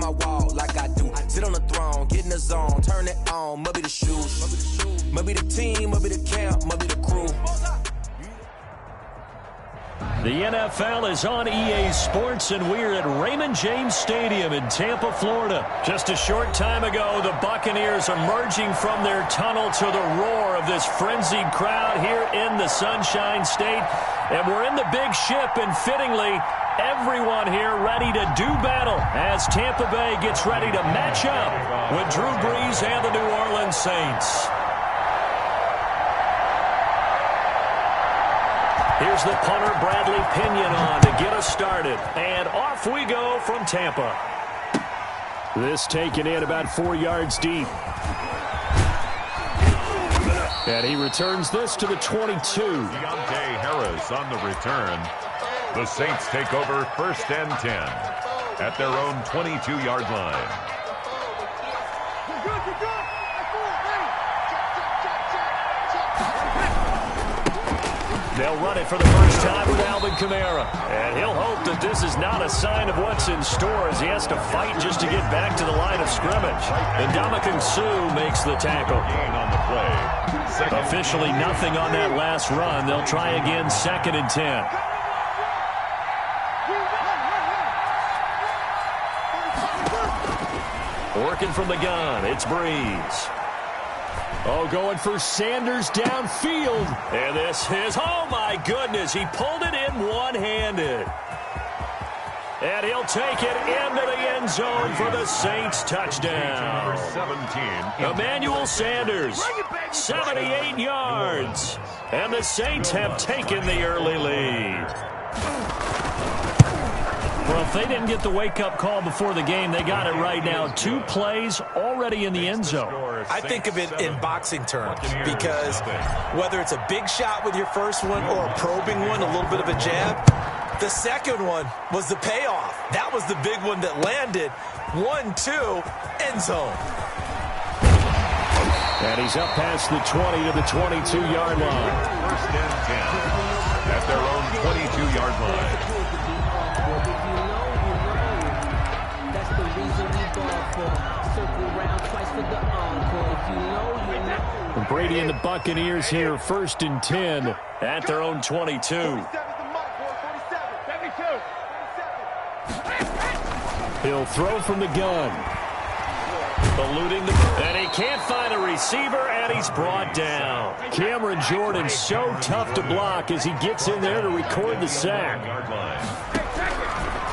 my wall like I do. Sit on the throne, get in the zone, turn it on. Maybe the shoes, maybe the team, maybe the camp, maybe the crew. The NFL is on EA Sports, and we're at Raymond James Stadium in Tampa, Florida. Just a short time ago, the Buccaneers emerging from their tunnel to the roar of this frenzied crowd here in the Sunshine State. And we're in the big ship, and fittingly, everyone here ready to do battle as Tampa Bay gets ready to match up with Drew Brees and the New Orleans Saints. Here's the punter, Bradley Pinion, on to get us started. And off we go from Tampa. This taken in about 4 yards deep. And he returns this to the 22. Deontay Harris on the return. The Saints take over 1st and 10 at their own 22-yard line. They'll run it for the first time with Alvin Kamara. And he'll hope that this is not a sign of what's in store as he has to fight just to get back to the line of scrimmage. And Ndamukong Suh makes the tackle. On the play. Officially nothing on that last run. They'll try again 2nd and 10. Working from the gun, it's Brees. Oh, going for Sanders downfield. And this is, oh my goodness, he pulled it in one-handed. And he'll take it into the end zone for the Saints touchdown. Emmanuel Sanders, 78 yards. And the Saints have taken the early lead. Well, if they didn't get the wake-up call before the game, they got it right now. 2 plays already in the end zone. I think of it in boxing terms because whether it's a big shot with your first one or a probing one, a little bit of a jab, the second one was the payoff. That was the big one that landed. 1-2, end zone. And he's up past the 20 to the 22-yard line. 1st and 10 at their own 22-yard line. Brady and the Buccaneers here, 1st and 10 at their own 22. He'll throw from the gun. Eluding the... And he can't find a receiver, and he's brought down. Cameron Jordan so tough to block as he gets in there to record the sack.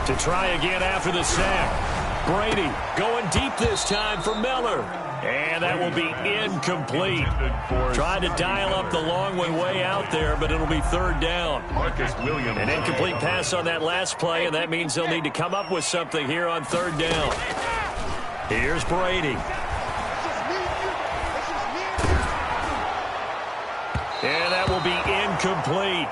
To try again after the sack. Brady going deep this time for Miller. And that will be incomplete. Tried to dial up the long one way out there, but it'll be 3rd down. An incomplete pass on that last play, and that means they'll need to come up with something here on 3rd down. Here's Brady. And that will be incomplete.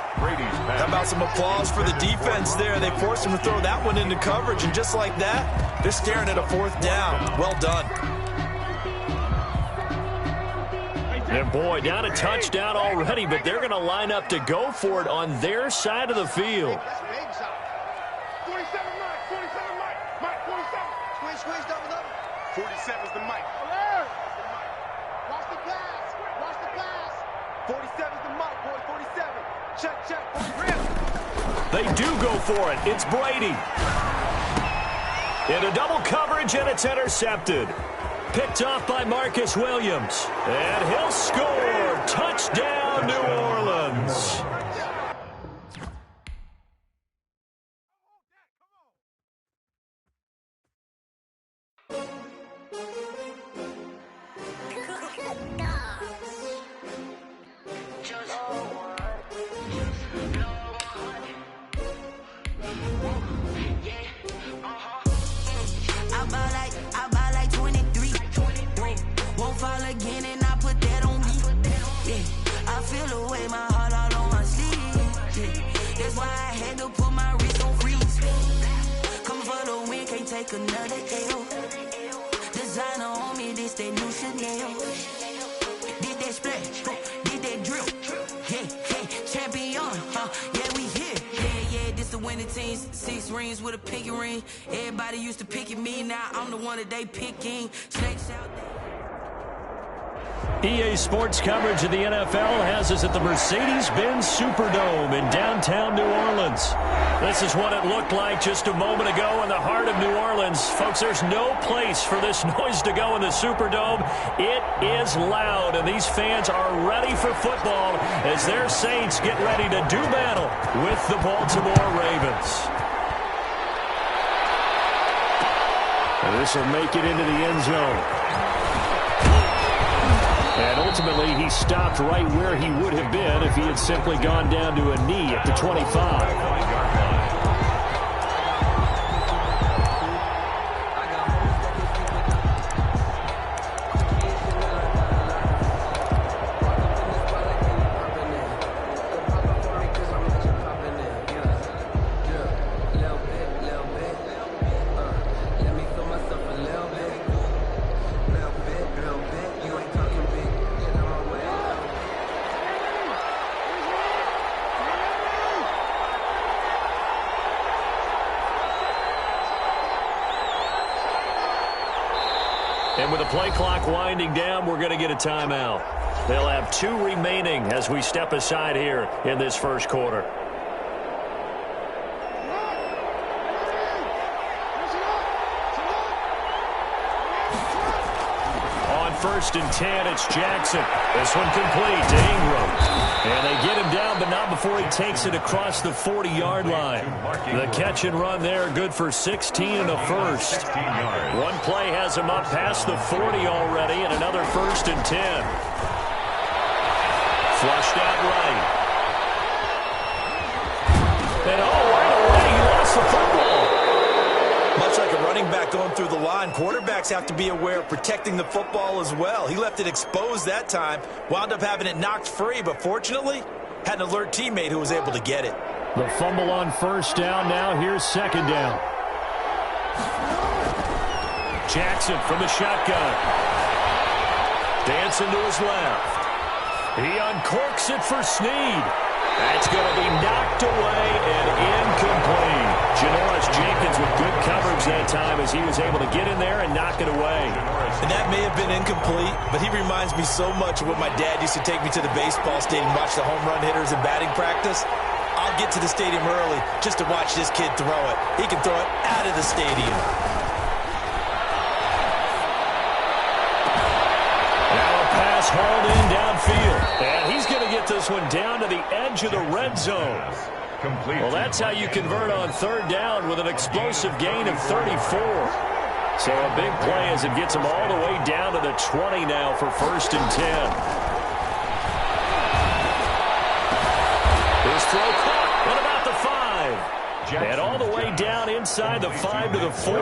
How about some applause for the defense there? They forced him to throw that one into coverage, and just like that, they're staring at a 4th down. Well done. And boy, down a touchdown already, but they're going to line up to go for it on their side of the field. 47, Mike, 47. Squeeze, double. 47's the Mike. Watch the pass. 47's the Mike, boy, 47. Check. They do go for it. It's Brady. Into double coverage, and it's intercepted. Picked off by Marcus Williams. And he'll score. Touchdown, New Orleans. Another L. Designer on me, this that new Chanel. Did that splash, did that drill. Yeah, champion, yeah, we here. Yeah, this the winning teens, 6 rings with a pinky ring. Everybody used to pick at me, now I'm the one that they picking. Snakes out there. EA Sports coverage of the NFL has us at the Mercedes-Benz Superdome in downtown New Orleans. This is what it looked like just a moment ago in the heart of New Orleans. Folks, there's no place for this noise to go in the Superdome. It is loud, and these fans are ready for football as their Saints get ready to do battle with the Baltimore Ravens. And this will make it into the end zone. And ultimately, he stopped right where he would have been if he had simply gone down to a knee at the 25. And with the play clock winding down, we're going to get a timeout. They'll have 2 remaining as we step aside here in this first quarter. On 1st and 10, it's Jackson. This one complete to Ingram. And they get him down, but not before he takes it across the 40-yard line. The catch and run there, good for 16 and a first. One play has him up past the 40 already, and another 1st and 10. Flushed out right. And right away, he lost the football. Much like a running back going through the line, quarterbacks have to be aware of protecting the football as well. He left it exposed that time, wound up having it knocked free, but fortunately, had an alert teammate who was able to get it. The fumble on 1st down. Now here's 2nd down. Jackson from the shotgun. Dancing to his left. He uncorks it for Snead. That's going to be knocked away and incomplete. Janoris Jenkins with good coverage that time as he was able to get in there and knock it away. And that may have been incomplete, but he reminds me so much of when my dad used to take me to the baseball stadium, watch the home run hitters in batting practice. I'll get to the stadium early just to watch this kid throw it. He can throw it out of the stadium. Hauled in downfield, and he's going to get this one down to the edge of the red zone. Well, that's how you convert on 3rd down with an explosive gain of 34. So a big play as it gets him all the way down to the 20 now for 1st and 10. His throw caught. What about the 5? And all the way down inside the 5 to the 4.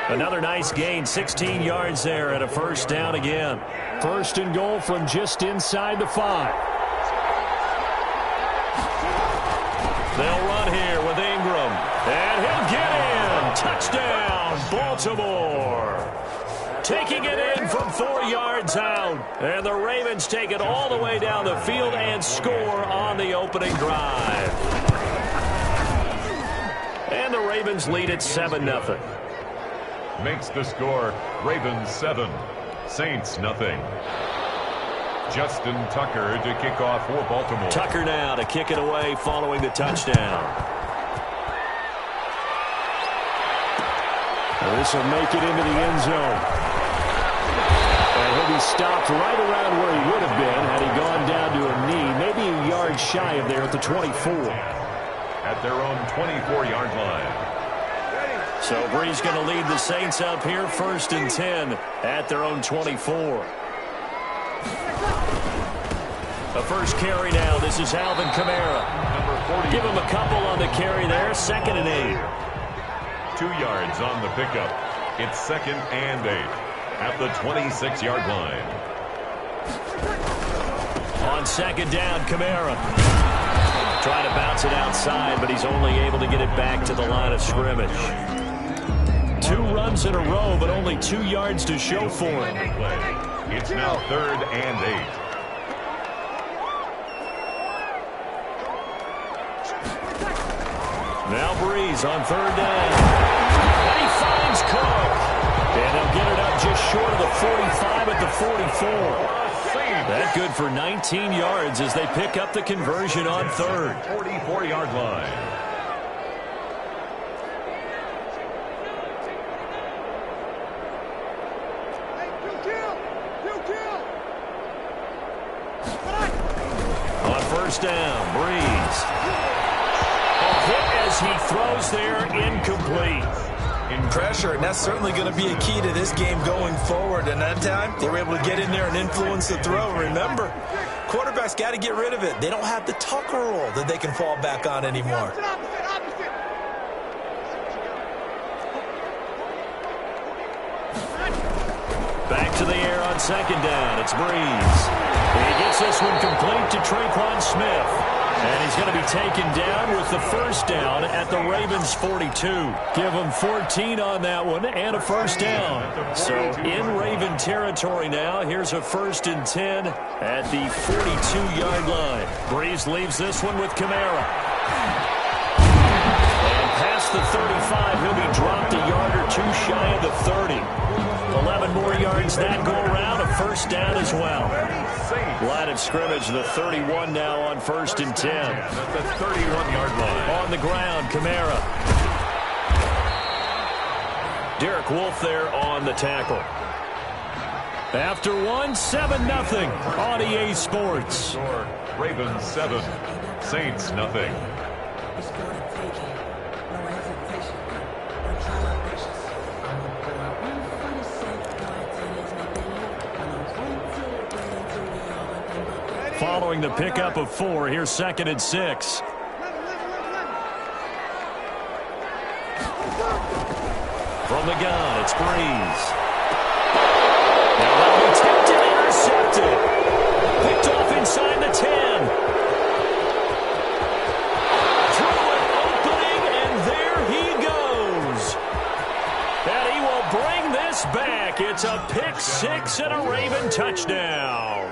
Another nice gain, 16 yards there and a 1st down again. 1st and goal from just inside the 5. They'll run here with Ingram. And he'll get in. Touchdown, Baltimore. Taking it in from 4 yards out. And the Ravens take it all the way down the field and score on the opening drive. And the Ravens lead at 7-0. Makes the score Ravens 7, Saints 0. Justin Tucker to kick off for Baltimore. Tucker now to kick it away following the touchdown. Well, this will make it into the end zone. And he'll be stopped right around where he would have been had he gone down to a knee, maybe a yard shy of there at the 24. At their own 24-yard line. So Bree's going to lead the Saints up here, 1st and 10 at their own 24. The first carry now. This is Alvin Kamara. Give him a couple on the carry there. 2nd and 8. 2 yards on the pickup. It's 2nd and 8 at the 26-yard line. On 2nd down, Kamara. Trying to bounce it outside, but he's only able to get it back to the line of scrimmage. 2 runs in a row, but only 2 yards to show for him. It's now 3rd and 8. Now Breeze on third down. And he finds Cook. And they'll get it up just short of the 45 at the 44. That good for 19 yards as they pick up the conversion on third. 44-yard line. On first down, Breeze. A hit as he throws there, incomplete. Pressure, and that's certainly going to be a key to this game going forward. And that time, they were able to get in there and influence the throw. Remember, quarterbacks got to get rid of it. They don't have the Tucker roll that they can fall back on anymore. Back to the air on second down. It's Breeze. He gets this one complete to Traquan Smith. And he's going to be taken down with the first down at the Ravens' 42. Give him 14 on that one and a first down. So in Raven territory now. Here's a 1st and 10 at the 42-yard line. Breeze leaves this one with Kamara. And past the 35, he'll be dropped a yard or two shy of the 30. 11 more yards that go around, a first down as well. Line of scrimmage, the 31 now on 1st and 10. That's the 31-yard line. On the ground, Kamara. Derek Wolfe there on the tackle. After one, 7-0 on EA Sports. Ravens 7, Saints nothing. Following the pickup of 4, here's 2nd and 6. From the gun, it's Breeze. Now that'll be tipped and intercepted. Picked off inside the 10. Through an opening, and there he goes. And he will bring this back. It's a pick 6 and a Raven touchdown.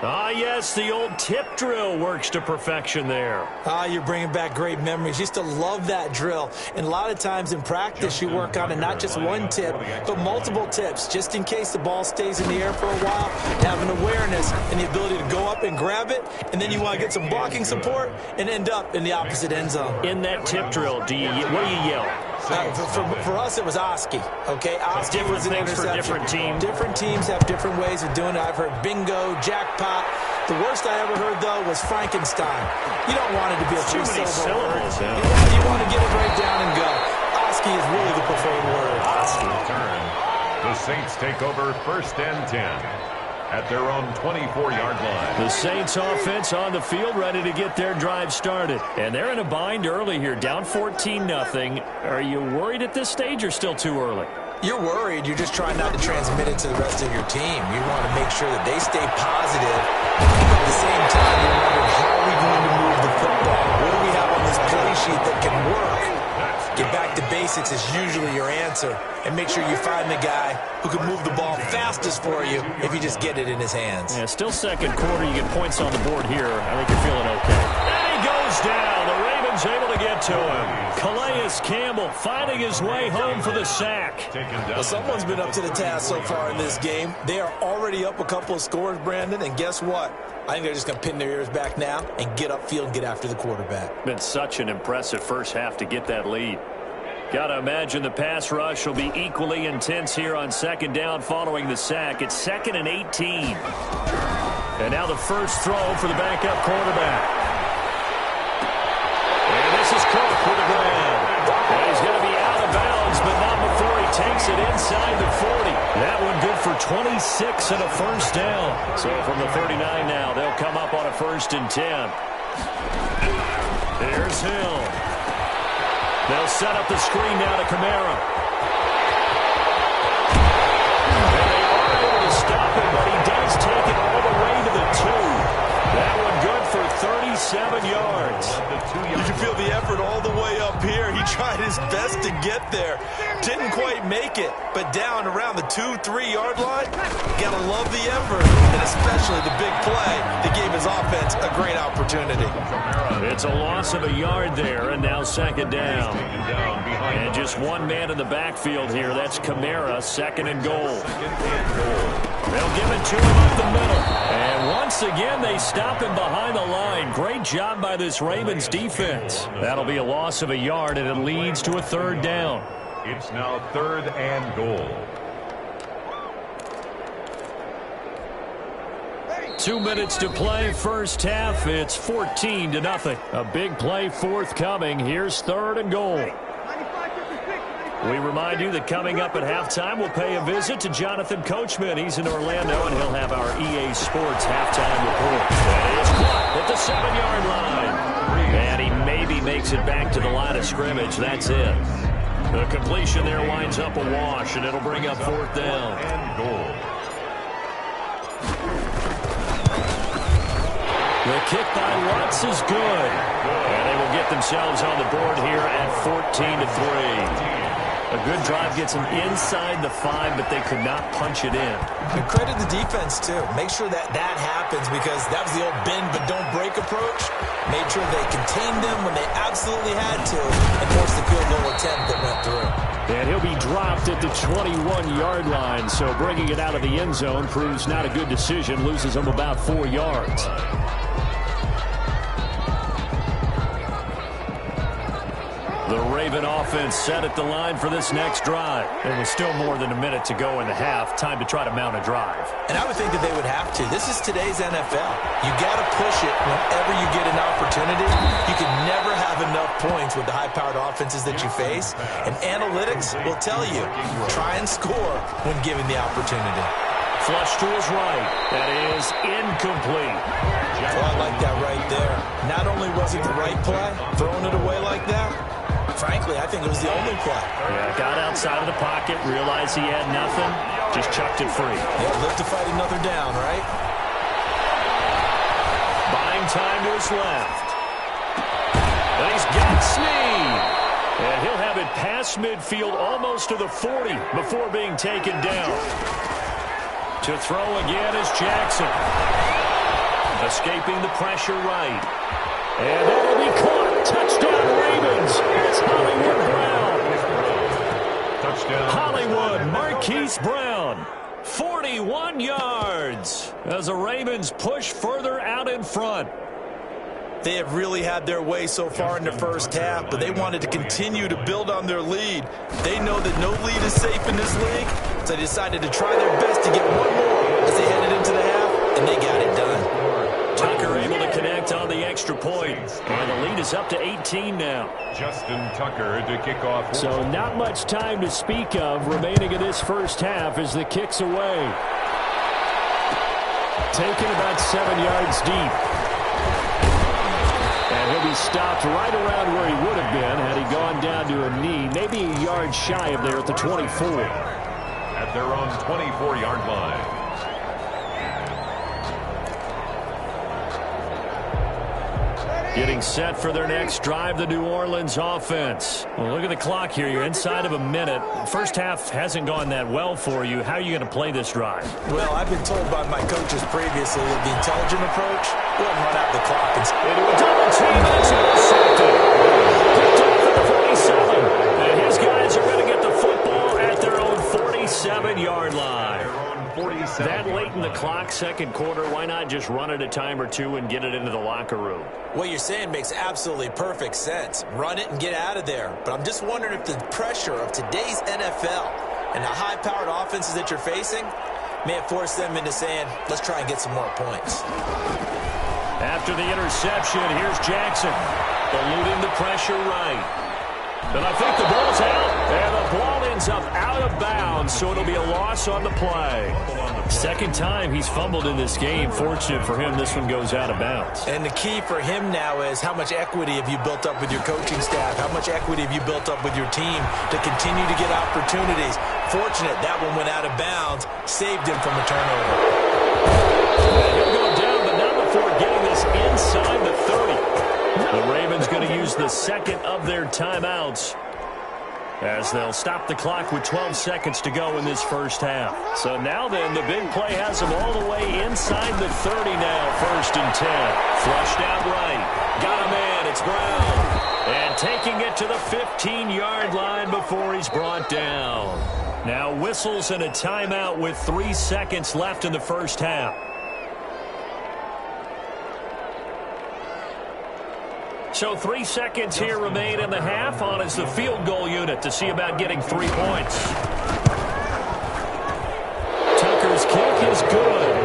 Ah, yes, the old tip drill works to perfection there. Ah, you're bringing back great memories. Used to love that drill. And a lot of times in practice, you work on it, not just one tip, but multiple tips, just in case the ball stays in the air for a while. Have an awareness and the ability to go up and grab it, and then you want to get some blocking support and end up in the opposite end zone. In that tip drill, what do you yell? For us, it was Oski. Okay, Oski was an interception. For different teams. Different teams have different ways of doing it. I've heard bingo, jackpot. The worst I ever heard, though, was Frankenstein. You don't want it to be a too many syllables. Yeah, you want to get it right down and go. Oski is really the preferred word. Return. The Saints take over 1st and 10 at their own 24-yard line. The Saints offense on the field, ready to get their drive started. And they're in a bind early here, down 14-0. Are you worried at this stage or still too early? You're worried. You're just trying not to transmit it to the rest of your team. You want to make sure that they stay positive. But at the same time, you're wondering, how are we going to move the football? What do we have on this play sheet that can work? Get back to basics is usually your answer. And make sure you find the guy who can move the ball fastest for you if you just get it in his hands. Yeah, still second quarter. You get points on the board here. I think you're feeling okay. And he goes down. The Ravens able to get to him. Calais Campbell finding his way home for the sack. Well, someone's been up to the task so far in this game. They are already up a couple of scores, Brandon, and guess what? I think they're just going to pin their ears back now and get upfield and get after the quarterback. Been such an impressive first half to get that lead. Got to imagine the pass rush will be equally intense here on second down following the sack. It's 2nd and 18. And now the first throw for the backup quarterback. And this is Cook for the ground. And he's going to be out of bounds, but not before he takes it inside the 40. That one good for 26 and a first down. So from the 39 now, they'll come up on a 1st and 10. Here's Hill. They'll set up the screen now to Kamara. And they are able to stop him, but he does take it all the way to the 2. That one good for 7 yards. You can feel the effort all the way up here. He tried his best to get there. Didn't quite make it, but down around the 2-3 yard line, gotta love the effort, and especially the big play that gave his offense a great opportunity. It's a loss of a yard there, and now second down. And just one man in the backfield here. That's Kamara, second and goal. They'll give it to him up the middle. And once again, they stop him behind the line. Great job by this Ravens defense. That'll be a loss of a yard, and it leads to a third down. It's now 3rd and goal. 2 minutes to play, first half. It's 14-0. A big play forthcoming. Here's 3rd and goal. We remind you that coming up at halftime, we'll pay a visit to Jonathan Coachman. He's in Orlando, and he'll have our EA Sports halftime report. And it's caught at the 7-yard line. And he maybe makes it back to the line of scrimmage. That's it. The completion there winds up a wash, and it'll bring up 4th down. And goal. The kick by Watts is good. And they will get themselves on the board here at 14-3. A good drive gets them inside the 5, but they could not punch it in. And credit the defense, too. Make sure that happens, because that was the old bend but don't break approach. Made sure they contained them when they absolutely had to and forced the field goal attempt that went through. And he'll be dropped at the 21-yard line, so bringing it out of the end zone proves not a good decision. Loses them about 4 yards. The Raven offense set at the line for this next drive. And with still more than a minute to go in the half, time to try to mount a drive. And I would think that they would have to. This is today's NFL. You got to push it whenever you get an opportunity. You can never have enough points with the high-powered offenses that you face. And analytics will tell you, try and score when given the opportunity. Flush to his right. That is incomplete. Well, I like that right there. Not only was it the right play, throwing it away like that, frankly, I think it was the only play. Yeah, got outside of the pocket, realized he had nothing, just chucked it free. Yeah, live to fight another down, right? Buying time to his left. And he's got Snead. And he'll have it past midfield almost to the 40 before being taken down. To throw again is Jackson. Escaping the pressure right. And that'll be caught. Touchdown Ravens. It's Hollywood Brown. Touchdown. Hollywood Marquise Brown. 41 yards as the Ravens push further out in front. They have really had their way so far in the first half, but they wanted to continue to build on their lead. They know that no lead is safe in this league, so they decided to try their best to get one more as they headed into the half, and they got it done. Tucker able to connect on the extra point, and the lead is up to 18 now. Justin Tucker to kick off. So not much time to speak of remaining in this first half as the kick's away. Taken about 7 yards deep. And he'll be stopped right around where he would have been had he gone down to a knee, maybe a yard shy of there at the 24. At their own 24-yard line. Getting set for their next drive, the New Orleans offense. Well, look at the clock here. You're inside of a minute. First half hasn't gone that well for you. How are you going to play this drive? Well, I've been told by my coaches previously that the intelligent approach will run out the clock. Into a double team. That's intercepted. Picked up for the 47. And his guys are going to get the football at their own 47-yard line. That late in the clock, second quarter, why not just run it a time or two and get it into the locker room? What you're saying makes absolutely perfect sense. Run it and get out of there. But I'm just wondering if the pressure of today's NFL and the high-powered offenses that you're facing may have forced them into saying, let's try and get some more points. After the interception, here's Jackson, eluding the pressure right. And I think the ball's out, and the ball ends up out of bounds, so it'll be a loss on the play. Second time he's fumbled in this game. Fortunate for him, this one goes out of bounds. And the key for him now is how much equity have you built up with your coaching staff? How much equity have you built up with your team to continue to get opportunities? Fortunate that one went out of bounds, saved him from a turnover. He'll go down, but not before getting this is inside the 30. The Ravens going to use the second of their timeouts as they'll stop the clock with 12 seconds to go in this first half. So now then, the big play has them all the way inside the 30 now, 1st and 10. Flushed out right. Got a man. It's Brown. And taking it to the 15-yard line before he's brought down. Now whistles and a timeout with 3 seconds left in the first half. So 3 seconds here remain in the half. On is the field goal unit to see about getting 3 points. Tucker's kick is good.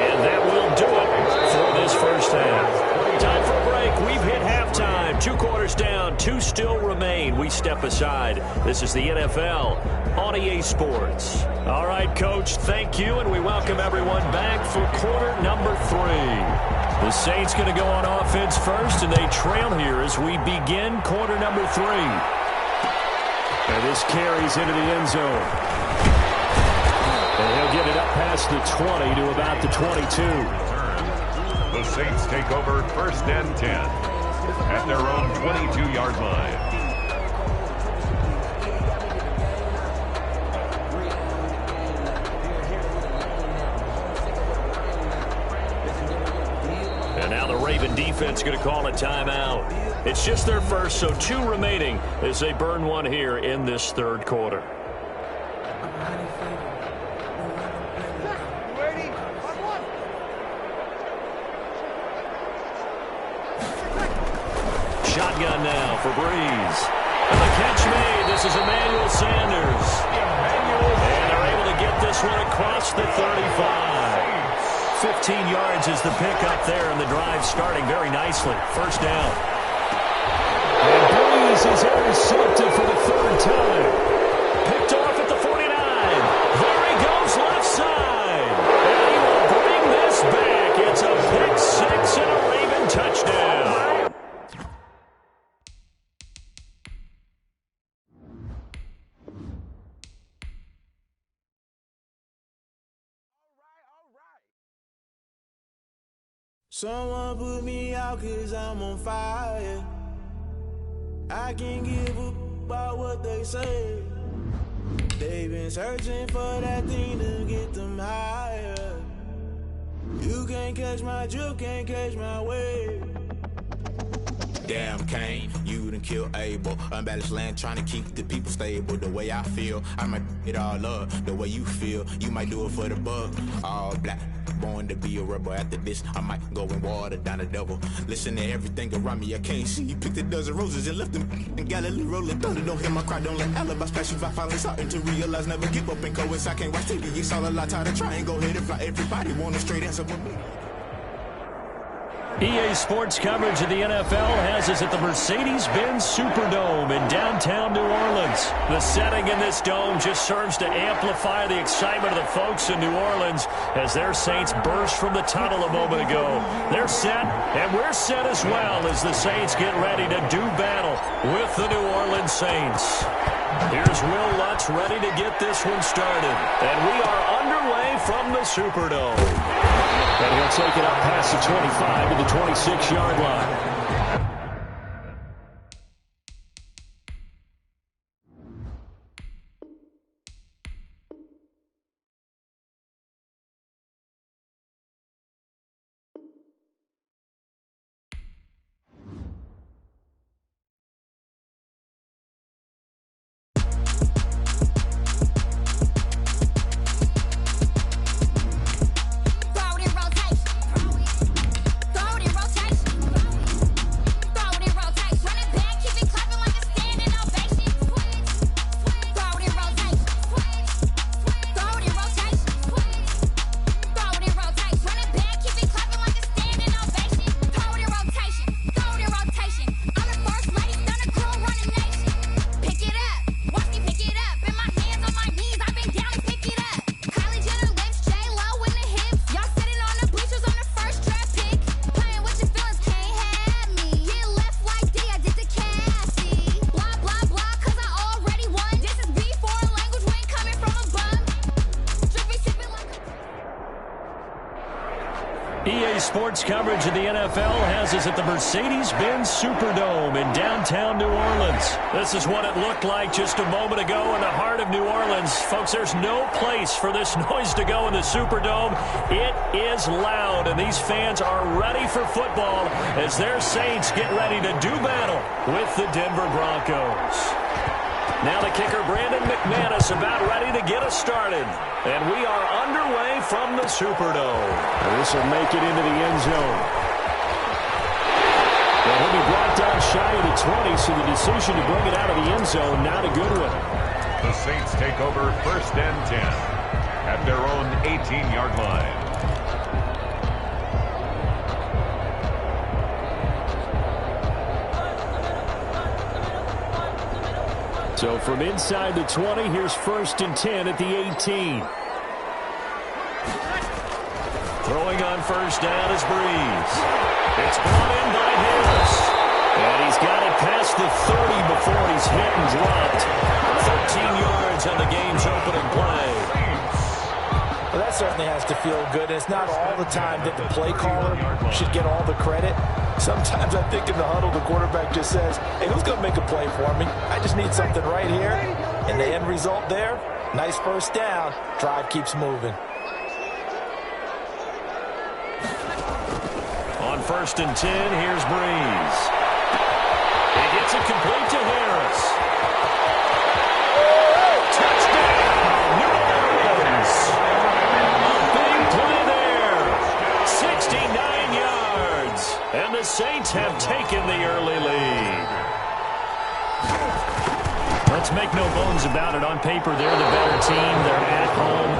And that will do it for this first half. Time for a break. We've hit halftime. 2 quarters down. 2 still remain. We step aside. This is the NFL on EA Sports. All right, Coach, thank you. And we welcome everyone back for quarter number 3. The Saints going to go on offense first, and they trail here as we begin quarter number 3. And this carries into the end zone. And he'll get it up past the 20 to about the 22. The Saints take over 1st and 10 at their own 22-yard line. Raven defense going to call a timeout. It's just their first, so 2 remaining as they burn one here in this 3rd quarter. Shotgun now for Breeze. And the catch made. This is Emmanuel Sanders. And they're able to get this one across the 35. 15 yards is the pickup there, and the drive starting very nicely. First down. And Breeze is intercepted for the 3rd time. Picked off at the 49. There he goes left side. And he will bring this back. It's a pick 6 and a Raven touchdown. Someone put me out 'cause I'm on fire. I can't give up about what they say. They've been searching for that thing to get them higher. You can't catch my drift, can't catch my wave. Damn, Kane, you done killed Abel. Unbalanced land, trying to keep the people stable. The way I feel, I might it all up. The way you feel, you might do it for the buck. All black, born to be a rebel. After this, I might go and water down the devil. Listen to everything around me, I can't see. Picked a dozen roses and left them in Galilee rolling thunder. Don't hear my cry, don't let alibis pass you by. Finally starting to realize, never give up and coincide. I can't watch TV, it's all a lot. Tired of trying, go ahead and fly. Everybody want a straight answer with me. EA Sports coverage of the NFL has us at the Mercedes-Benz Superdome in downtown New Orleans. The setting in this dome just serves to amplify the excitement of the folks in New Orleans as their Saints burst from the tunnel a moment ago. They're set, and we're set as well as the Saints get ready to do battle with the New Orleans Saints. Here's Will Lutz ready to get this one started. And we are underway from the Superdome. And he'll take it up past the 25 to the 26-yard line. sports coverage of the NFL has us at the Mercedes-Benz Superdome in downtown New Orleans. This is what it looked like just a moment ago in the heart of New Orleans. Folks, there's no place for this noise to go in the Superdome. It is loud, and these fans are ready for football as their Saints get ready to do battle with the Denver Broncos. Now the kicker, Brandon McManus, about ready to get us started. And we are underway from the Superdome. This will make it into the end zone. Well, he'll be brought down shy of the 20, so the decision to bring it out of the end zone, not a good one. The Saints take over 1st and 10 at their own 18-yard line. So from inside the 20, here's 1st and 10 at the 18. Throwing on 1st down is Breeze. It's brought in by Harris. And he's got it past the 30 before he's hit and dropped. 13 yards on the game's opening play. Well, that certainly has to feel good. It's not all the time that the play caller should get all the credit. Sometimes I think in the huddle, the quarterback just says, hey, who's going to make a play for me? I just need something right here. And the end result there, nice 1st down. Drive keeps moving. On 1st and 10, here's Breeze. He gets it complete to Harris. Touchdown, New Orleans. Big play there. 69 yards. And the Saints have taken the early lead. Let's make no bones about it. On paper, they're the better team. They're at home.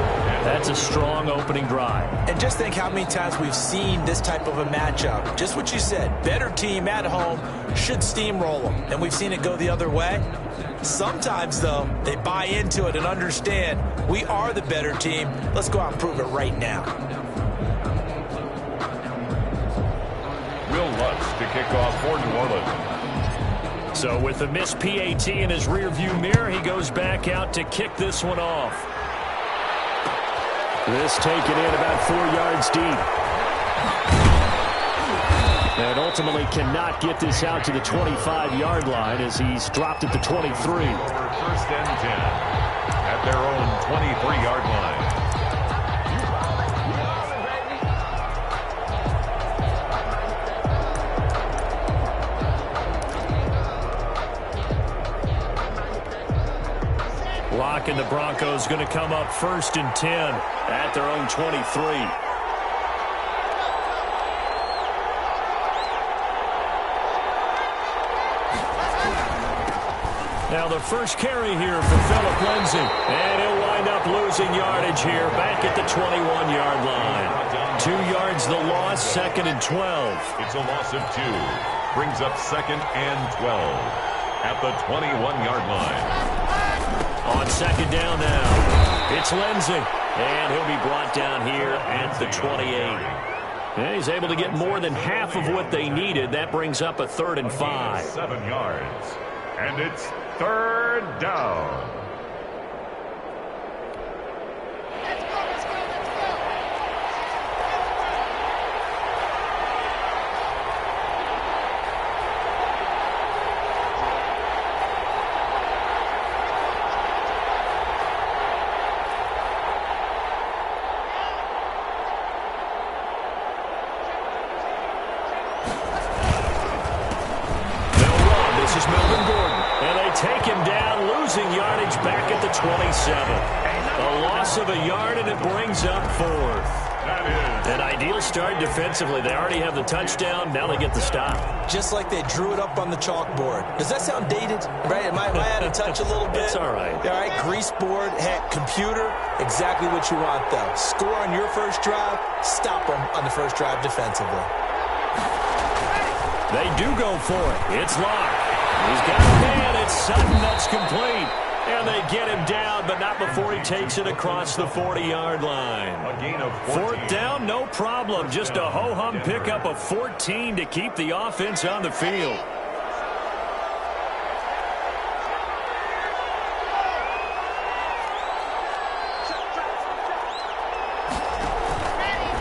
That's a strong opening drive. And just think how many times we've seen this type of a matchup. Just what you said, better team at home should steamroll them. And we've seen it go the other way. Sometimes, though, they buy into it and understand we are the better team. Let's go out and prove it right now. Will Lutz to kick off for New Orleans. So with the missed PAT in his rearview mirror, he goes back out to kick this one off. This taken in about 4 yards deep. And ultimately cannot get this out to the 25-yard line as he's dropped at the 23. Over 1st and 10 at their own 23-yard line. Locke and the Broncos going to come up 1st and 10 at their own 23. Now the first carry here for Phillip Lindsay. And he'll wind up losing yardage here back at the 21-yard line. 2 yards the loss, 2nd and 12. It's a loss of 2. Brings up 2nd and 12 at the 21-yard line. On 2nd down now, it's Lindsay, and he'll be brought down here at the 28. And he's able to get more than half of what they needed. That brings up a 3rd and 5. 7 yards, and it's 3rd down. Take him down, losing yardage back at the 27. A loss of a yard, and it brings up 4th. An ideal start defensively. They already have the touchdown. Now they get the stop. Just like they drew it up on the chalkboard. Does that sound dated? Right? Am I out of touch a little bit? It's all right. All right, grease board, heck, computer, exactly what you want, though. Score on your first drive, stop them on the first drive defensively. They do go for it. It's Locke. He's got a man. It's Sutton that's complete. And they get him down, but not before he takes it across the 40-yard line. A gain of 14. 4th down, no problem. Just a ho-hum pickup of 14 to keep the offense on the field.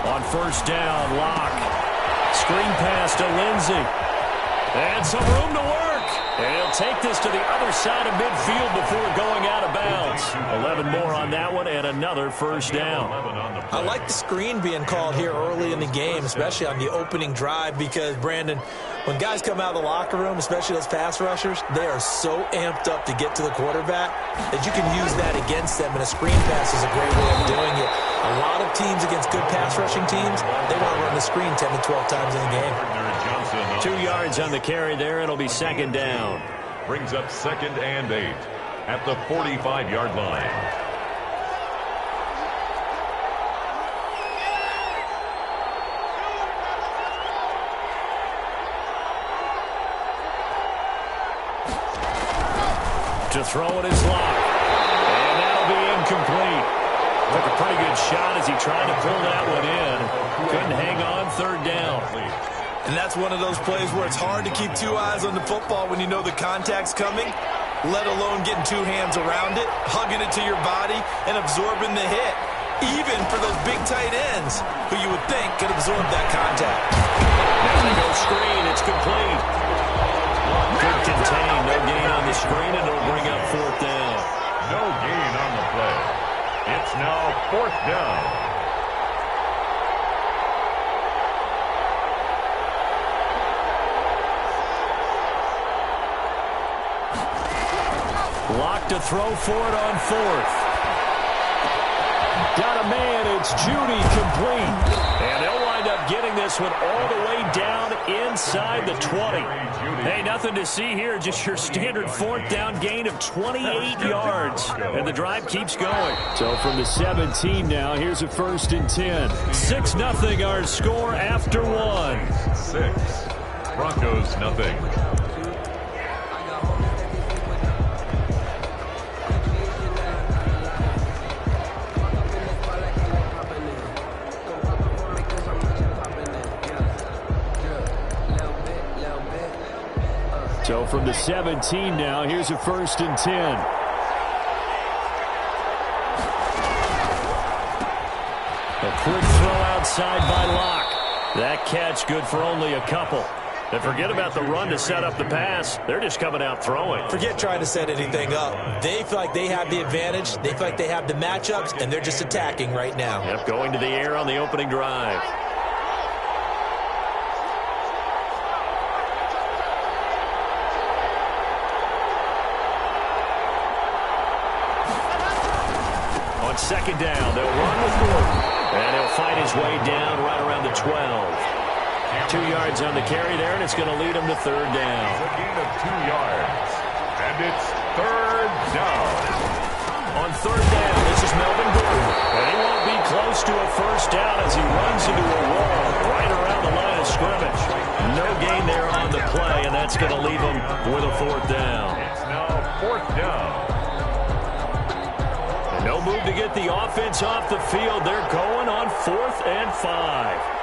On 1st down, Locke. Screen pass to Lindsey. And some room to work. And he'll take this to the other side of midfield before going out of bounds. 11 more on that one and another first down. I like the screen being called here early in the game, especially on the opening drive, because, Brandon, when guys come out of the locker room, especially those pass rushers, they are so amped up to get to the quarterback that you can use that against them, and a screen pass is a great way of doing it. A lot of teams against good pass rushing teams, they want to run the screen 10 to 12 times in the game. 2 yards on the carry there. It'll be second down. Brings up 2nd and 8 at the 45-yard line. To throw it is Locke. And that'll be incomplete. Took a pretty good shot as he tried to pull that one in. Couldn't hang on, third down. And that's one of those plays where it's hard to keep two eyes on the football when you know the contact's coming, let alone getting two hands around it, hugging it to your body, and absorbing the hit. Even for those big tight ends, who you would think could absorb that contact. Now they go screen. It's complete. Good contain. No gain on the screen, and it'll bring up fourth down. No gain on the play. It's now fourth down. Lock to throw for it on fourth. Got a man. It's Judy complete. And they'll wind up getting this one all the way down inside the 20. Hey, nothing to see here. Just your standard fourth down gain of 28 yards. And the drive keeps going. So from the 17 now, here's a 1st and 10. 6-0 our score after one. 6. Broncos nothing. So from the 17 now, here's a 1st and 10. A quick throw outside by Locke. That catch good for only a couple. And forget about the run to set up the pass. They're just coming out throwing. Forget trying to set anything up. They feel like they have the advantage. They feel like they have the matchups, and they're just attacking right now. Yep, going to the air on the opening drive. On second down, they'll run with Gordon. And he'll fight his way down right around the 12. 2 yards on the carry there, and it's going to lead him to third down. It's a gain of 2 yards. And it's third down. On third down, this is Melvin Gordon. And he won't be close to a first down as he runs into a wall right around the line of scrimmage. No gain there on the play, and that's going to leave him with a fourth down. It's now fourth down. No move to get the offense off the field. They're going on 4th and 5.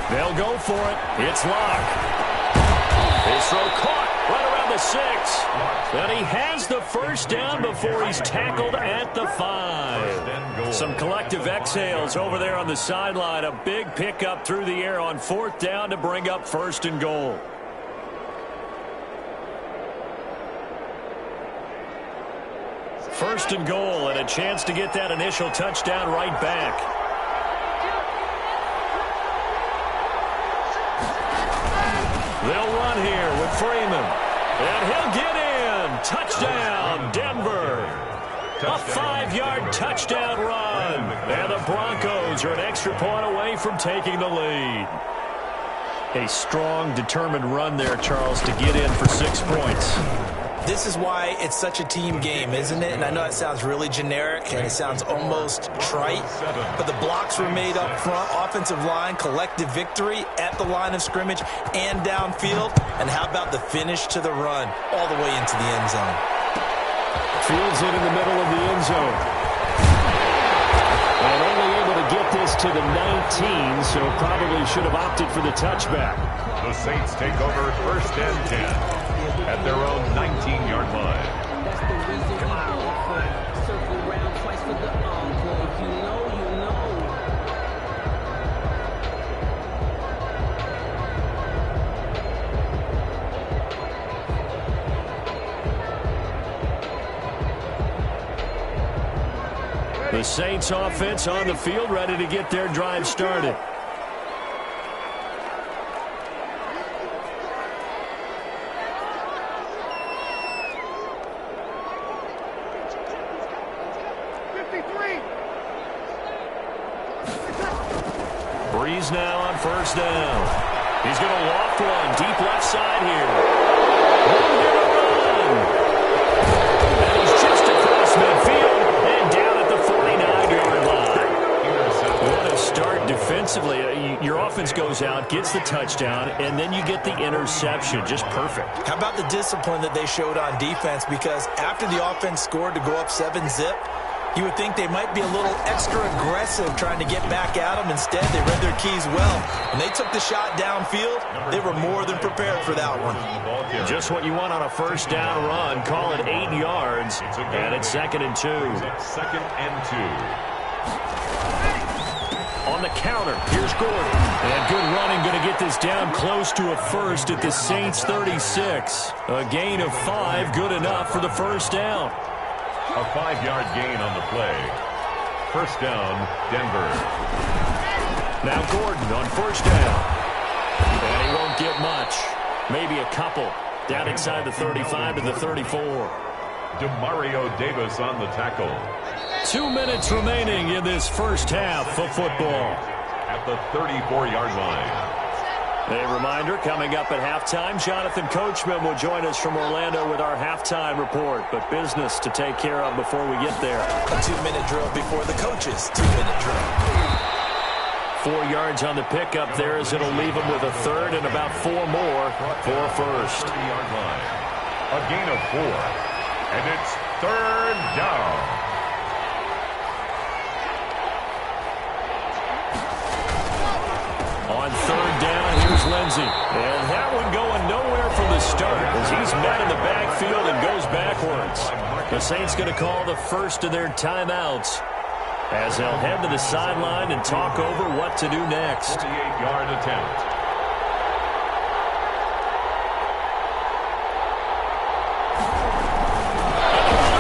They'll go for it. It's Locke. His throw caught right around the 6. And he has the first down before he's tackled at the 5. Some collective exhales over there on the sideline. A big pickup through the air on fourth down to bring up 1st and goal. First and goal, and a chance to get that initial touchdown right back. They'll run here with Freeman. And he'll get in. Touchdown, Denver. A 5-yard touchdown run. And the Broncos are an extra point away from taking the lead. A strong, determined run there, Charles, to get in for 6 points. This is why it's such a team game, isn't it? And I know it sounds really generic and it sounds almost trite, but the blocks were made up front, offensive line, collective victory at the line of scrimmage and downfield. And how about the finish to the run all the way into the end zone? Fields in the middle of the end zone. And only able to get this to the 19, so probably should have opted for the touchback. The Saints take over 1st and 10. at their own 19-yard line. That's the reason we ball for. Circle round twice for the encore. If you know, you know. The Saints offense on the field, ready to get their drive started. Breeze now on first down. He's going to loft one deep left side here. And he's just across midfield and down at the 49-yard line. What a start defensively. Your offense goes out, gets the touchdown, and then you get the interception. Just perfect. How about the discipline that they showed on defense? Because after the offense scored to go up 7-zip, you would think they might be a little extra aggressive trying to get back at them. Instead, they read their keys well. When they took the shot downfield, they were more than prepared for that one. Just what you want on a first down run. Call it 8 yards, and it's 2nd and 2. Second and 2. On the counter, here's Gordon. And good running, going to get this down close to a first at the Saints 36. A gain of 5, good enough for the first down. A 5-yard gain on the play. First down, Denver. Now Gordon on first down. And he won't get much. Maybe a couple. Down inside the 35 to the 34. Demario Davis on the tackle. 2 minutes remaining in this first half of football. At the 34-yard line. A reminder, coming up at halftime, Jonathan Coachman will join us from Orlando with our halftime report. But business to take care of before we get there. A 2-minute drill before the coaches' 2-minute drill. 4 yards on the pickup there as it'll leave him with a third and about 4 more for first. 30-yard line. A gain of 4. And it's third down. On third down, here's Lindsey. And that one going nowhere from the start as he's met in the backfield and goes backwards. The Saints going to call the first of their timeouts as they'll head to the sideline and talk over what to do next. 48-yard attempt.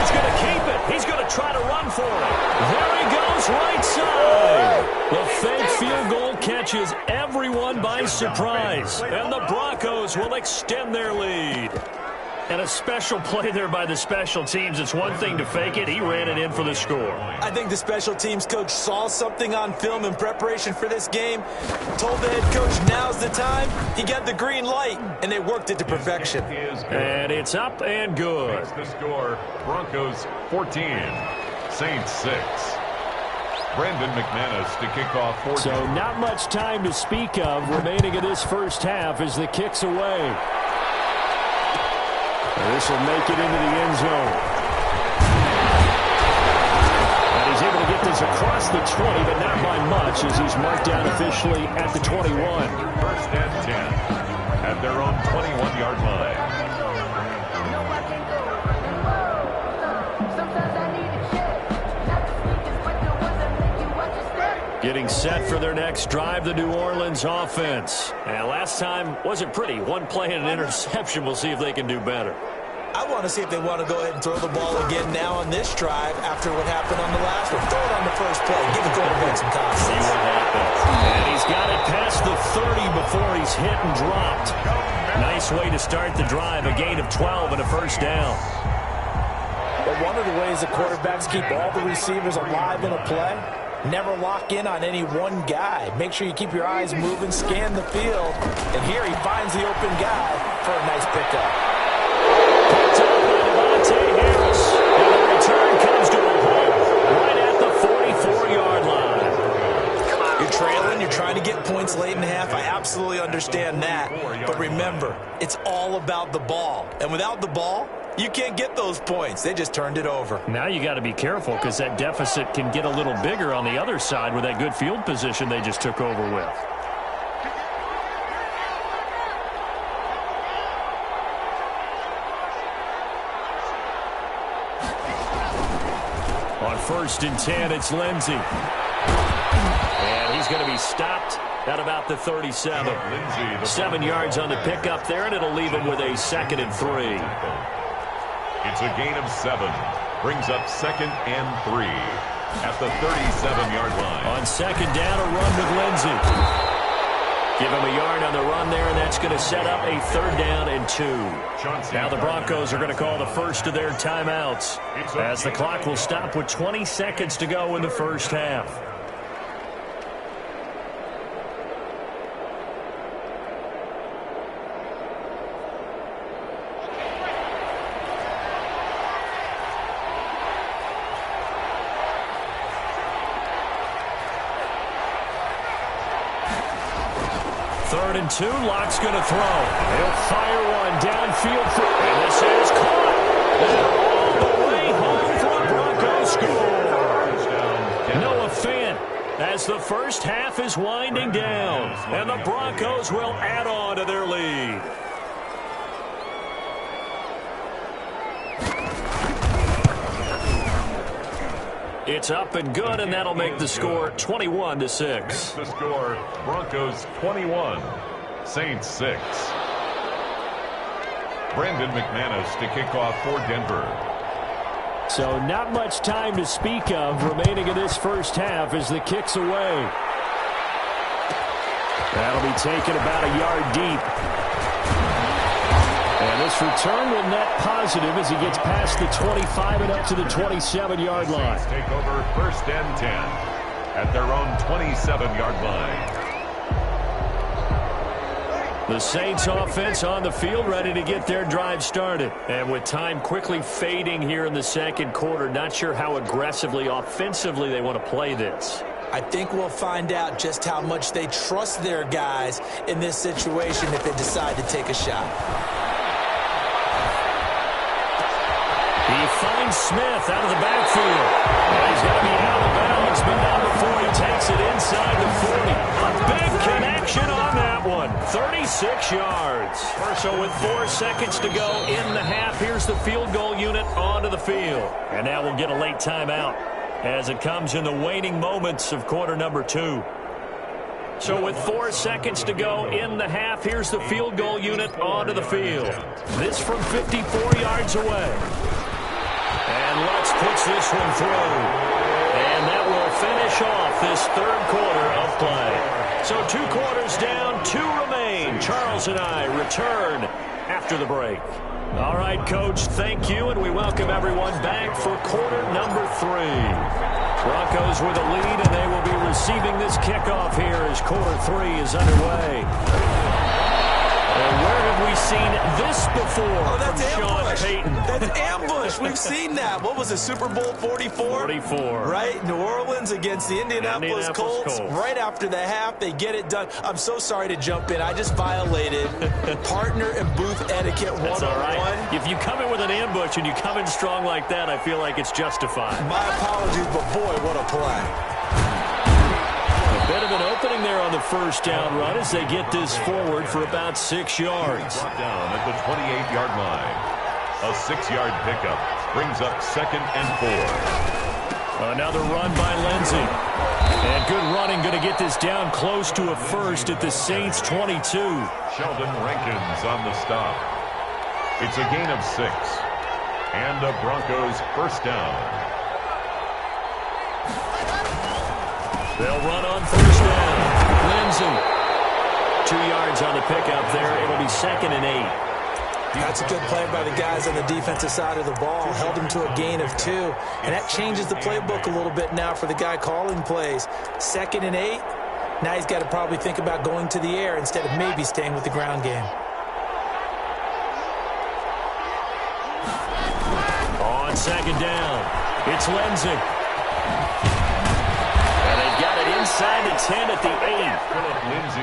He's going to keep it. He's going to try to run for it. There he goes, right side. The fake field goal catches everyone by surprise, and the Broncos will extend their lead. And a special play there by the special teams. It's one thing to fake it. He ran it in for the score. I think the special teams coach saw something on film in preparation for this game, told the head coach now's the time. He got the green light, and they worked it to perfection. And it's up and good. Makes the score, Broncos 14, Saints 6. Brandon McManus to kick off 14. So not much time to speak of remaining in this first half as the kick's away. This will make it into the end zone. And he's able to get this across the 20, but not by much as he's marked down officially at the 21. First and 10 at their own 21-yard line. Getting set for their next drive, the New Orleans offense. And last time wasn't pretty. One play and an interception. We'll see if they can do better. I want to see if they want to go ahead and throw the ball again now on this drive after what happened on the last one. Throw it on the first play. Give the quarterback some time. See what happens. And he's got it past the 30 before he's hit and dropped. Nice way to start the drive. A gain of 12 and a first down. But one of the ways the quarterbacks keep all the receivers alive in a play, never lock in on any one guy. Make sure you keep your eyes moving, scan the field. And here he finds the open guy for a nice pickup. Picked up by Devontae Harris. And the return comes to a hole right at the 44-yard line. You're trailing. You're trying to get points late in the half. I absolutely understand that. But remember, it's all about the ball. And without the ball, you can't get those points. They just turned it over. Now you got to be careful because that deficit can get a little bigger on the other side with that good field position they just took over with. 1st and 10. It's Lindsey. And he's going to be stopped at about the 37. 7 yards on the pickup there, and it'll leave him with a 2nd and 3. It's a gain of 7. Brings up 2nd and 3 at the 37-yard line. On 2nd down, a run with Lindsey. Give him a yard on the run there, and that's going to set up a 3rd down and 2. Now the Broncos are going to call the first of their timeouts as the clock will stop with 20 seconds to go in the first half. Third and 2, Locke's going to throw. He'll fire one downfield. And this is caught. And all the way home for the Broncos score. Noah Fant as the first half is winding down. And the Broncos will add on to their lead. It's up and good, and that'll make the score 21-6. The score, Broncos 21, Saints 6. Brandon McManus to kick off for Denver. So not much time to speak of remaining in this first half as the kick's away. That'll be taken about a yard deep. And this return will net positive as he gets past the 25 and up to the 27-yard line. Take over 1st and 10 at their own 27-yard line. The Saints offense on the field ready to get their drive started. And with time quickly fading here in the 2nd quarter, not sure how aggressively offensively they want to play this. I think we'll find out just how much they trust their guys in this situation if they decide to take a shot. He finds Smith out of the backfield. And he's going to be out of bounds, but not before he takes it inside the 40. A big connection on that one. 36 yards. So with 4 seconds to go in the half, here's the field goal unit onto the field. And now we'll get a late timeout as it comes in the waning moments of quarter number 2. So with 4 seconds to go in the half, here's the field goal unit onto the field. This from 54 yards away. And Lutz puts this one through. And that will finish off this 3rd quarter of play. So 2 quarters down, 2 remain. Charles and I return after the break. All right, Coach, thank you, and we welcome everyone back for quarter number 3. Broncos with a lead, and they will be receiving this kickoff here as quarter 3 is underway. And where have we seen this before? Oh, that's ambush. Sean Payton? That's ambush. We've seen that. What was it, Super Bowl 44? 44. Right? New Orleans against the Indianapolis Colts. Right after the half, they get it done. I'm so sorry to jump in. I just violated partner and booth etiquette 101. That's all right. If you come in with an ambush and you come in strong like that, I feel like it's justified. My apologies, but boy, what a play. A bit of an opening there on the first down run as they get this forward for about 6 yards. Brought down at the 28-yard line. A 6-yard pickup brings up 2nd and 4. Another run by Lindsey. And good running, going to get this down close to a first at the Saints 22. Sheldon Rankins on the stop. It's a gain of 6. And the Broncos first down. They'll run on first down. Lindsey. 2 yards on the pickup there. It'll be 2nd and 8. That's a good play by the guys on the defensive side of the ball. Held him to a gain of 2. And that changes the playbook a little bit now for the guy calling plays. 2nd and 8. Now he's got to probably think about going to the air instead of maybe staying with the ground game. On 2nd down, it's Lindsey. Inside the 10 at the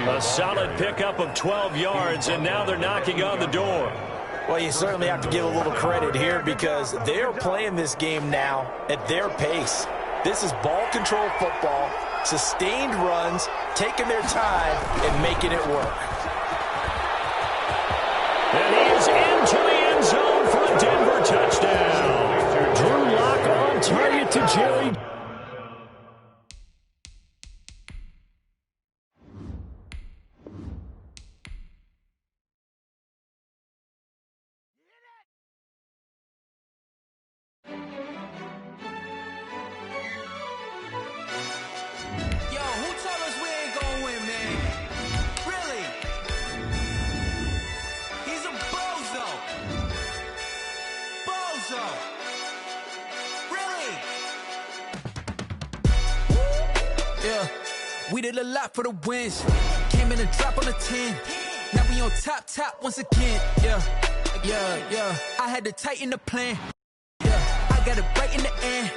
8. A solid pickup of 12 yards, and now they're knocking on the door. Well, you certainly have to give a little credit here because they're playing this game now at their pace. This is ball control football, sustained runs, taking their time, and making it work. And he is into the end zone for a Denver touchdown. Drew Lock on target to to Jerry. We did a lot for the wins. Came in a drop on a 10. Now we on top once again. Yeah. I had to tighten the plan. Yeah, I got it right in the end.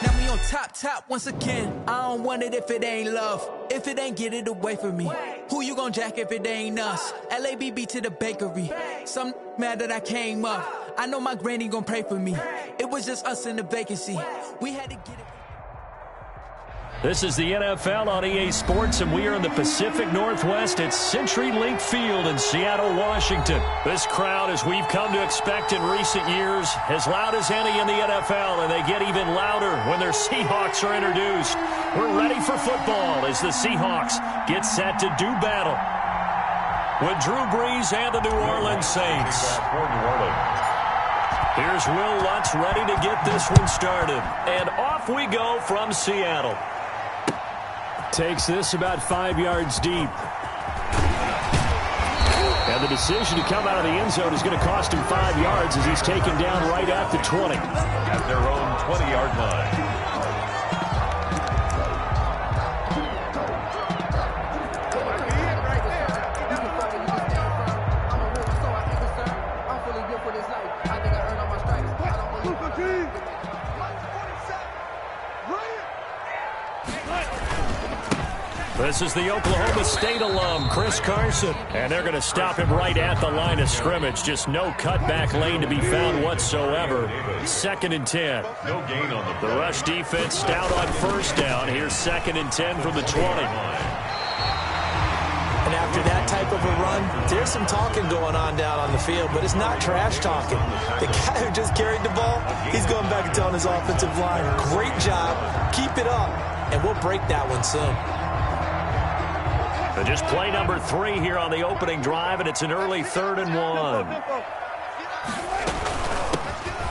Now we on top once again. I don't want it if it ain't love. If it ain't, get it away from me. Who you gon' jack if it ain't us? LABB to the bakery. Some mad that I came up. I know my granny gon' pray for me. It was just us in the vacancy. We had to get it. This is the NFL on EA Sports, and we are in the Pacific Northwest at CenturyLink Field in Seattle, Washington. This crowd, as we've come to expect in recent years, as loud as any in the NFL, and they get even louder when their Seahawks are introduced. We're ready for football as the Seahawks get set to do battle with Drew Brees and the New Orleans Saints. Here's Will Lutz ready to get this one started. And off we go from Seattle. Takes this about 5 yards deep. And the decision to come out of the end zone is going to cost him 5 yards as he's taken down right at the 20. At their own 20-yard line. This is the Oklahoma State alum, Chris Carson. And they're going to stop him right at the line of scrimmage. Just no cutback lane to be found whatsoever. 2nd and 10. No gain on the rush defense stout on first down. Here's 2nd and 10 from the 20. And after that type of a run, there's some talking going on down on the field, but it's not trash talking. The guy who just carried the ball, he's going back and telling his offensive line, great job, keep it up, and we'll break that one soon. And just play number 3 here on the opening drive, and it's an early 3rd and 1.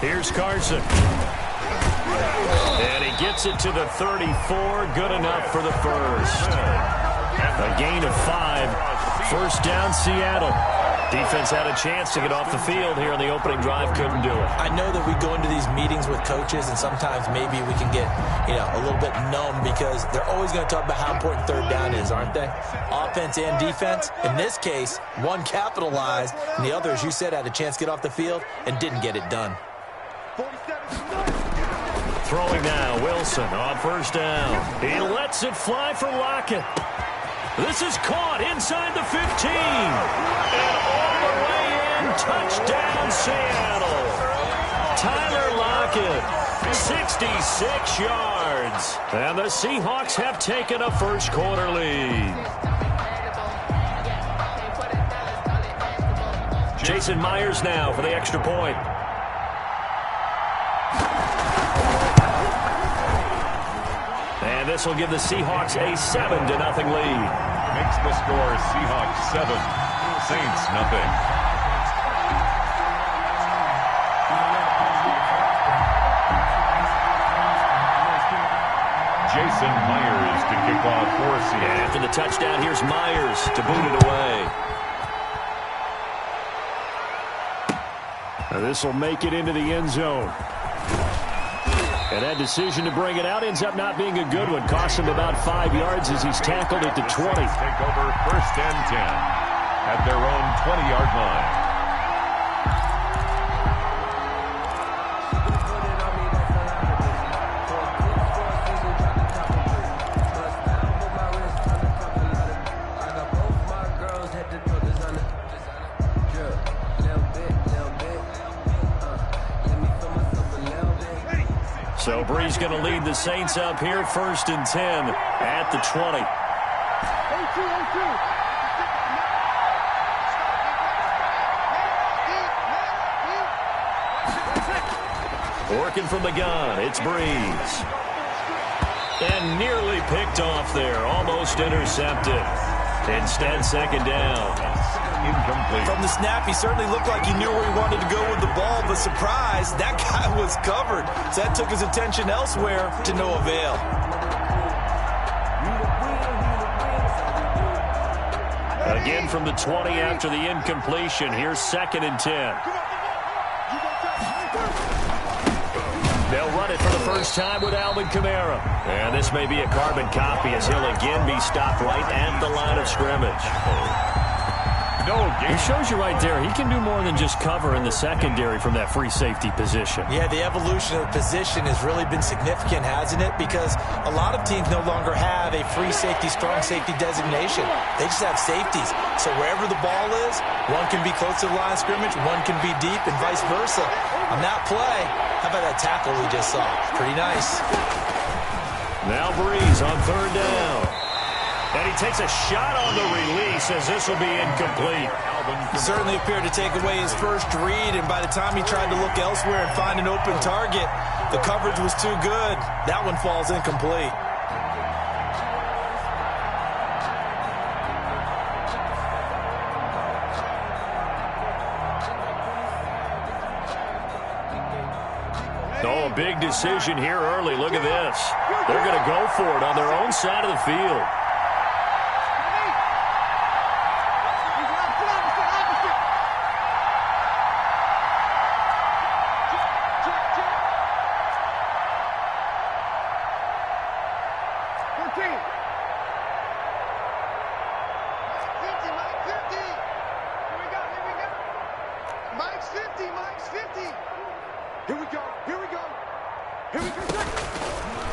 Here's Carson. And he gets it to the 34. Good enough for the first. A gain of 5. First down, Seattle. Defense had a chance to get off the field here on the opening drive. Couldn't do it. I know that we go into these meetings with coaches, and sometimes maybe we can get, a little bit numb because they're always going to talk about how important 3rd down is, aren't they? Offense and defense. In this case, one capitalized, and the other, as you said, had a chance to get off the field and didn't get it done. Throwing now, Wilson on first down. He lets it fly for Lockett. This is caught inside the 15. And all the way in, touchdown Seattle. Tyler Lockett, 66 yards. And the Seahawks have taken a first quarter lead. Jason Myers now for the extra point. And this will give the Seahawks a 7-0 lead. Makes the score Seahawks 7, Saints nothing. Jason Myers to kick off for Seattle. And after the touchdown, here's Myers to boot it away. Now this will make it into the end zone. And that decision to bring it out ends up not being a good one. Cost him about 5 yards as he's tackled at the 20. Take over 1st and 10 at their own 20-yard line. So Brees going to lead the Saints up here, 1st and 10 at the 20. Working from the gun, it's Breeze. And nearly picked off there, almost intercepted. Instead, second down. Incomplete. From the snap, he certainly looked like he knew where he wanted to go with the ball, but surprise, that guy was covered. So that took his attention elsewhere to no avail. Again from the 20 after the incompletion. Here's 2nd and 10. They'll run it for the first time with Alvin Kamara. And this may be a carbon copy as he'll again be stopped right at the line of scrimmage. He shows you right there, he can do more than just cover in the secondary from that free safety position. Yeah, the evolution of the position has really been significant, hasn't it? Because a lot of teams no longer have a free safety, strong safety designation. They just have safeties. So wherever the ball is, one can be close to the line of scrimmage, one can be deep, and vice versa. On that play, how about that tackle we just saw? Pretty nice. Now Breeze on 3rd down. And he takes a shot on the release as this will be incomplete. He certainly appeared to take away his first read, and by the time he tried to look elsewhere and find an open target, the coverage was too good. That one falls incomplete. Oh, a big decision here early. Look at this. They're going to go for it on their own side of the field.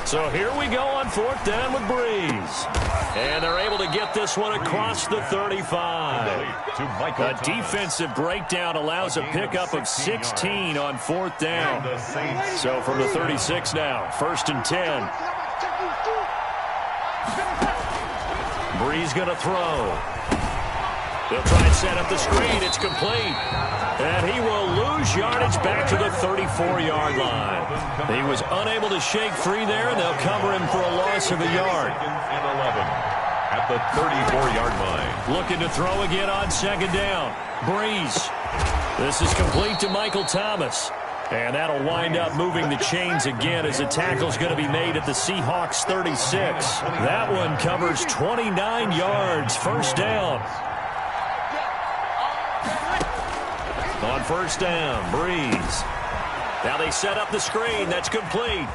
So here we go on 4th down with Breeze. And they're able to get this one across the 35. A defensive breakdown allows a pickup of 16 on 4th down. So from the 36 now, 1st and 10. Breeze going to throw. They'll try and set up the screen. It's complete. And he will lose yardage back to the 34-yard line. He was unable to shake free there, and they'll cover him for a loss of a yard. And 11 at the 34-yard line. Looking to throw again on 2nd down. Breeze. This is complete to Michael Thomas. And that'll wind up moving the chains again as a tackle's going to be made at the Seahawks 36. That one covers 29 yards. 1st down. On 1st down, Breeze. Now they set up the screen. That's complete.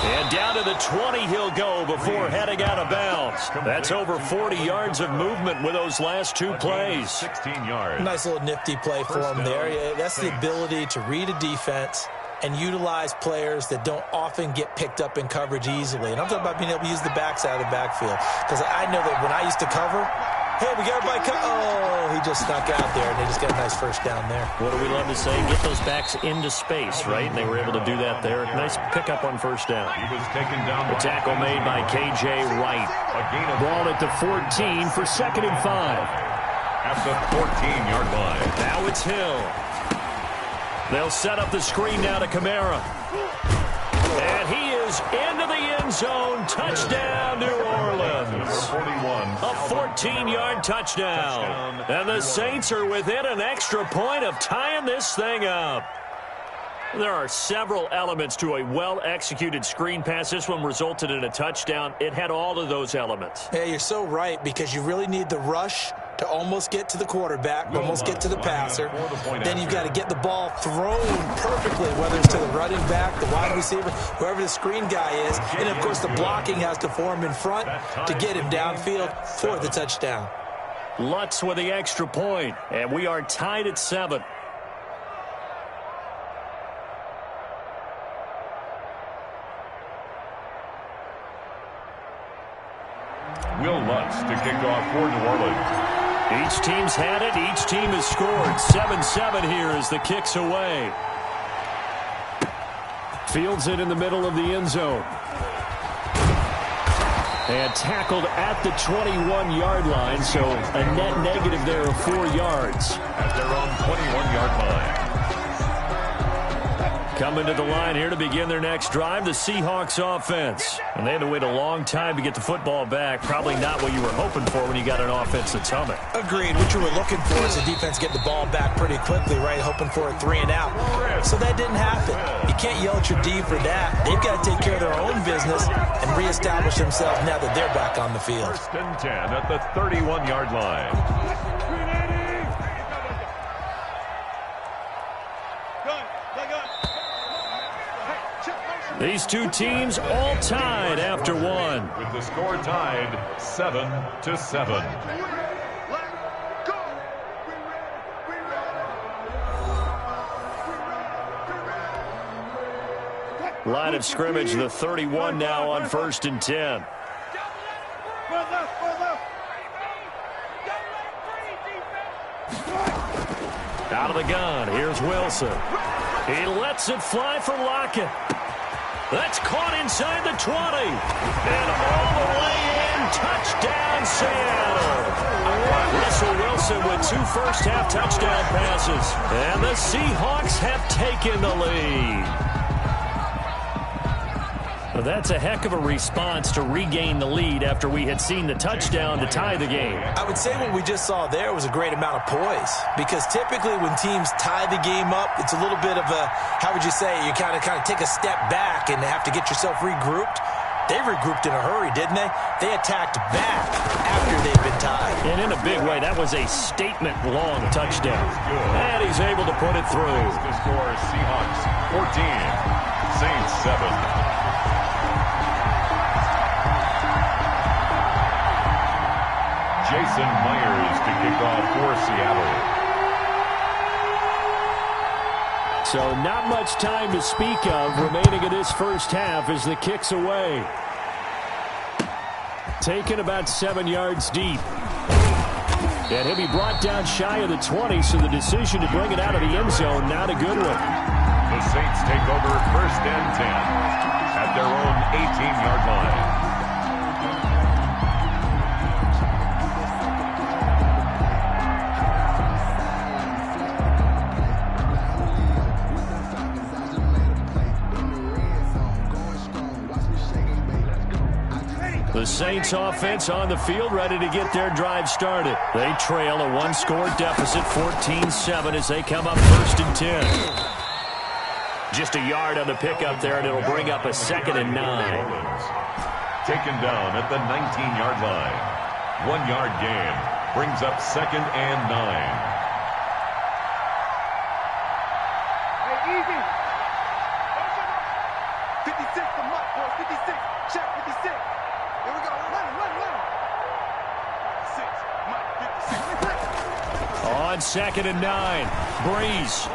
And down to the 20 he'll go before heading out of bounds. That's over 40 yards of movement with those last 2 plays. 16 yards. Nice little nifty play for him there. Yeah, that's the ability to read a defense and utilize players that don't often get picked up in coverage easily. And I'm talking about being able to use the backside of the backfield. Because I know that when I used to cover, hey, we got everybody oh, he just snuck out there, and they just got a nice 1st down there. What do we love to say? Get those backs into space, right? And they were able to do that there. Nice pickup on 1st down. He was taken down. The tackle made by K.J. Wright. Ball at the 14 for 2nd and 5. At the 14-yard line. Now it's Hill. They'll set up the screen now to Kamara. And he is into the end zone. Touchdown, New Orleans. A 14-yard touchdown. And the Saints are within an extra point of tying this thing up. There are several elements to a well-executed screen pass. This one resulted in a touchdown. It had all of those elements. Yeah, you're so right, because you really need the rush to almost get to the quarterback, almost get to the passer. Then you've got to get the ball thrown perfectly, whether it's to the running back, the wide receiver, whoever the screen guy is. And, of course, the blocking has to form in front to get him downfield for the touchdown. Lutz with the extra point, and we are tied at 7. Will Lutz to kick off for New Orleans. Each team's had it. Each team has scored. 7-7 here as the kick's away. Fields it in the middle of the end zone. And tackled at the 21-yard line, so a net negative there of 4 yards. At their own 21-yard line. Coming to the line here to begin their next drive, the Seahawks offense. And they had to wait a long time to get the football back. Probably not what you were hoping for when you got an offense that's humming. Agreed. What you were looking for is the defense get the ball back pretty quickly, right? Hoping for a 3-and-out. So that didn't happen. You can't yell at your D for that. They've got to take care of their own business and reestablish themselves now that they're back on the field. 1st and 10 at the 31-yard line. These two teams all tied after one. With the score tied 7-7. Line of scrimmage, the 31 now on 1st and 10. Out of the gun, here's Wilson. He lets it fly for Lockett. That's caught inside the 20. And all the way in. Touchdown, Seattle. Russell Wilson with 2 first-half touchdown passes. And the Seahawks have taken the lead. Well, that's a heck of a response to regain the lead after we had seen the touchdown to tie the game. I would say what we just saw there was a great amount of poise, because typically when teams tie the game up, it's a little bit of a, how would you say, you kind of take a step back and have to get yourself regrouped. They regrouped in a hurry, didn't they? They attacked back after they'd been tied. And in a big way, that was a statement-long touchdown. And he's able to put it through. The score, Seahawks 14, Saints 7. Jason Myers to kick off for Seattle. So not much time to speak of remaining in this first half as the kick's away. Taken about 7 yards deep. And he'll be brought down shy of the 20, so the decision to bring it out of the end zone, not a good one. The Saints take over 1st and 10 at their own 18-yard line. The Saints offense on the field, ready to get their drive started. They trail a 1-score deficit, 14-7, as they come up 1st and 10. Just a yard on the pickup there, and it'll bring up a 2nd and 9. Taken down at the 19-yard line. 1-yard gain brings up 2nd and 9. Hey, easy. 56 to Mike, boy. 56. Check 56. Here we go. Run. 6, Mike, 56. On 2nd and 9, Breeze.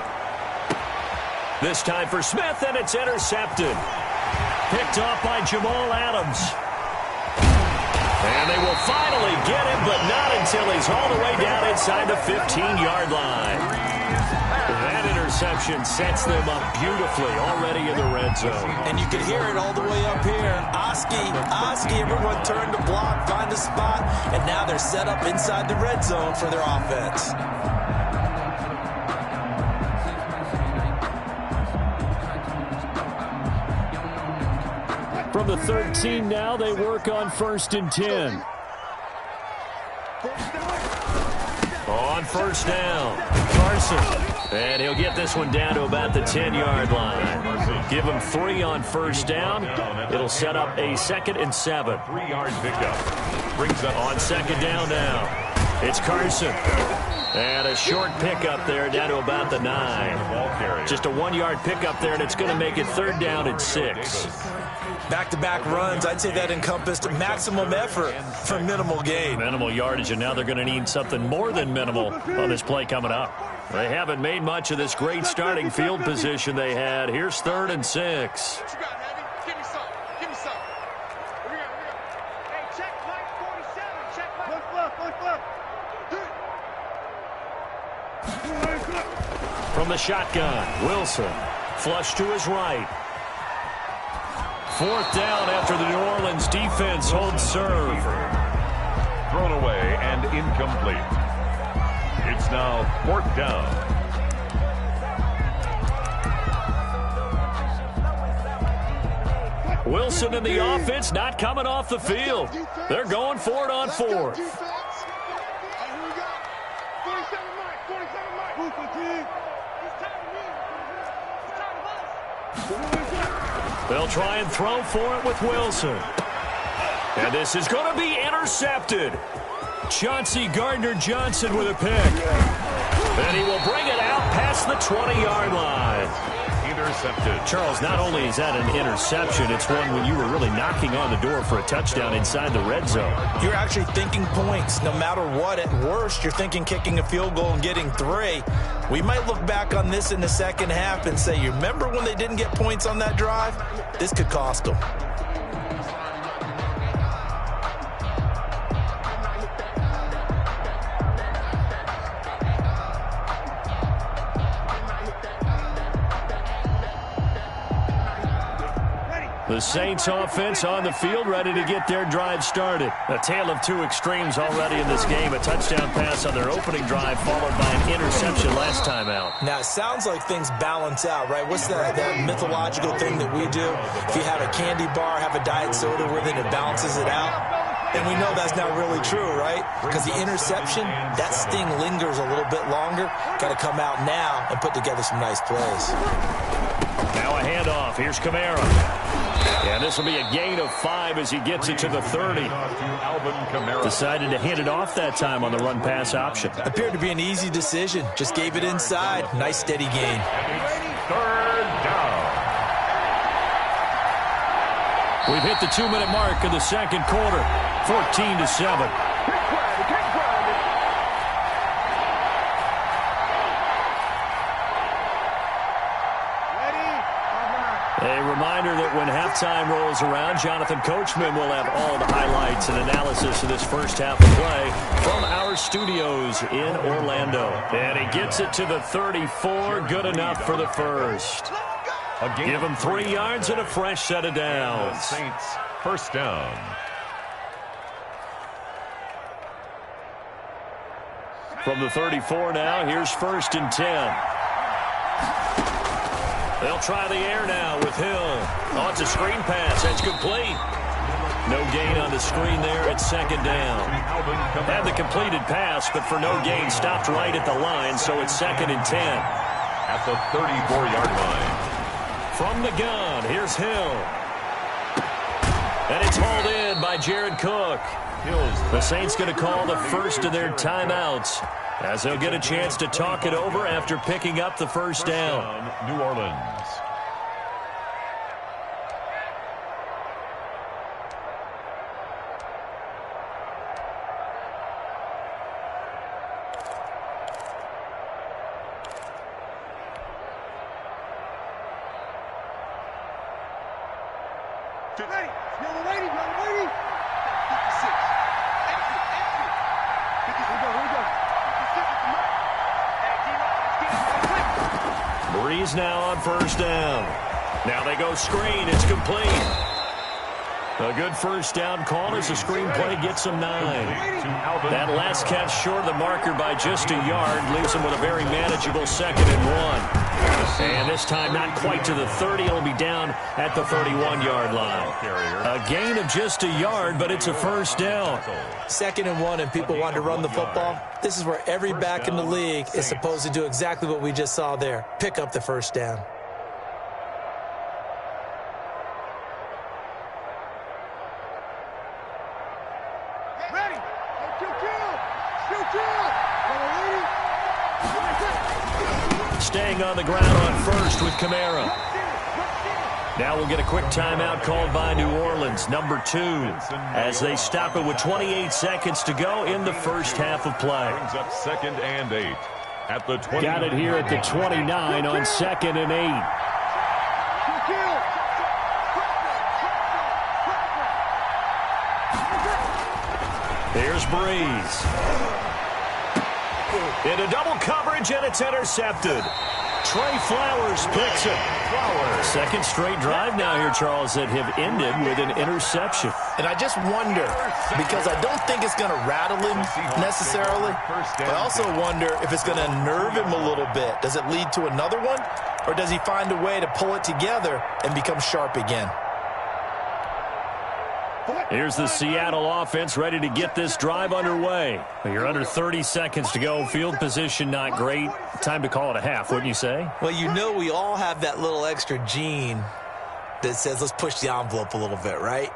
This time for Smith, and it's intercepted. Picked off by Jamal Adams. And they will finally get him, but not until he's all the way down inside the 15-yard line. That interception sets them up beautifully already in the red zone. And you can hear it all the way up here. Oski, everyone turned to block, find a spot, and now they're set up inside the red zone for their offense. From the 13 now, they work on 1st and 10. On 1st down, Carson. And he'll get this one down to about the 10-yard line. Give him 3 on 1st down. It'll set up a 2nd and 7. 3-yard pickup brings up on 2nd down now. It's Carson. And a short pickup there down to about the 9. Just a 1-yard pickup there, and it's going to make it 3rd down and 6. Back-to-back runs, I'd say that encompassed maximum effort for minimal gain. Minimal yardage, and now they're going to need something more than minimal on this play coming up. They haven't made much of this great starting field position they had. Here's 3rd and 6. What you got, Heavy? Give me some. Here we go. Hey, check Mike 47. Check Mike. Look. From the shotgun, Wilson. Flush to his right. 4th down after the New Orleans defense holds serve. Thrown away and incomplete. It's now 4th down. Wilson and the offense not coming off the field. They're going for it on fourth. They'll try and throw for it with Wilson. And this is going to be intercepted. Chauncey Gardner-Johnson with a pick. And he will bring it out past the 20-yard line. Intercepted. Charles, not only is that an interception, it's one when you were really knocking on the door for a touchdown inside the red zone. You're actually thinking points. No matter what, at worst, you're thinking kicking a field goal and getting 3. We might look back on this in the second half and say, you remember when they didn't get points on that drive? This could cost them. The Saints offense on the field, ready to get their drive started. A tale of two extremes already in this game. A touchdown pass on their opening drive, followed by an interception last time out. Now, it sounds like things balance out, right? What's that mythological thing that we do? If you have a candy bar, have a diet soda with it, it balances it out. And we know that's not really true, right? Because the interception, that sting lingers a little bit longer. Got to come out now and put together some nice plays. Now a handoff. Here's Kamara. And this will be a gain of 5 as he gets it to the 30. Decided to hand it off that time on the run-pass option. Appeared to be an easy decision. Just gave it inside. Nice, steady gain. Third down. We've hit the 2-minute mark of the second quarter. 14-7. A reminder that when halftime rolls around, Jonathan Coachman will have all the highlights and analysis of this first half of play from our studios in Orlando. And he gets it to the 34. Good enough for the first. Give him 3 yards and a fresh set of downs. Saints, first down. From the 34 now, here's 1st and 10. They'll try the air now with Hill. Oh, it's a screen pass. That's complete. No gain on the screen there at 2nd down. Had the completed pass, but for no gain, stopped right at the line, so it's 2nd and 10. At the 34-yard line. From the gun, here's Hill. And it's hauled in by Jared Cook. The Saints going to call the first of their timeouts, as they'll get a chance to talk it over after picking up the first down. New Orleans. Ready. You're ready. 56. Exit. Here we go. Breeze now on first down. Now they go screen. It's complete. A good first down call as the screen play gets him 9. That last catch short of the marker by just a yard leaves him with a very manageable 2nd and 1. And this time not quite to the 30. It'll be down at the 31-yard line. A gain of just a yard, but it's a first down. 2nd and 1, and people want to run the football. This is where every back in the league is supposed to do exactly what we just saw there. Pick up the first down. Ready. Staying on the ground on first with Kamara. Now we'll get a quick timeout called by New Orleans, number 2, as they stop it with 28 seconds to go in the first half of play. Brings up 2nd and 8 at the 20. Got it here at the 29 on 2nd and 8. Here's Breeze. Into double coverage, and it's intercepted. Trey Flowers picks it. Second straight drive now here, Charles, that have ended with an interception. And I just wonder, because I don't think it's going to rattle him necessarily, but I also wonder if it's going to nerve him a little bit. Does it lead to another one, or does he find a way to pull it together and become sharp again? Here's the Seattle offense ready to get this drive underway. You're under 30 seconds to go. Field position not great. Time to call it a half, wouldn't you say? Well, you know we all have that little extra gene that says let's push the envelope a little bit, right?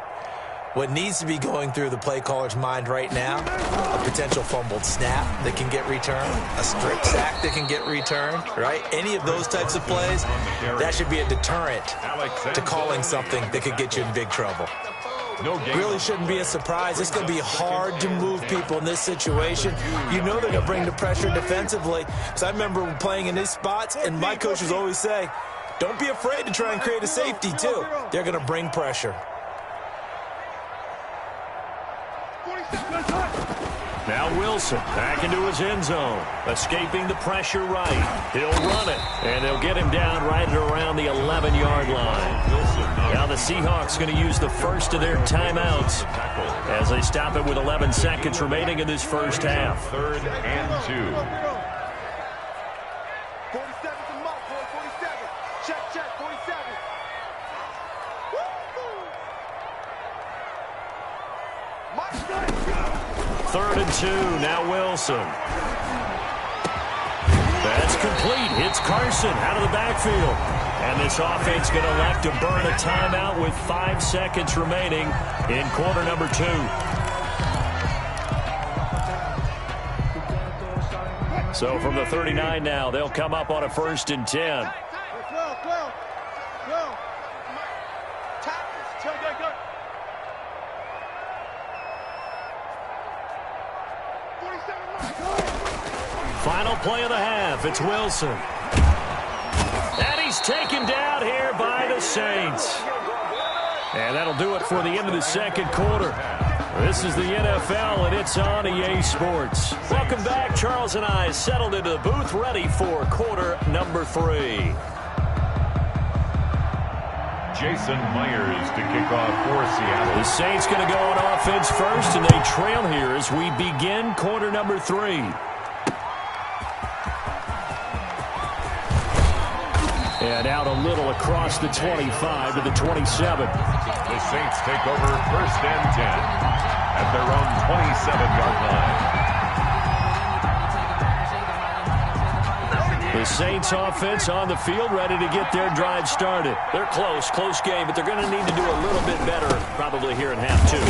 What needs to be going through the play caller's mind right now, a potential fumbled snap that can get returned, a strip sack that can get returned, right? Any of those types of plays, that should be a deterrent to calling something that could get you in big trouble. Really shouldn't be a surprise. It's going to be hard to move people in this situation. You know they're going to bring the pressure defensively. So I remember playing in these spots, and my coaches always say, don't be afraid to try and create a safety, too. They're going to bring pressure. Now Wilson back into his end zone, escaping the pressure right. He'll run it, and they'll get him down right at around the 11-yard line. Now the Seahawks going to use the first of their timeouts as they stop it with 11 seconds remaining in this first half. 3rd and 2. 47's a mark, boy, 47. Check, 47. Third and 2, now Wilson. That's complete. Hits Carson out of the backfield. And this offense going to elect to burn a timeout with 5 seconds remaining in quarter number 2. So from the 39 now, they'll come up on a 1st and 10. Final play of the half. It's Wilson. And he's taken down here by the Saints. And that'll do it for the end of the second quarter. This is the NFL, and it's on EA Sports. Welcome back. Charles and I settled into the booth, ready for quarter number 3. Jason Myers to kick off for Seattle. The Saints going to go on offense first, and they trail here as we begin quarter number 3. And out a little across the 25 to the 27. The Saints take over 1st and 10 at their own 27-yard line. The Saints offense on the field, ready to get their drive started. They're close game, but they're going to need to do a little bit better probably here in half 2, no?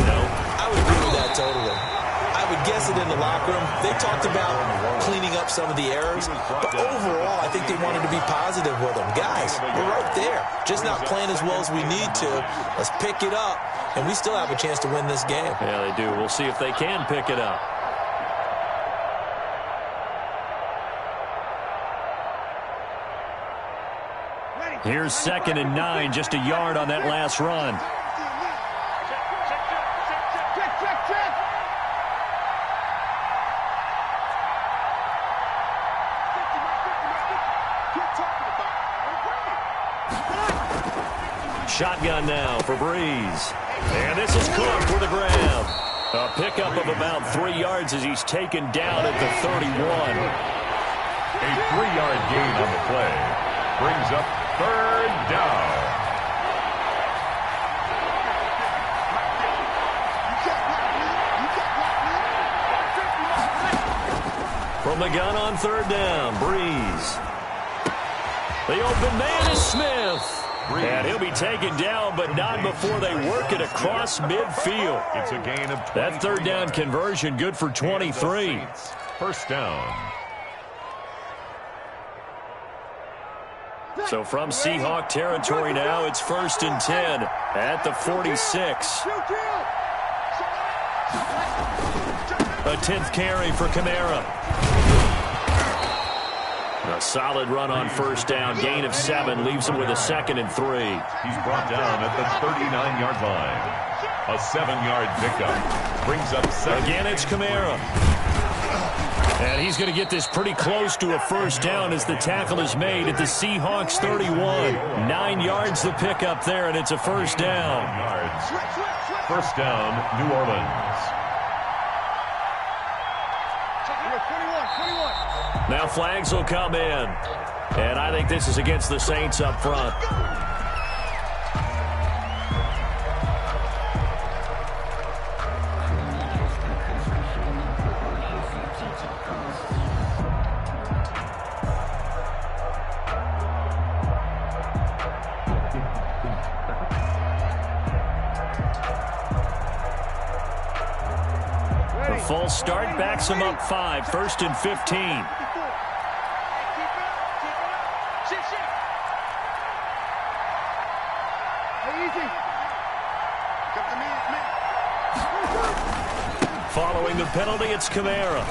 I would agree with that totally. I would guess it in the locker room. They talked about cleaning up some of the errors, but overall, I think they wanted to be positive with them. Guys, we're right there. Just not playing as well as we need to. Let's pick it up, and we still have a chance to win this game. Yeah, they do. We'll see if they can pick it up. Here's 2nd and 9, just a yard on that last run. Shotgun now for Breeze. And this is Cook with a grab. A pickup of about 3 yards as he's taken down at the 31. A 3-yard gain on the play brings up 3rd down. From the gun on 3rd down, Breeze. The open man is Smith. And he'll be taken down, but not before they work it across midfield. It's a gain of 20. That 3rd down conversion good for 23. 1st down. So from Seahawk territory now, it's 1st and 10 at the 46. A 10th carry for Kamara. A solid run on 1st down. Gain of 7 leaves him with a 2nd and 3. He's brought down at the 39-yard line. A 7-yard pickup brings up 7. Again, it's Kamara. And he's going to get this pretty close to a 1st down as the tackle is made at the Seahawks 31. 9 yards the pickup there, and it's a 1st down. 9 yards. 1st down, New Orleans. Now flags will come in. And I think this is against the Saints up front. false start backs him up 5, 1st and 15. Following the penalty, it's Kamara.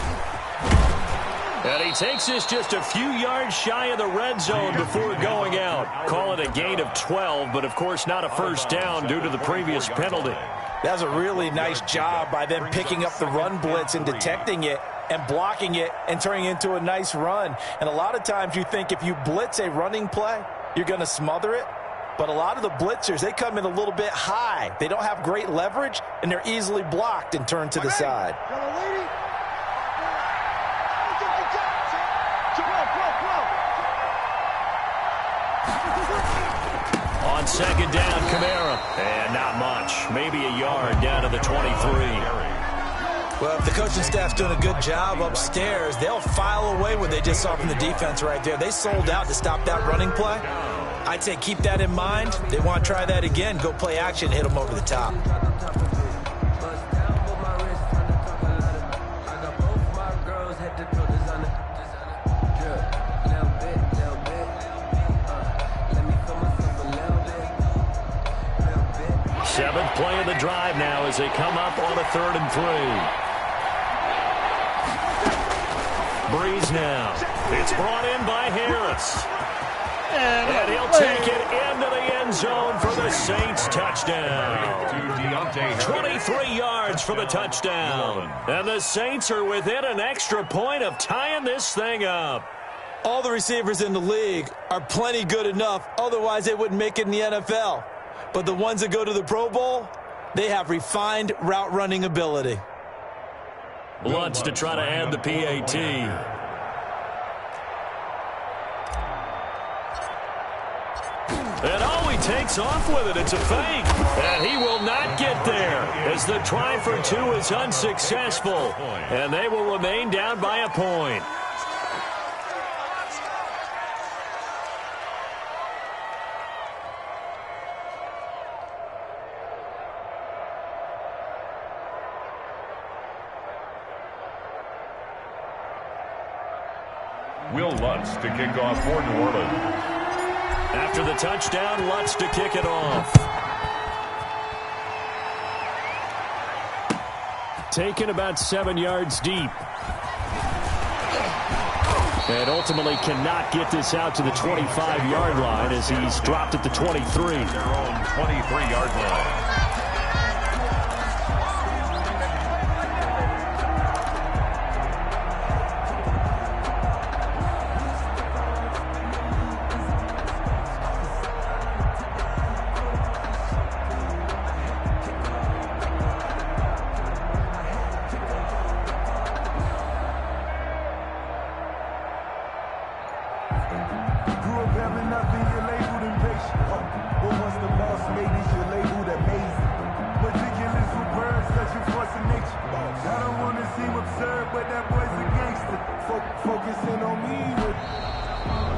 And he takes this just a few yards shy of the red zone before going out. Call it a gain of 12, but of course not a first down due to the previous penalty. That's a really nice job by them picking up the run blitz and detecting it and blocking it and turning it into a nice run. And a lot of times you think if you blitz a running play, you're going to smother it. But a lot of the blitzers, they come in a little bit high. They don't have great leverage, and they're easily blocked and turned to the side. On second down, Kamara. And not much. Maybe a yard down to the 23. Well, if the coaching staff's doing a good job upstairs, they'll file away what they just saw from the defense right there. They sold out to stop that running play. I'd say keep that in mind. They want to try that again. Go play action, hit them over the top. Seventh play of the drive now as they come up on a 3rd and 3. Breeze now. It's brought in by Harris. And he'll take it into the end zone for the Saints touchdown. 23 yards for the touchdown. And the Saints are within an extra point of tying this thing up. All the receivers in the league are plenty good enough. Otherwise, they wouldn't make it in the NFL. But the ones that go to the Pro Bowl, they have refined route running ability. Lutz to try to add the PAT. And oh, he takes off with it. It's a fake. And he will not get there as the try for 2 is unsuccessful. And they will remain down by a point. Will Lutz to kick off for New Orleans. After the touchdown, Lutz to kick it off. Taken about 7 yards deep. And ultimately cannot get this out to the 25-yard line as he's dropped at the 23. Their own 23-yard line.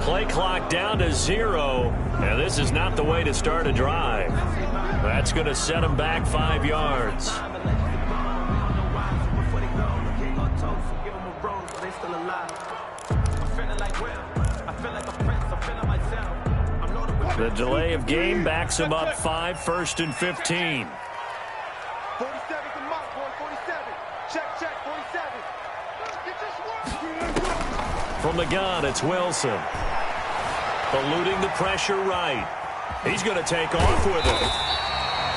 Play clock down to 0, and this is not the way to start a drive. That's going to set them back 5 yards. The delay of game backs them up 5, 1st and 15. 47's a mark, boy. 47. Check, 47. From the gun, it's Wilson. Eluding the pressure right. He's going to take off with it.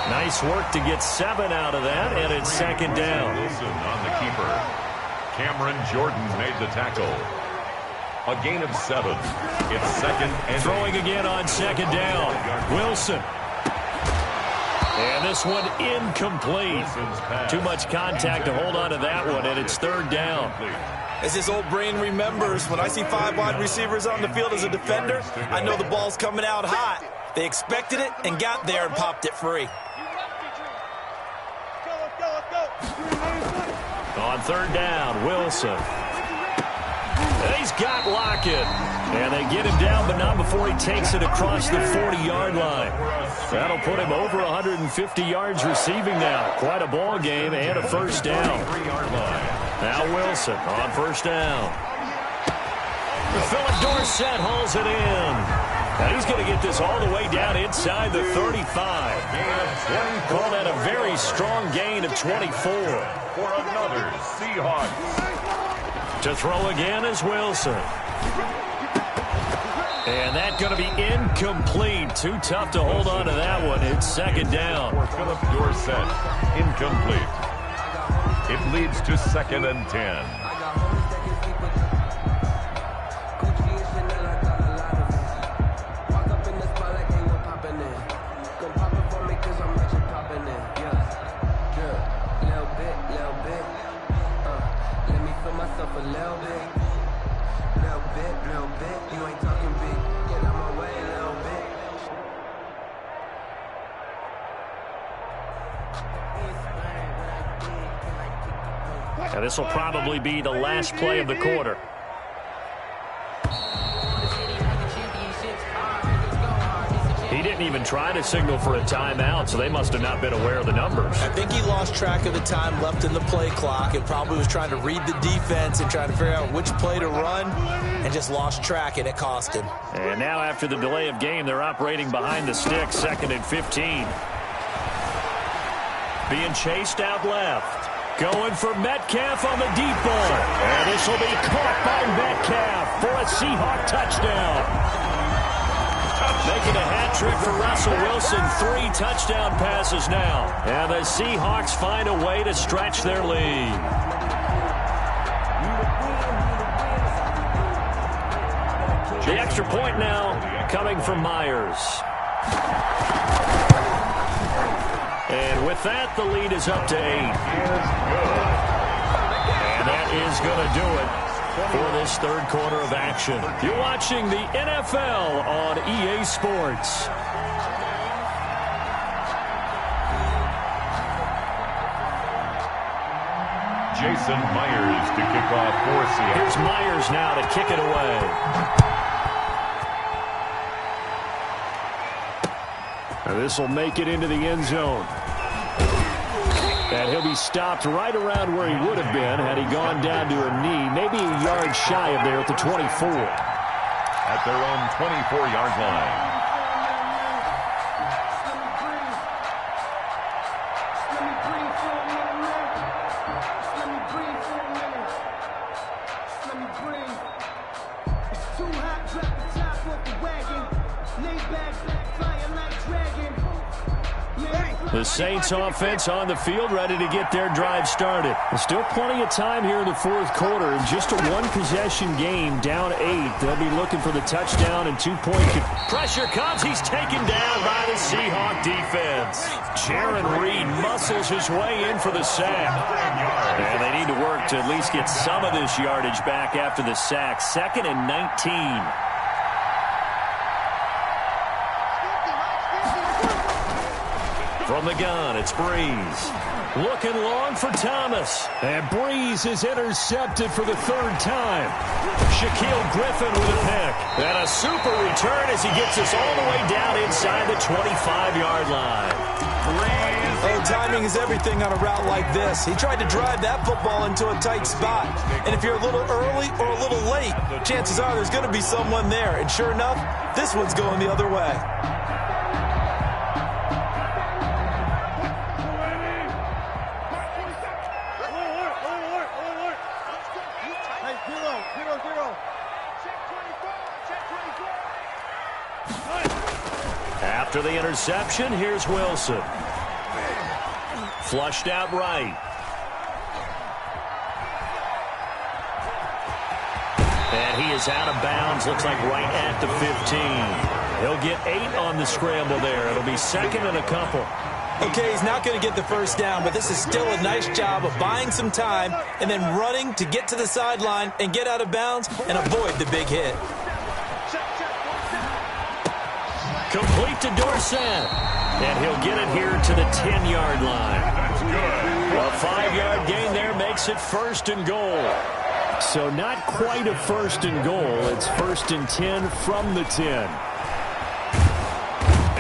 Nice work to get 7 out of that, and it's 2nd down. Wilson on the keeper. Cameron Jordan made the tackle. A gain of 7. It's 2nd and throwing again on 2nd down. Wilson. And this one incomplete. Too much contact to hold on to that one, and it's 3rd down. As his old brain remembers, when I see 5 wide receivers on the field as a defender, I know the ball's coming out hot. They expected it and got there and popped it free. On 3rd down, Wilson. And he's got Lockett. And they get him down, but not before he takes it across the 40-yard line. That'll put him over 150 yards receiving now. Quite a ball game and a 1st down. 3-yard line. Now Wilson on first down. Philip Dorsett hauls it in. Now he's going to get this all the way down inside the 35. Call that a very strong gain of 24. For another Seahawks. To throw again is Wilson. And that's going to be incomplete. Too tough to hold on to that one. It's second down. For Philip Dorsett, incomplete. It leads to 2nd and 10. Now this will probably be the last play of the quarter. He didn't even try to signal for a timeout, so they must have not been aware of the numbers. I think he lost track of the time left in the play clock and probably was trying to read the defense and trying to figure out which play to run and just lost track, and it cost him. And now after the delay of game, they're operating behind the stick, 2nd and 15. Being chased out left. Going for Metcalf on the deep ball. And this will be caught by Metcalf for a Seahawk touchdown. Making a hat trick for Russell Wilson. 3 touchdown passes now. And the Seahawks find a way to stretch their lead. The extra point now coming from Myers. And with that, the lead is up to 8. And that is going to do it for this third quarter of action. You're watching the NFL on EA Sports. Jason Myers to kick off for Seattle. Here's Myers now to kick it away. Now this will make it into the end zone. And he'll be stopped right around where he would have been had he gone down to a knee, maybe a yard shy of there at the 24. At their own 24-yard line. The Saints offense on the field, ready to get their drive started. There's still plenty of time here in the fourth quarter. In just a one-possession game, down 8. They'll be looking for the touchdown and 2-point. Pressure comes. He's taken down by the Seahawk defense. Jaron Reed muscles his way in for the sack. And they need to work to at least get some of this yardage back after the sack. 2nd and 19. From the gun, it's Breeze. Looking long for Thomas. And Breeze is intercepted for the 3rd time. Shaquille Griffin with a pick. And a super return as he gets us all the way down inside the 25-yard line. Oh, timing is everything on a route like this. He tried to drive that football into a tight spot. And if you're a little early or a little late, chances are there's going to be someone there. And sure enough, this one's going the other way. After the interception, here's Wilson. Flushed out right. And he is out of bounds, looks like right at the 15. He'll get 8 on the scramble there. It'll be 2nd and a couple. Okay, he's not going to get the first down, but this is still a nice job of buying some time and then running to get to the sideline and get out of bounds and avoid the big hit. Complete to Dorsett. And he'll get it here to the 10-yard line. A 5-yard gain there makes it 1st and goal. So not quite a 1st and goal. It's 1st and 10 from the 10.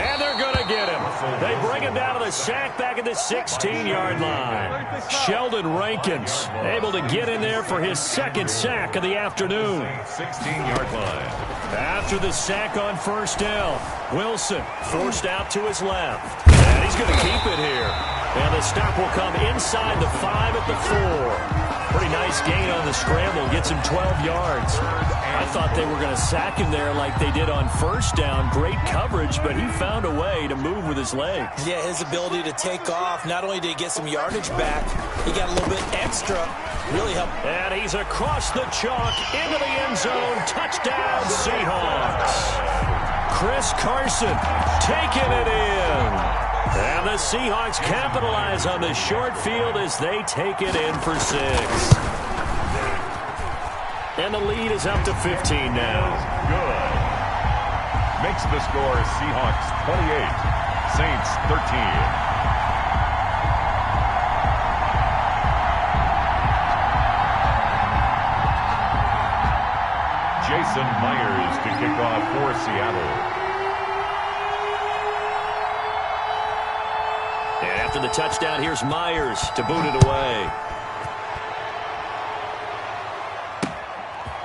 And they're going to get him. They bring him down to the sack back at the 16-yard line. Sheldon Rankins able to get in there for his second sack of the afternoon. 16-yard line. After the sack on first down, Wilson forced out to his left. And he's going to keep it here. And the stop will come inside the 5 at the 4. Pretty nice gain on the scramble. Gets him 12 yards. I thought they were going to sack him there like they did on first down. Great coverage, but he found a way to move with his legs. Yeah, his ability to take off. Not only did he get some yardage back, he got a little bit extra. Really helped. And he's across the chalk into the end zone. Touchdown, Seahawks. Chris Carson taking it in. And the Seahawks capitalize on the short field as they take it in for 6. And the lead is up to 15 now. Good. Makes the score Seahawks 28, Saints 13. Jason Myers to kick off for Seattle. And after the touchdown, here's Myers to boot it away.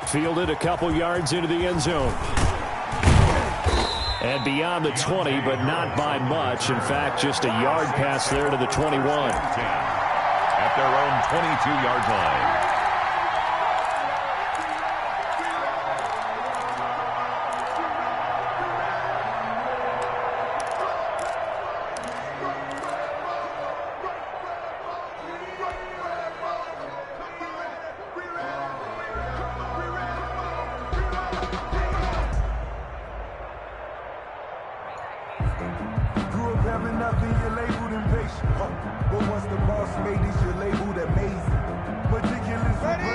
Fielded a couple yards into the end zone. And beyond the 20, but not by much. In fact, just a yard pass there to the 21. At their own 22-yard line.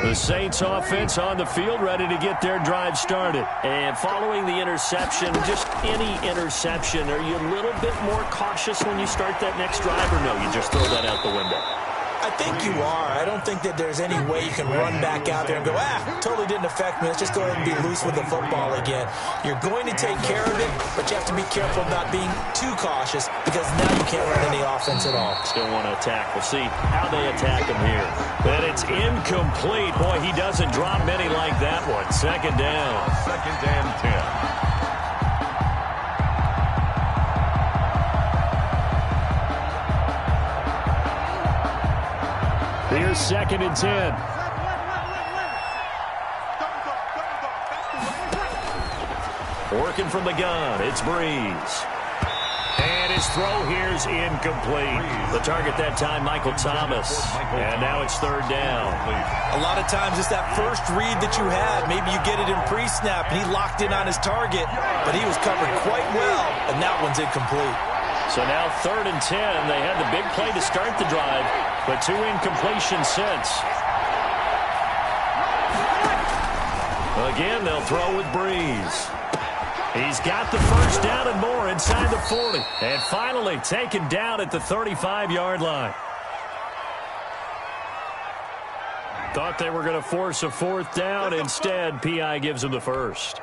The Saints offense on the field, ready to get their drive started. And following the interception, just any interception, are you a little bit more cautious when you start that next drive, or no, you just throw that out the window? I think you are. I don't think that there's any way you can run back out there and go, totally didn't affect me. Let's just go ahead and be loose with the football again. You're going to take care of it, but you have to be careful about being too cautious because now you can't run any offense at all. Still want to attack. We'll see how they attack him here. But it's incomplete. Boy, he doesn't drop many like that one. Second down. Second and 10. Here's second and 10. Working from the gun, it's Breeze. And his throw here's incomplete. The target that time, Michael Thomas. And now it's third down. A lot of times it's that first read that you had. Maybe you get it in pre-snap, and he locked in on his target, but he was covered quite well, and that one's incomplete. So now third and 10. They had the big play to start the drive, but 2 incompletions since. Again, they'll throw with Breeze. He's got the first down and more inside the 40. And finally taken down at the 35-yard line. Thought they were going to force a fourth down. Instead, P.I. gives them the first.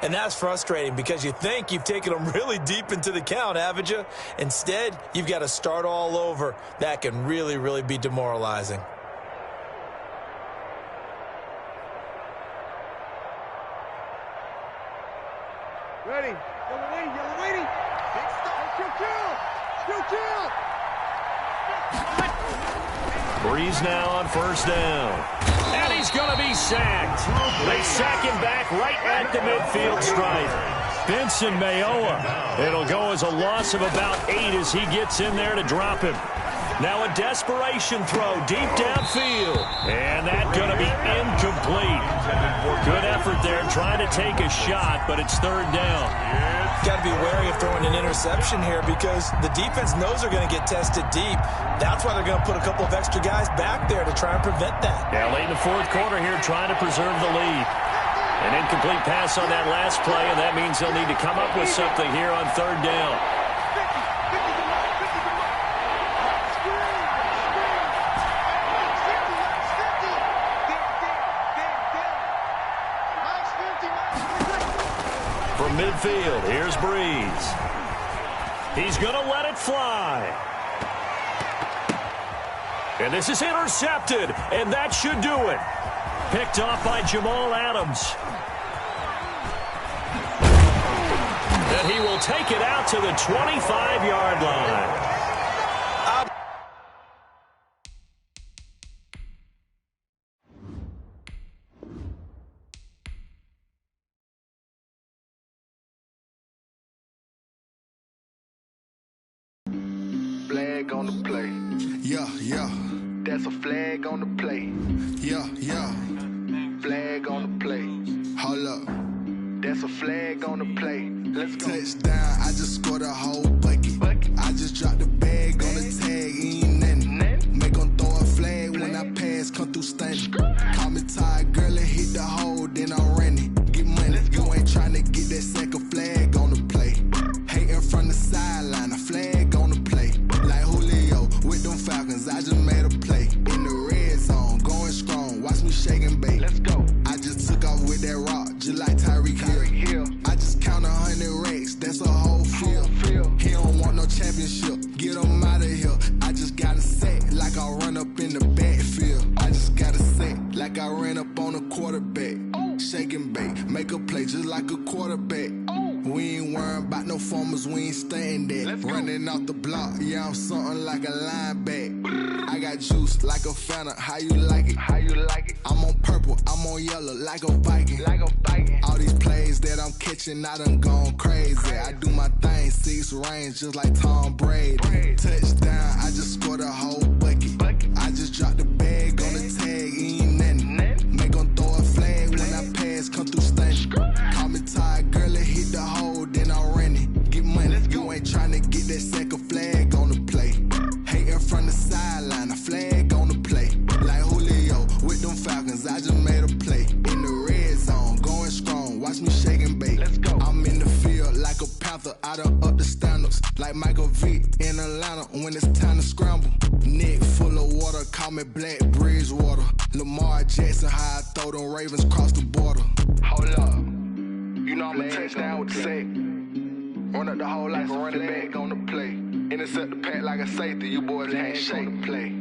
And that's frustrating because you think you've taken them really deep into the count, haven't you? Instead, you've got to start all over. That can really, really be demoralizing. Ready. Yellow lady. Big stop. Kill. Breeze now on first down. And he's going to be sacked. They sack him back right at the midfield stripe. Vincent Mayoa. It'll go as a loss of about 8 as he gets in there to drop him. Now a desperation throw deep downfield. And that's going to be incomplete. Good effort there trying to take a shot, but it's third down. Got to be wary of throwing an interception here because the defense knows they're going to get tested deep. That's why they're going to put a couple of extra guys back there to try and prevent that. Yeah, late in the fourth quarter here trying to preserve the lead. An incomplete pass on that last play, and that means they'll need to come up with something here on third down. From midfield, here's Breeze. He's going to let it fly. And this is intercepted, and that should do it. Picked off by Jamal Adams. And he will take it out to the 25-yard line. Flag on the play. Yeah, yeah. That's a flag on the play. Yeah, yeah. Flag on the play. Hold up. That's a flag on the play. Let's go. Touchdown, I just scored a whole bucket. I just dropped the bag on the tag, ain't nothing. Make them throw a flag when I pass, come through stunning. Call me tired, girl, and hit the hole, then I'm running. Get money, you ain't trying to get that second flag on the play. Hating from the sideline, a flag on the play. Like Julio with them Falcons, I just made a play. In the red zone, going strong, watch me shake and bake. Let's go. I just took off with that rock, just like Tyreek Hill. I just count 100 racks, that's a whole field. He don't want no championship, get him out of here. I just got a set, like I run up in the backfield. I just got a set, like I ran up on a quarterback. Shake and bake, make a play just like a quarterback. We ain't worrying about no formers, we ain't staying there. Running off the block, yeah, I'm something like a linebacker. I got juice like a Fanta, how you like it? How you like it? I'm on purple, I'm on yellow, like a Viking. Like a Viking. All these plays that I'm catching, I done gone crazy. I do my thing, 6 range, just like Tom Brady. Touchdown, I just scored a whole bucket. I just dropped the bag on the tag, ain't nothing. Make them throw a flag when I pass, come through stunning. Call me tired, girl, and hit the hole, then I'm running. Get money, you ain't trying to get that second flag on the play. Hating from the sideline, a flag on the play. Like Julio with them Falcons, I just made a play. In the red zone, going strong, watch me shake and bake. Let's go. I'm in the field like a Panther, I done up the standards. Like Michael Vick in Atlanta when it's time to scramble. Neck full of water, call me Black Bridgewater. Lamar Jackson, how I throw them Ravens cross the border. Hold up. You know I'm a touchdown with the sack. Run up the hole like a running back on the play. Intercept the pack like a safety, you boys can't shake the play.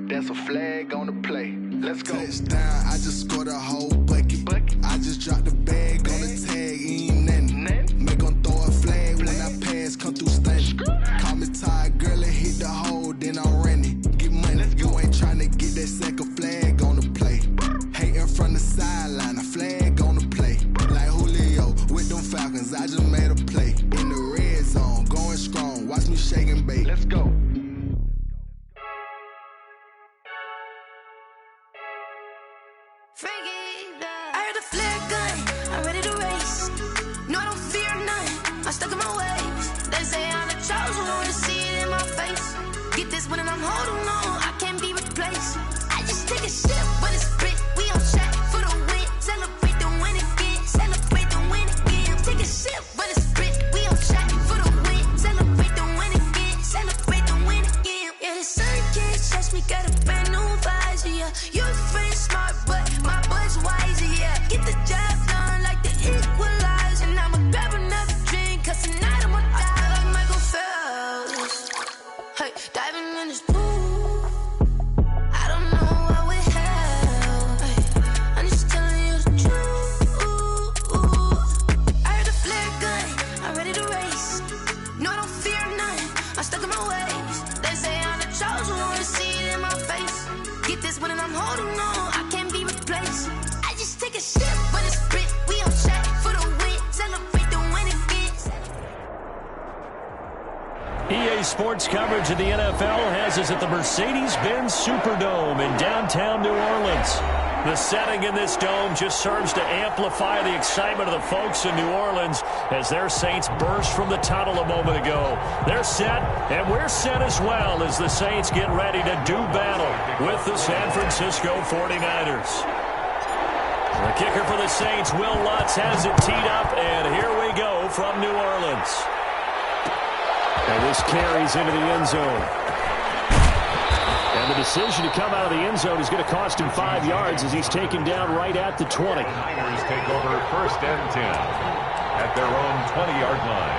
That's a flag on the play. Let's go. Touchdown, I just scored a whole bucket. I just dropped the bag on the tag, ain't nothing. Make them throw a flag when I pass, come through stunning. Call me tired, girl, and hit the hole, then I'm running. Get money, you ain't trying to get that second flag on the play. Hating from the sideline, a flag on the play. Like Julio with them Falcons, I just made a play. In the red zone, going strong, watch me shake and bake. Let's go. I heard the flare gun, I'm ready to race. No, I don't fear none, I'm stuck in my ways. They say I'm the chosen one, see it in my face. Get this one and I'm holding on, I can't be replaced. I just take a sip, but it's split. We on shot for the win, celebrate the win again, celebrate the win again. Take a sip, but it's split. We on shot for the win, celebrate the win again, celebrate the win again. Yeah, the sun can't touch me, got a brand new visor, yeah. Your friend smart, but my bud's wiser, yeah. Get the job done like the equalizer. And I'ma grab another drink, cause tonight I'ma die like Michael Phelps. Hey, diving in this pool, I don't know what we have. Hey, I'm just telling you the truth. I heard a flare gun, I'm ready to race. No, I don't fear none, I'm stuck in my ways. They say I'm the chosen one, see it in my face. Get this one and I'm holding on, I can't be replaced. I just take a sip, but it's split. We on shot for the win, celebrate the win again. EA Sports coverage of the NFL has us at the Mercedes-Benz Superdome in downtown New Orleans. The setting in this dome just serves to amplify the excitement of the folks in New Orleans as their Saints burst from the tunnel a moment ago. They're set, and we're set as well as the Saints get ready to do battle with the San Francisco 49ers. The kicker for the Saints, Will Lutz, has it teed up, and here we go from New Orleans. And this carries into the end zone. And the decision to come out of the end zone is going to cost him 5 yards as he's taken down right at the 20. Niners take over 1st and 10 at their own 20-yard line.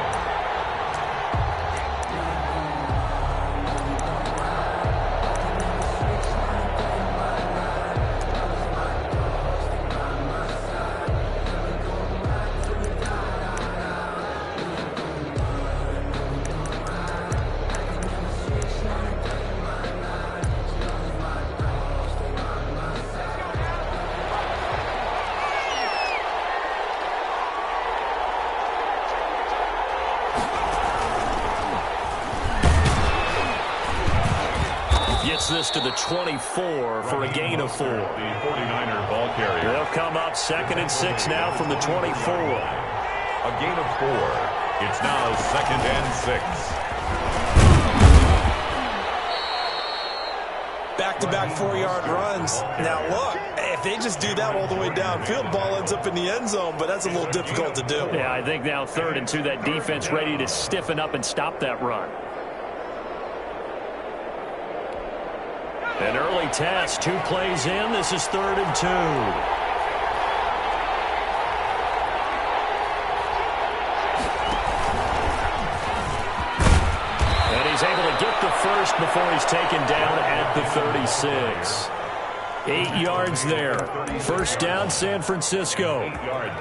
gets this to the 24 for a gain of 4. The 49er ball carrier. They'll come up 2nd and 6 now from the 24. A gain of 4. It's now 2nd and 6. Back-to-back 4-yard runs. Now, look, if they just do that all the way downfield, ball ends up in the end zone, but that's a little difficult to do. Yeah, I think now 3rd and 2, that defense ready to stiffen up and stop that run. An early test, 2 plays in. This is 3rd and 2. He's able to get the first before he's taken down at the 36. 8 yards there. First down, San Francisco.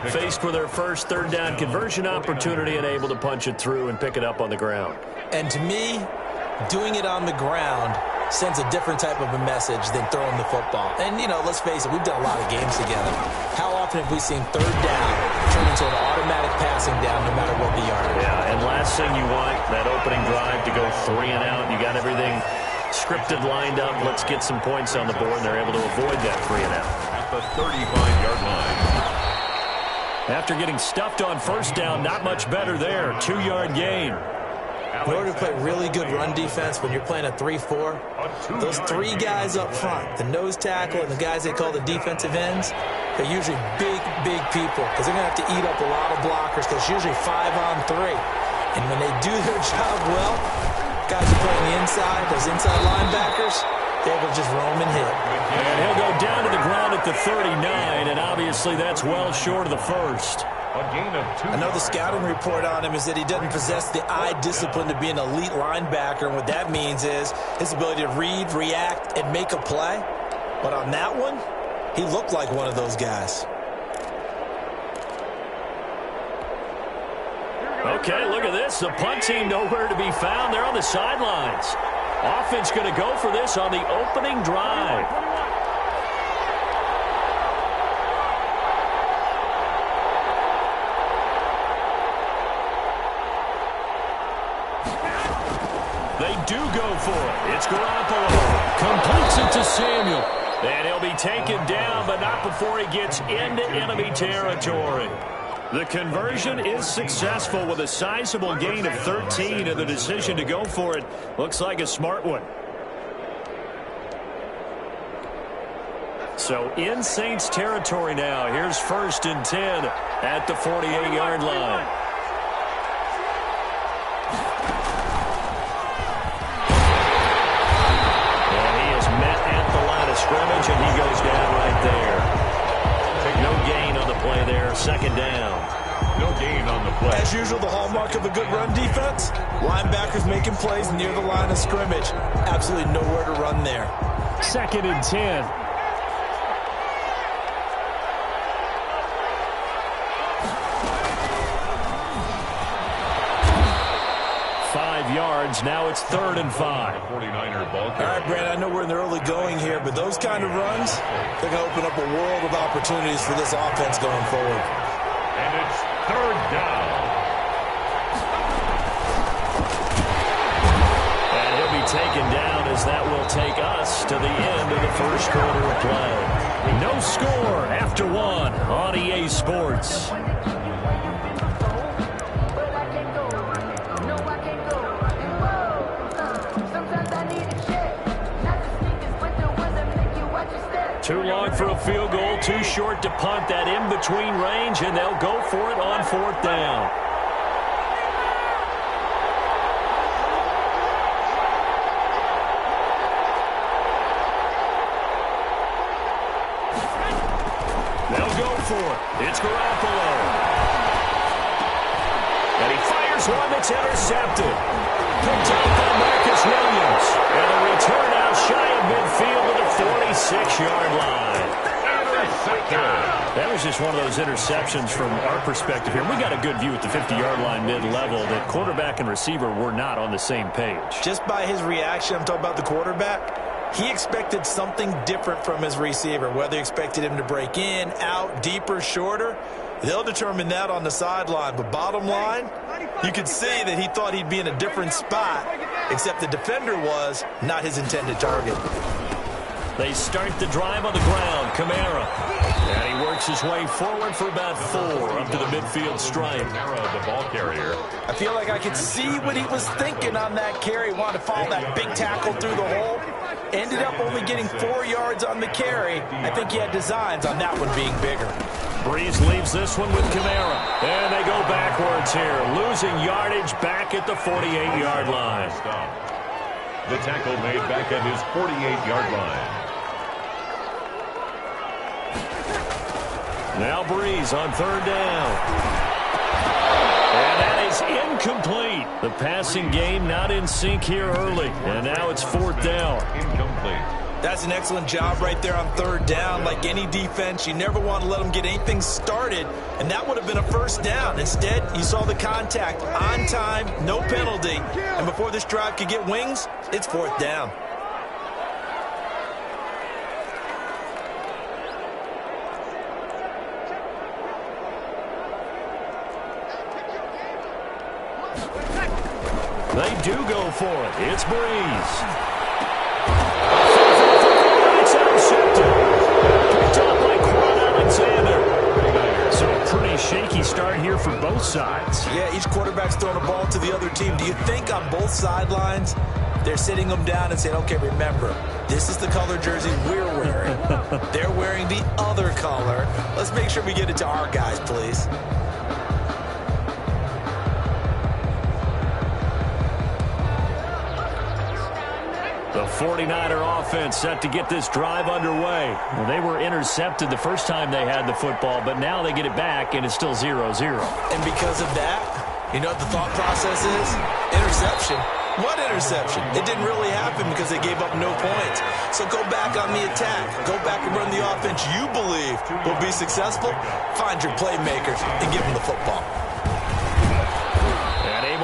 Faced with their first 3rd down conversion opportunity and able to punch it through and pick it up on the ground. And to me, doing it on the ground sends a different type of a message than throwing the football. And, you know, let's face it, we've done a lot of games together. How often have we seen 3rd down turn into an automatic passing down no matter what the yard? Yeah, and last thing you want, that opening drive to go 3 and out. You got everything scripted, lined up. Let's get some points on the board, and they're able to avoid that 3 and out. At the 35-yard line. After getting stuffed on first down, not much better there. 2-yard gain. In order to play really good run defense when you're playing a 3-4, those 3 guys up front, the nose tackle and the guys they call the defensive ends, they're usually big, big people because they're going to have to eat up a lot of blockers because it's usually 5-on-3. And when they do their job well, guys are playing the inside, those inside linebackers, they're able to just roam and hit. And he'll go down to the ground at the 39, and obviously that's well short of the first. I know the scouting report on him is that he doesn't possess the eye discipline to be an elite linebacker, and what that means is his ability to read, react, and make a play. But on that one, he looked like one of those guys. Okay, look at this. The punt team nowhere to be found. They're on the sidelines. Offense going to go for this on the opening drive. They do go for it. It's Garoppolo. Completes it to Samuel. And he'll be taken down, but not before he gets into enemy territory. The conversion is successful with a sizable gain of 13, and the decision to go for it looks like a smart one. So in Saints territory now. Here's 1st and 10 at the 48-yard line. Scrimmage, and he goes down right there. No gain on the play there. 2nd down. No gain on the play. As usual, the hallmark of a good run defense, linebackers making plays near the line of scrimmage. Absolutely nowhere to run there. 2nd and 10. Yards. Now it's 3rd and 5. 49er ball carrier. All right, Brad, I know we're in the early going here, but those kind of runs, they're going to open up a world of opportunities for this offense going forward. And it's 3rd down. And he'll be taken down as that will take us to the end of the first quarter of play. No score after 1 on EA Sports. Too long for a field goal, too short to punt. That in-between range, and they'll go for it on 4th down. They'll go for it. It's Garoppolo. And he fires one that's intercepted. Picked up by Marcus Williams. And a return out shy of midfield to the 46-yard line. That was just one of those interceptions from our perspective here. We got a good view at the 50-yard line mid-level that quarterback and receiver were not on the same page. Just by his reaction, I'm talking about the quarterback, he expected something different from his receiver, whether he expected him to break in, out, deeper, shorter. They'll determine that on the sideline. But bottom line, you could see that he thought he'd be in a different spot except the defender was not his intended target. They start the drive on the ground. Kamara. And he works his way forward for about 4 up to the midfield stripe. Kamara, the ball carrier. I feel like I could see what he was thinking on that carry. Wanted to follow that big tackle through the hole. Ended up only getting 4 yards on the carry. I think he had designs on that one being bigger. Breeze leaves this one with Kamara. And they go backwards here. Losing yardage back at the 48-yard line. The tackle made back at his 48-yard line. Now Breeze on 3rd down. And that is incomplete. The passing game not in sync here early. And now it's 4th down. Incomplete. That's an excellent job right there on 3rd down. Like any defense, you never want to let them get anything started. And that would have been a 1st down. Instead, you saw the contact on time, no penalty. And before this drive could get wings, it's 4th down. They do go for it. It's Breeze. It's intercepted. Picked up by Quan Alexander. So a pretty shaky start here for both sides. Yeah, each quarterback's throwing a ball to the other team. Do you think on both sidelines they're sitting them down and saying, okay, remember, this is the color jersey we're wearing. They're wearing the other color. Let's make sure we get it to our guys, please. The 49er offense set to get this drive underway. Well, they were intercepted the first time they had the football, but now they get it back, and it's still 0-0. And because of that, you know what the thought process is? Interception. What interception? It didn't really happen because they gave up no points. So go back on the attack. Go back and run the offense you believe will be successful. Find your playmakers and give them the football.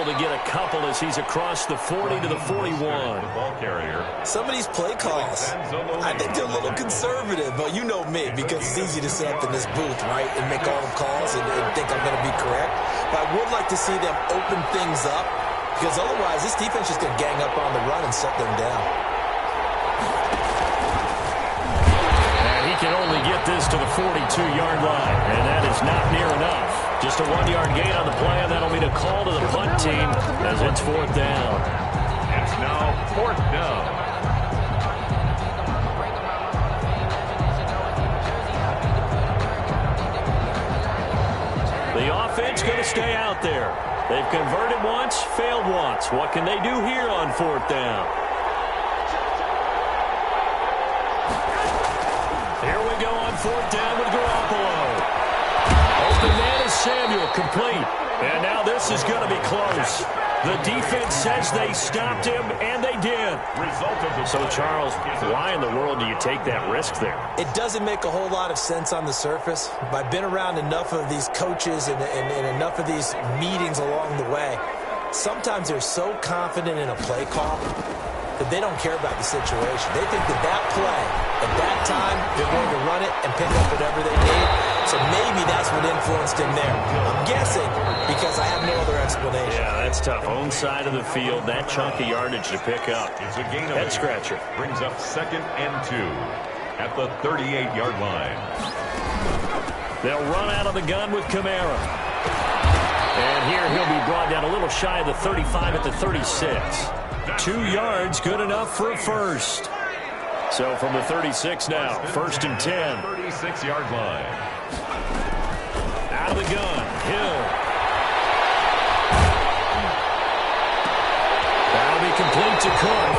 To get a couple as he's across the 40 to the 41. Ball carrier. Some of these play calls, I think they're a little conservative, but you know me, because it's easy to sit up in this booth, right, and make all the calls and think I'm going to be correct. But I would like to see them open things up, because otherwise this defense is going to gang up on the run and shut them down. And he can only get this to the 42-yard line, and that is not near enough. Just a 1-yard gain on the play, and that'll be a call to the punt team as it's 4th down. It's now 4th down. The offense going to stay out there. They've converted once, failed once. What can they do here on 4th down? Here we go on 4th down with Garoppolo. Open man is Samuel, complete. And now this is going to be close. The defense says they stopped him, and they did. So, Charles, why in the world do you take that risk there? It doesn't make a whole lot of sense on the surface. But I've been around enough of these coaches and enough of these meetings along the way. Sometimes they're so confident in a play call that they don't care about the situation. They think that play, at that time, they're going to run it and pick up whatever they need. So maybe that's what influenced him there. I'm guessing because I have no other explanation. Yeah, that's tough. Own side of the field, that chunk of yardage to pick up. It's a gain of head scratcher. Brings up 2nd and 2 at the 38-yard line. They'll run out of the gun with Kamara. And here he'll be brought down a little shy of the 35 at the 36. 2 yards, good enough for a first. So from the 36 now, 1st and 10. 36-yard line. Out of the gun, Hill. That'll be complete to Cook.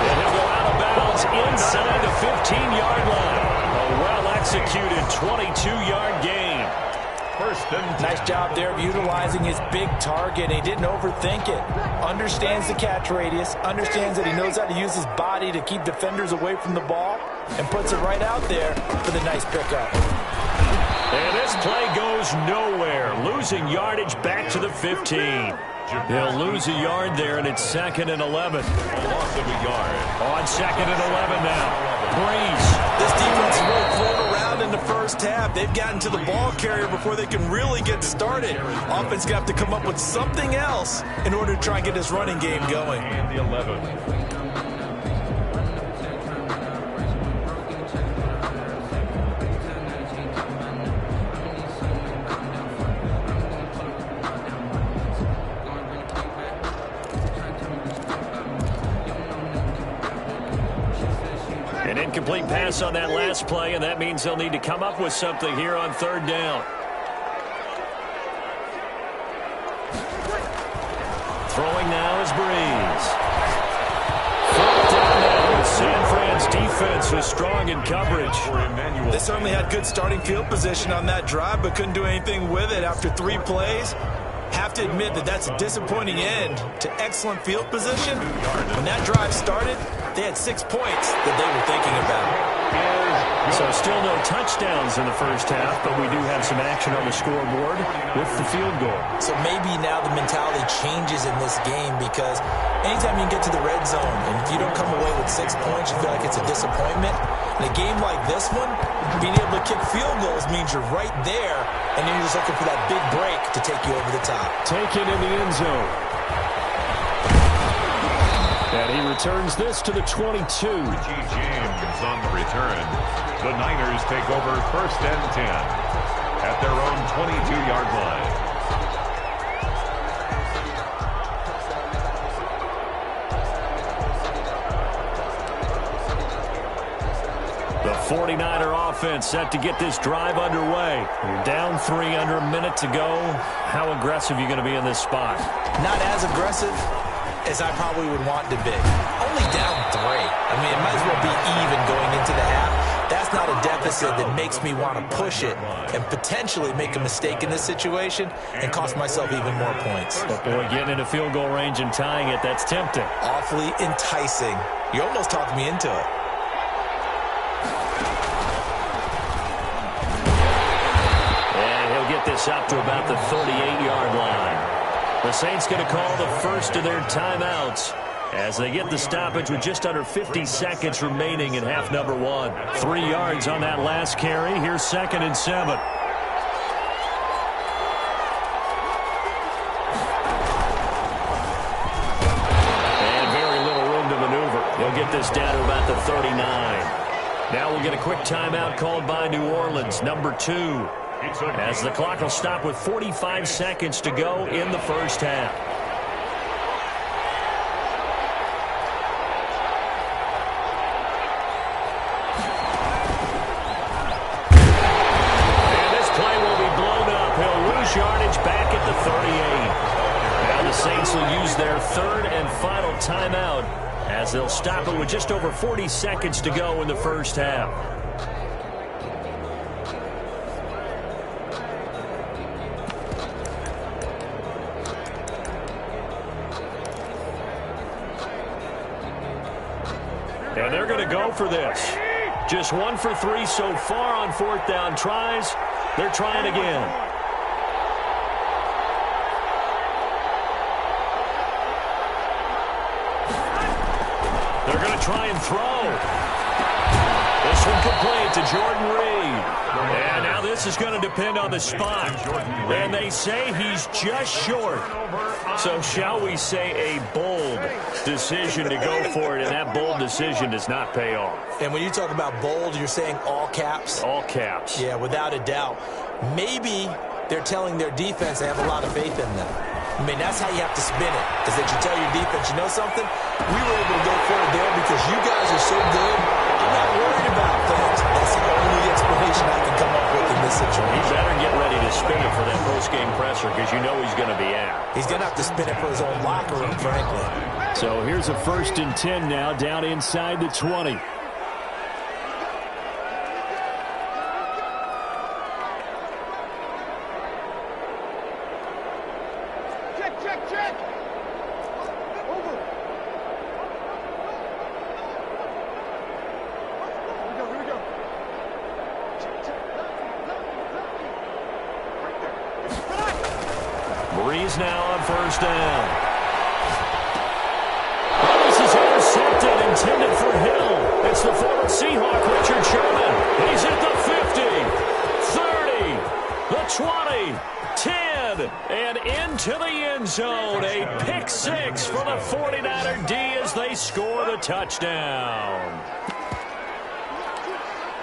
And he'll go out of bounds inside the 15-yard line. A well-executed 22-yard gain. 1st and 10. Nice job there of utilizing his big target. He didn't overthink it. Understands the catch radius. Understands that he knows how to use his body to keep defenders away from the ball. And puts it right out there for the nice pickup. And this play goes nowhere. Losing yardage back to the 15. He'll lose a yard there, and it's 2nd and 11. A loss of a yard. On 2nd and 11 now. Breeze. This defense is really thrown around in the first first half, they've gotten to the ball carrier before they can really get started. Offense got to come up with something else in order to try and get this running game going. And the 11. An incomplete pass on that last play, and that means they'll need to come up with something here on third down. Throwing now is Breeze. Fourth down now. San Fran's defense was strong in coverage. They certainly had good starting field position on that drive, but couldn't do anything with it after 3 plays. Have to admit that that's a disappointing end to excellent field position. When that drive started, they had 6 points that they were thinking about. So still no touchdowns in the first half, but we do have some action on the scoreboard with the field goal. So maybe now the mentality changes in this game, because anytime you can get to the red zone and if you don't come away with 6 points, you feel like it's a disappointment. In a game like this one, being able to kick field goals means you're right there, and then you're just looking for that big break to take you over the top. Taken in the end zone. And he returns this to the 22. James on the return. The Niners take over first and 10 at their own 22-yard line. The 49er offense set to get this drive underway. You're down 3 under a minute to go. How aggressive are you going to be in this spot? Not as aggressive as I probably would want to be. Only down 3. I mean, it might as well be even going into the half. That's not a deficit that makes me want to push it and potentially make a mistake in this situation and cost myself even more points. But boy, getting into field goal range and tying it, that's tempting. Awfully enticing. You almost talked me into it. And he'll get this up to about the 38-yard line. The Saints going to call the first of their timeouts as they get the stoppage with just under 50 seconds remaining in half number 1. 3 yards on that last carry. Here's 2nd and 7. And very little room to maneuver. They'll get this down to about the 39. Now we'll get a quick timeout called by New Orleans, number 2. As the clock will stop with 45 seconds to go in the first half. And this play will be blown up. He'll lose yardage back at the 38. Now the Saints will use their 3rd and final timeout as they'll stop it with just over 40 seconds to go in the first half. And they're going to go for this. Just 1 for 3 so far on 4th down tries. They're trying again. They're going to try and throw. This one complete to Jordan Reed. And now this is going to depend on the spot. And they say he's just short. So shall we say a bold decision to go for it, and that bold decision does not pay off. And when you talk about bold, you're saying all caps? All caps. Yeah, without a doubt. Maybe they're telling their defense they have a lot of faith in them. I mean, that's how you have to spin it, is that you tell your defense, you know something? We were able to go for it there because you guys are so good. I'm not worried about things. That's the only explanation I can come up with in this situation. He better get ready to spin it for that post-game presser because you know he's going to be out. He's going to have to spin it for his own locker room, frankly. So here's a 1st and 10 now, down inside the 20. Check. Over. Here we go. Breeze now on 1st down. Oh, this is intercepted, intended for Hill. It's the former Seahawk, Richard Sherman. He's at the 50. 20, 10, and into the end zone. A pick six for the 49er D as they score the touchdown.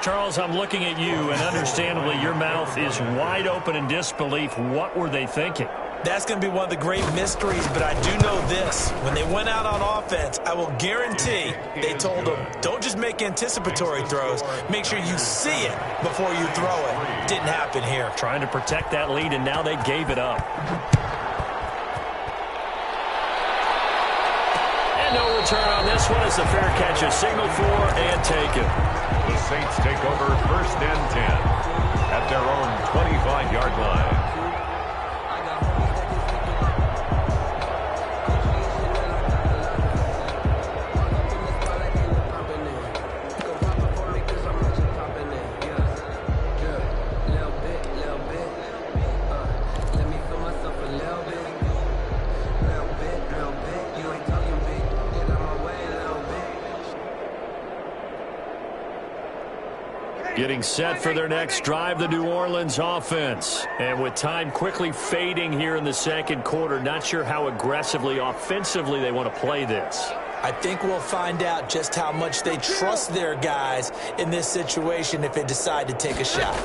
Charles, I'm looking at you, and understandably your mouth is wide open in disbelief. What were they thinking? That's going to be one of the great mysteries, but I do know this. When they went out on offense, I will guarantee they told them, don't just make anticipatory throws. Make sure you see it before you throw it. Didn't happen here. Trying to protect that lead, and now they gave it up. And no return on this one as the fair catch is signaled for and taken. The Saints take over 1st and 10 at their own 25-yard line. Getting set for their next drive, the New Orleans offense. And with time quickly fading here in the second quarter, not sure how aggressively, offensively they want to play this. I think we'll find out just how much they trust their guys in this situation if they decide to take a shot.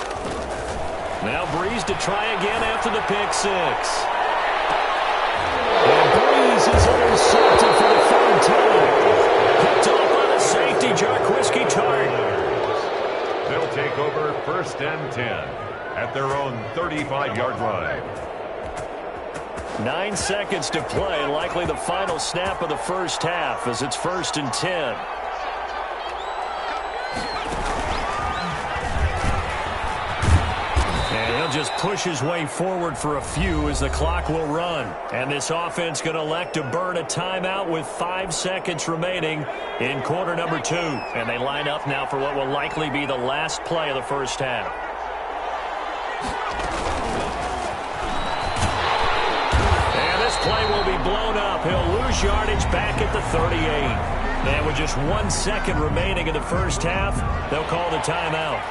Now Breeze to try again after the pick six. And Breeze is intercepted for the third time. Picked off by the safety, Jarquiski Tart. They'll take over 1st and 10 at their own 35-yard line. 9 seconds to play, likely the final snap of the first half as it's 1st and 10. And he'll just push his way forward for a few as the clock will run. And this offense going to elect to burn a timeout with 5 seconds remaining in quarter number 2. And they line up now for what will likely be the last play of the first half. And this play will be blown up. He'll lose yardage back at the 38. And with just 1 second remaining in the first half, they'll call the timeout.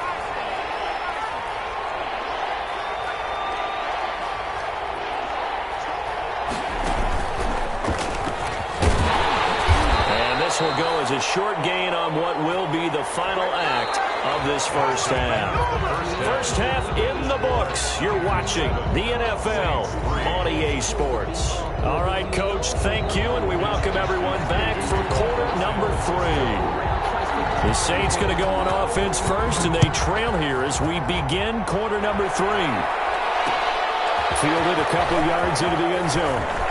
Will go as a short gain on what will be the final act of this first half. First half in the books. You're watching the NFL on EA Sports. All right, Coach, thank you, and we welcome everyone back for quarter number 3. The Saints going to go on offense first, and they trail here as we begin quarter number 3. Fielded a couple yards into the end zone.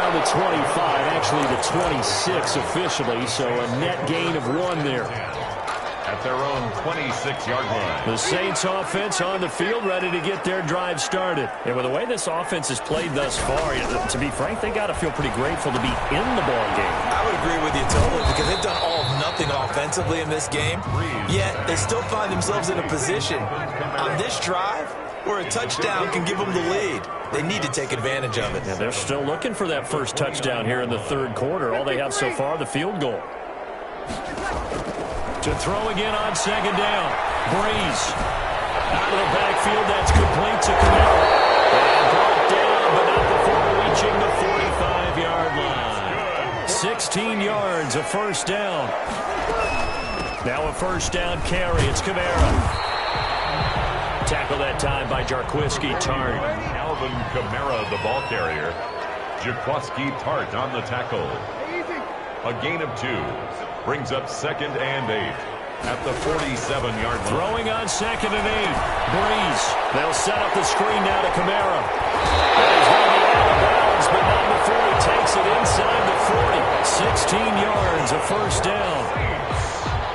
The 25, actually the 26 officially, so a net gain of 1 there. At their own 26-yard line. The Saints offense on the field ready to get their drive started. And with the way this offense has played thus far, to be frank, they got to feel pretty grateful to be in the ball game. I would agree with you totally because they've done all of nothing offensively in this game, yet they still find themselves in a position on this drive where a touchdown can give them the lead. They need to take advantage of it. Yeah, they're still looking for that first touchdown here in the third quarter. All they have so far, the field goal. To throw again on second down. Breeze. Out of the backfield, that's complete to Camara. And brought down, but not before reaching the 45-yard line. 16 yards, a first down. Now a first down carry. It's Camara. Tackle that time by Jarquiski Tart. Alvin Kamara, the ball carrier. Jarquiski Tart on the tackle. A gain of 2. Brings up 2nd and 8 at the 47-yard line. Throwing on 2nd and 8. Breeze. They'll set up the screen now to Kamara. And he's going to be out of bounds, but not before he takes it inside the 40. 16 yards, a first down.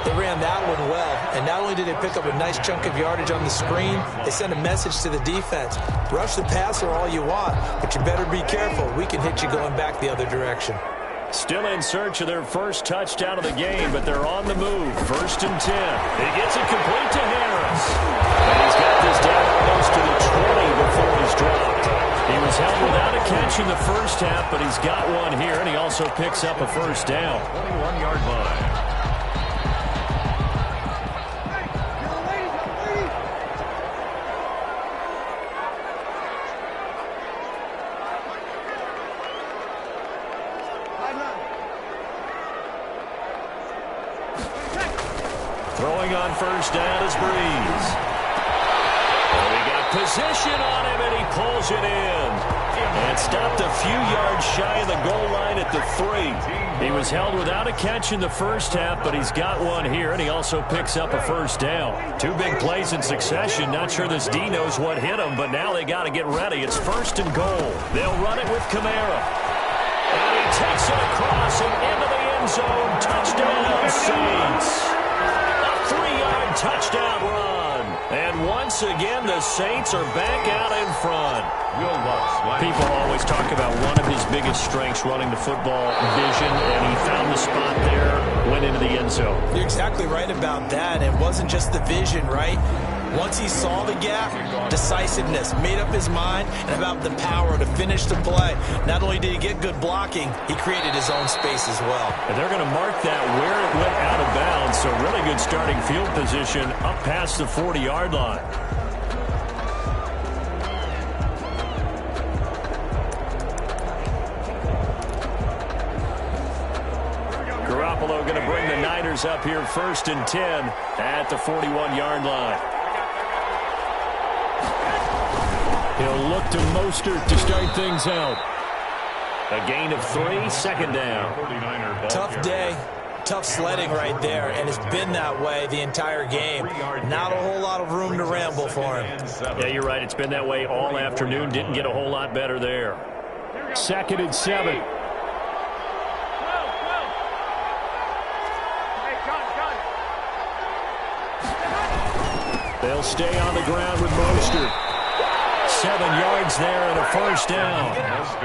They ran that one well, and not only did they pick up a nice chunk of yardage on the screen, they sent a message to the defense. Rush the passer all you want, but you better be careful. We can hit you going back the other direction. Still in search of their first touchdown of the game, but they're on the move. 1st and 10. He gets it complete to Harris. And he's got this down almost to the 20 before he's dropped. He was held without a catch in the first half, but he's got one here, and he also picks up a first down. 21-yard line. Throwing on first down is Breeze. They got position on him, and he pulls it in. And stopped a few yards shy of the goal line at the 3. He was held without a catch in the first half, but he's got one here, and he also picks up a first down. 2 big plays in succession. Not sure this D knows what hit him, but now they got to get ready. It's first and goal. They'll run it with Kamara. And he takes it across and into the end zone. Touchdown, Saints. A 3-yard touchdown run. And once again, the Saints are back out in front. People always talk about one of his biggest strengths, running the football, vision, and he found the spot there, went into the end zone. You're exactly right about that. It wasn't just the vision, right? Once he saw the gap, decisiveness, made up his mind, and about the power to finish the play. Not only did he get good blocking, he created his own space as well. And they're going to mark that where it went out of bounds, so really good starting field position up past the 40-yard line. Garoppolo going to bring the Niners up here first and 10 at the 41-yard line. He'll look to Mostert to start things out. A gain of 3, second down. Tough day, tough sledding right there, and it's been that way the entire game. Not a whole lot of room to ramble for him. Yeah, you're right. It's been that way all afternoon. Didn't get a whole lot better there. 2nd and 7. They'll stay on the ground with Mostert. 7 yards there and a first down.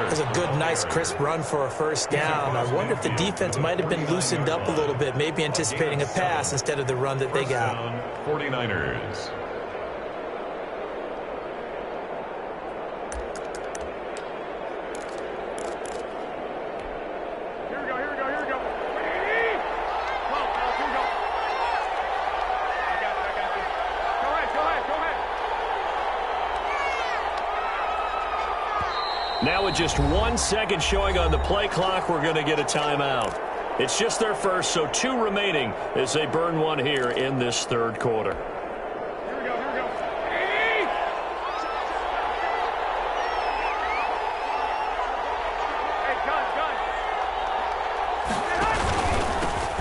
That's a good, nice, crisp run for a first down. I wonder if the defense might have been loosened up a little bit, maybe anticipating a pass instead of the run that they got. 49ers. Now with just 1 second showing on the play clock, we're going to get a timeout. It's just their first, so 2 remaining as they burn one here in this third quarter.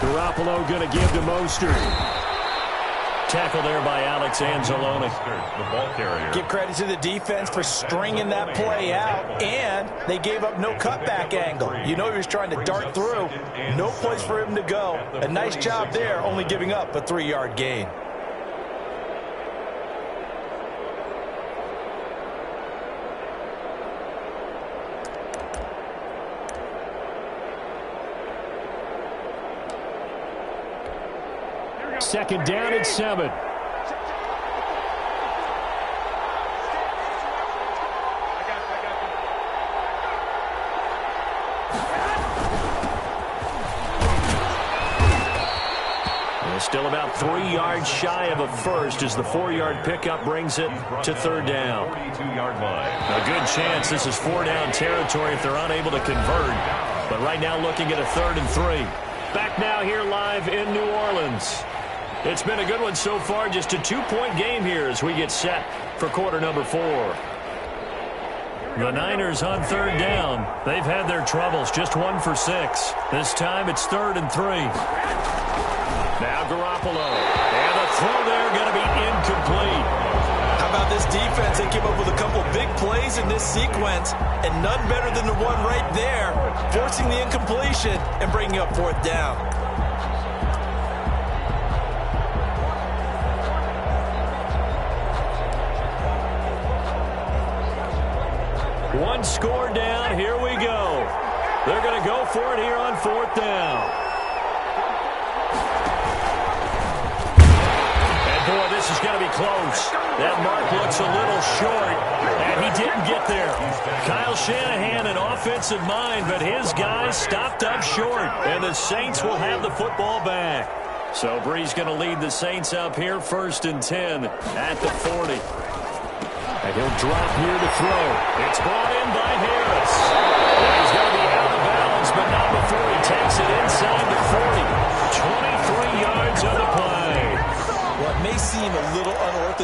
Garoppolo going to give to Mostert. Tackle there by Alex Anzalone. The ball carrier. Give credit to the defense for stringing that play out, and they gave up no cutback angle. You know he was trying to dart through. No place for him to go. A nice job there, only giving up a 3-yard gain. Second down and 7. Still about 3 yards shy of a first as the 4-yard pickup brings it to third down. 42-yard line. A good chance this is 4-down territory if they're unable to convert. But right now looking at a 3rd and 3. Back now here live in New Orleans. It's been a good one so far. Just a 2-point game here as we get set for quarter number 4. The Niners on 3rd down. They've had their troubles. Just 1 for 6. This time it's 3rd and 3. Now Garoppolo. And the throw there going to be incomplete. How about this defense? They came up with a couple big plays in this sequence, and none better than the one right there, forcing the incompletion and bringing up 4th down. One score down. Here we go. They're going to go for it here on 4th down. Boy, this is going to be close. That mark looks a little short, and he didn't get there. Kyle Shanahan, an offensive mind, but his guys stopped up short, and the Saints will have the football back. So Brees going to lead the Saints up here, 1st and 10 at the 40. And he'll drop here to throw. It's brought in by Harris. He's going to be out of bounds, but not before he takes it inside the 40. 23 yards on the play.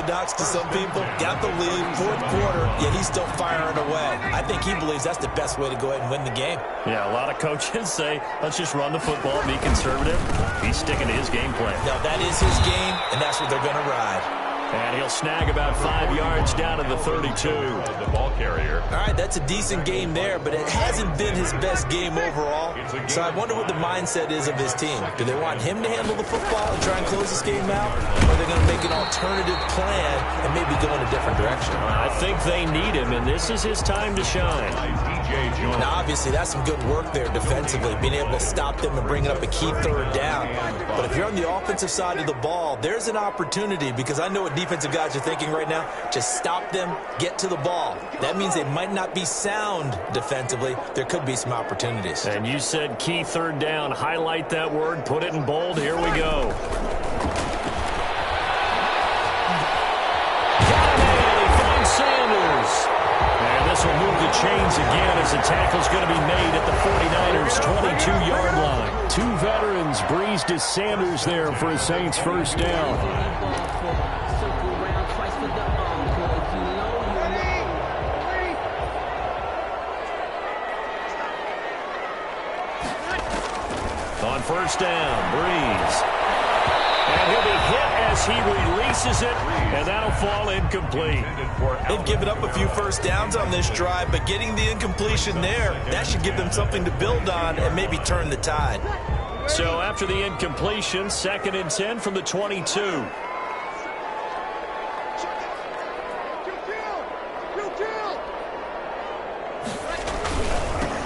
unorthodox to some people. Got the lead, fourth quarter, yet he's still firing away. I think he believes that's the best way to go ahead and win the game. Yeah, a lot of coaches say, let's just run the football, be conservative. He's sticking to his game plan. Now, that is his game, and that's what they're going to ride. And he'll snag about 5 yards down to the 32. The ball carrier. All right, that's a decent game there, but it hasn't been his best game overall. So I wonder what the mindset is of his team. Do they want him to handle the football and try and close this game out? Or are they going to make an alternative plan and maybe go in a different direction? I think they need him, and this is his time to shine. Now, obviously, that's some good work there defensively, being able to stop them and bringing up a key third down. But if you're on the offensive side of the ball, there's an opportunity, because I know what defensive guys are thinking right now. Just stop them, get to the ball. That means they might not be sound defensively. There could be some opportunities. And you said key third down. Highlight that word, put it in bold. Here we go. He finds Sanders. And this will move the chains again as the tackle's going to be made at the 49ers' 22-yard line. Two veterans breezed to Sanders there for a Saints first down. On first down, Breeze. And he'll be hit as he releases it, and that'll fall incomplete. They've given up a few first downs on this drive, but getting the incompletion there, that should give them something to build on and maybe turn the tide. So after the incompletion, 2nd and 10 from the 22.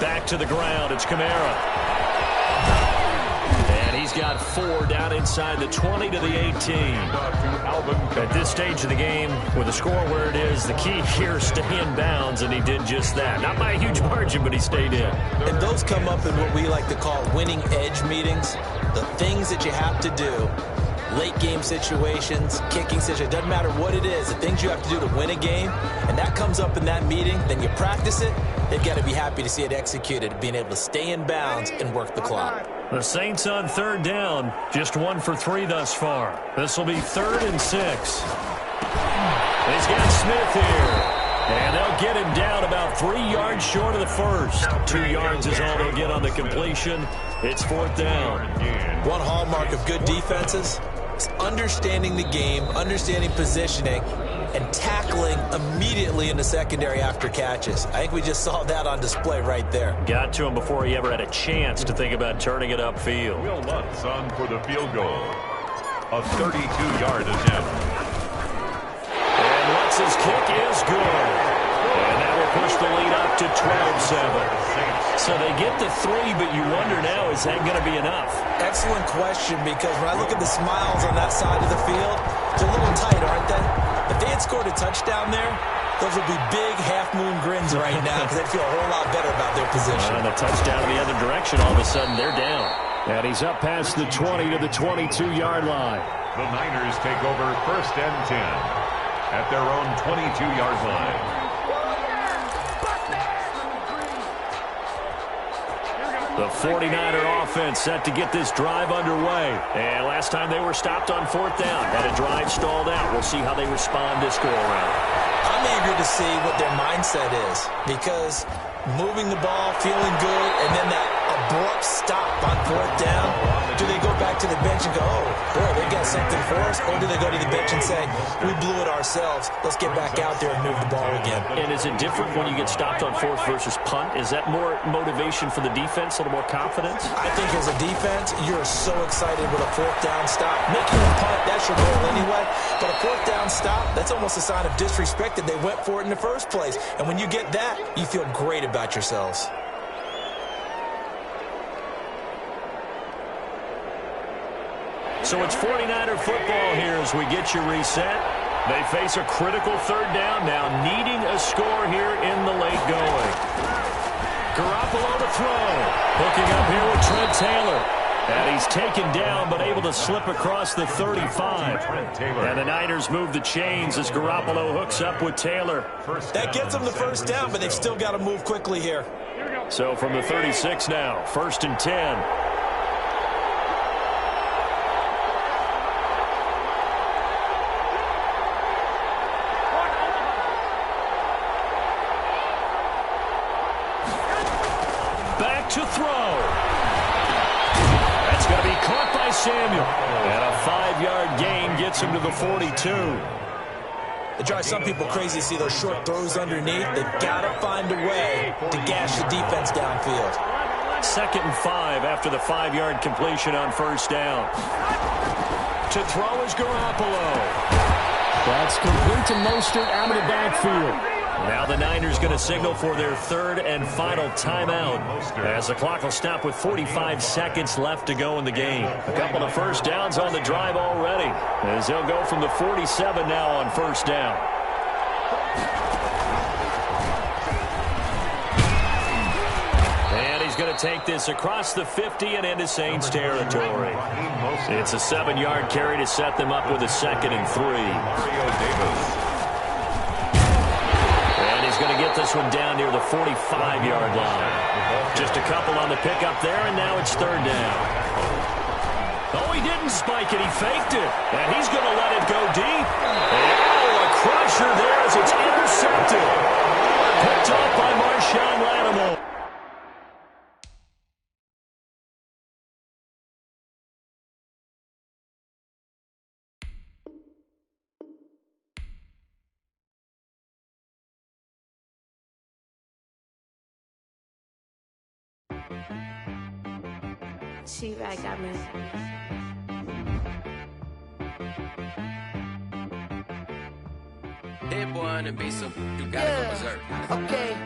Back to the ground, it's Kamara. He's got 4 down inside the 20 to the 18. At this stage of the game, with the score where it is, the key here is stay in bounds, and he did just that. Not by a huge margin, but he stayed in. And those come up in what we like to call winning edge meetings. The things that you have to do, late game situations, kicking situations, doesn't matter what it is, the things you have to do to win a game, and that comes up in that meeting, then you practice it, they've got to be happy to see it executed, being able to stay in bounds and work the clock. The Saints on third down, just 1 for 3 thus far. This will be 3rd and 6. He's got Smith here. And they'll get him down about 3 yards short of the first. 2 yards is all they'll get on the completion. It's 4th down. One hallmark of good defenses is understanding the game, understanding positioning, and tackling immediately in the secondary after catches. I think we just saw that on display right there. Got to him before he ever had a chance to think about turning it upfield. Will Lutz on for the field goal. A 32-yard attempt. And Lutz's kick is good. And that will push the lead up to 12-7. So they get the 3, but you wonder now, is that going to be enough? Excellent question, because when I look at the smiles on that side of the field, they're a little tight, aren't they? If they had scored a touchdown there, those would be big half-moon grins right now because they'd feel a whole lot better about their position. And a touchdown in the other direction, all of a sudden they're down. And he's up past the 20 to the 22-yard line. The Niners take over 1st and 10 at their own 22-yard line. The 49er offense set to get this drive underway. And last time they were stopped on 4th down, had a drive stalled out. We'll see how they respond this go-around. I'm eager to see what their mindset is, because moving the ball, feeling good, and then that abrupt stop on 4th down, do they go back to the bench and go, oh, boy, they got something for us? Or do they go to the bench and say, we blew it ourselves, let's get back out there and move the ball again? And is it different when you get stopped on 4th versus punt? Is that more motivation for the defense, a little more confidence? I think as a defense, you're so excited with a 4th down stop. Making a punt, that's your goal anyway. But a 4th down stop, that's almost a sign of disrespect that they went for it in the first place. And when you get that, you feel great about yourselves. So it's 49er football here as we get you reset. They face a critical 3rd down now, needing a score here in the late going. Garoppolo to throw. Hooking up here with Trent Taylor. And he's taken down but able to slip across the 35. And the Niners move the chains as Garoppolo hooks up with Taylor. That gets them the 1st down, but they've still got to move quickly here. So from the 36 now, 1st and 10. Samuel. And a 5-yard gain gets him to the 42. It drives some people crazy to see those short throws underneath. They've got to find a way to gash the defense downfield. 2nd and 5 after the 5-yard completion on first down. To throw is Garoppolo. That's complete to Mostert out of the backfield. Now the Niners going to signal for their 3rd and final timeout as the clock will stop with 45 seconds left to go in the game. A couple of first downs on the drive already as he'll go from the 47 now on first down. And he's going to take this across the 50 and into Saints territory. It's a 7-yard carry to set them up with a 2nd and 3. Going to get this one down near the 45-yard line. Just a couple on the pickup there, and now it's 3rd down. Oh, he didn't spike it. He faked it. And he's going to let it go deep. Oh, a crusher there as it's intercepted. Picked off by Marshawn Lattimore. She right got me. Hit one and be some, you gotta go berserk. Okay.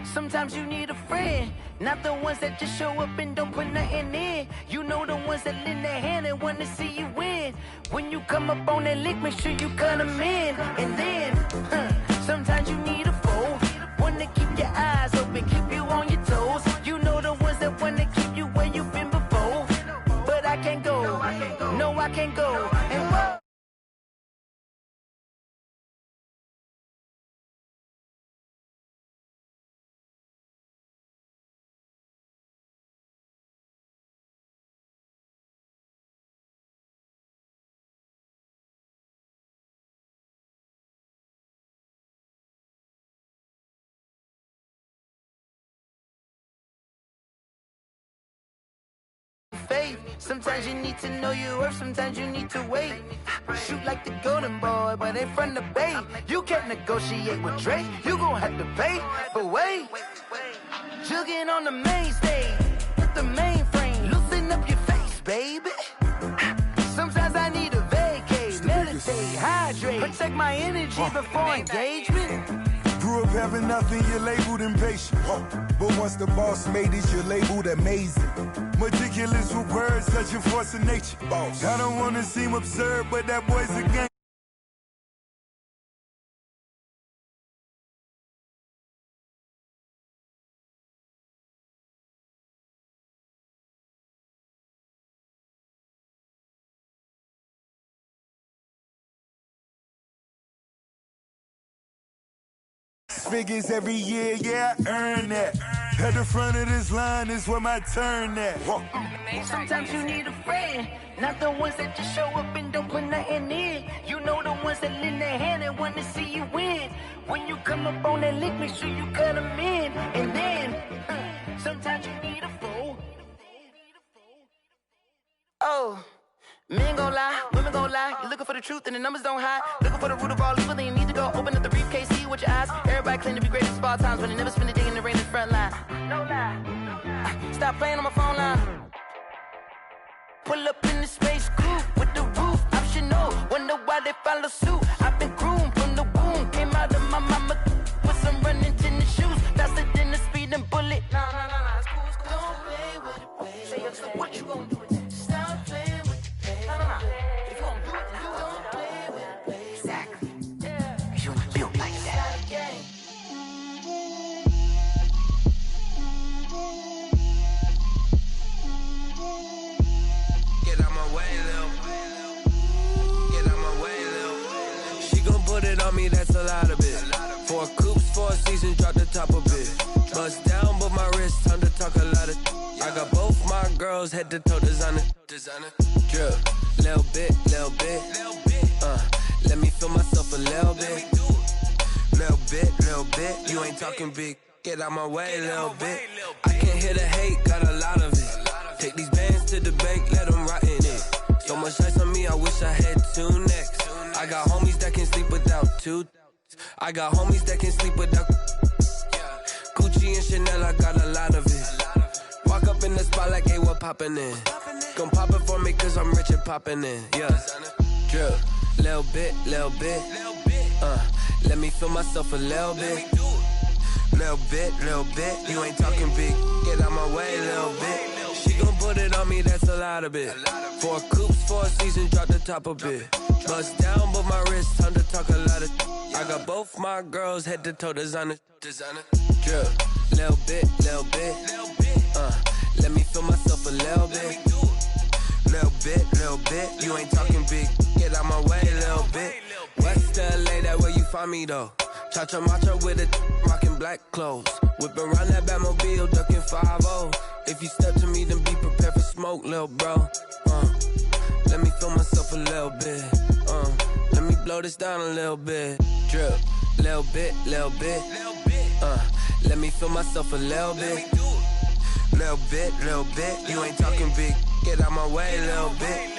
Sometimes you need a friend, not the ones that just show up and don't put nothing in. You know the ones that lend their hand and want to see you win. When you come up on that lick, make sure you cut them in. And then, sometimes you need a foe, one to keep your eyes open, keep you on your toes. You know the ones that want to keep you where you've been before. But I can't go, no I can't go. And whoa. Sometimes you need to know your worth, sometimes you need to wait. Shoot like the golden boy, but ain't from the bay. You can't negotiate with Drake, you gon' have to pay. But wait, jugging on the main stage with the mainframe, loosen up your face, baby. Sometimes I need a vacate, meditate, hydrate, protect my energy before engagement. Grew up having nothing, you're labeled impatient. But once the boss made it, you're labeled amazing. Meticulous with words, such a force of nature. I don't want to seem absurd, but that boy's a game. Figures every year, yeah, I earn that. At the front of this line is where my turn at. Sometimes you need a friend, not the ones that just show up and don't put nothing in. You know the ones that lend their hand and want to see you win. When you come up on that lick, make sure you cut them in. And then, sometimes you need a foe. Oh. Men gon' lie, women gon' lie. You're looking for the truth and the numbers don't hide. Looking for the root of all evil, then you need to go open up the briefcase, see with your eyes. Everybody claim to be greatest of all times, but they never spend a day in the rain in the front line. No lie. Stop playing on my phone line. Pull up in the space coupe with the roof optional. Wonder why they follow suit. I've been groomed from the womb. Came out of my mama with some running tennis shoes. Faster than the speeding bullet. No, it's cool, it's cool. Don't play with it, baby. Say so what you gon' do with it? Stop playing with it. If you gon' do it, then don't play with it, baby. Exactly. Yeah. You built like that. Get out my way, Lil. Get out my way, Lil. She gon' put it on me, that's a lot of it. 4 coops, 4 seasons, drop the top a bit. Bust down, but my wrist, time to talk a lot of. I got both my girls head to toe designer. Drip, little bit. Let me feel myself a little bit. Little bit. You ain't talking big. Get out my way, little bit. I can't hear the hate, got a lot of it. Take these bands to the bank, let them rot in it. So much ice on me, I wish I had 2 necks. I got homies that can sleep without 2. I got homies that can sleep without Gucci and Chanel, I got a lot of it. Walk up in the spot like, hey, what poppin' in? Gon' pop it for me cause I'm rich and poppin' in, yeah. Drip, little bit, let me feel myself a little bit. Little bit, you ain't talking big. Get out my way, little bit. She gon' put it on me, that's a lot of it. 4 coops, 4 seasons, drop the top a bit. Bust down, but my wrist, time to talk a lot of. I got both my girls head to toe designer. Drip, little bit, let me feel myself a little bit. Little bit, you ain't talking big. Get out my way, little bit. West LA, that where you find me though. Cha-cha matcha with a rockin' black clothes. Whip around that Batmobile, ducking 5-0. If you step to me, then be prepared for smoke, little bro. Let me feel myself a little bit. Let me blow this down a little bit. Drip, little bit. Let me feel myself a little bit. Little bit, you ain't talking big. Get out my way, little bit.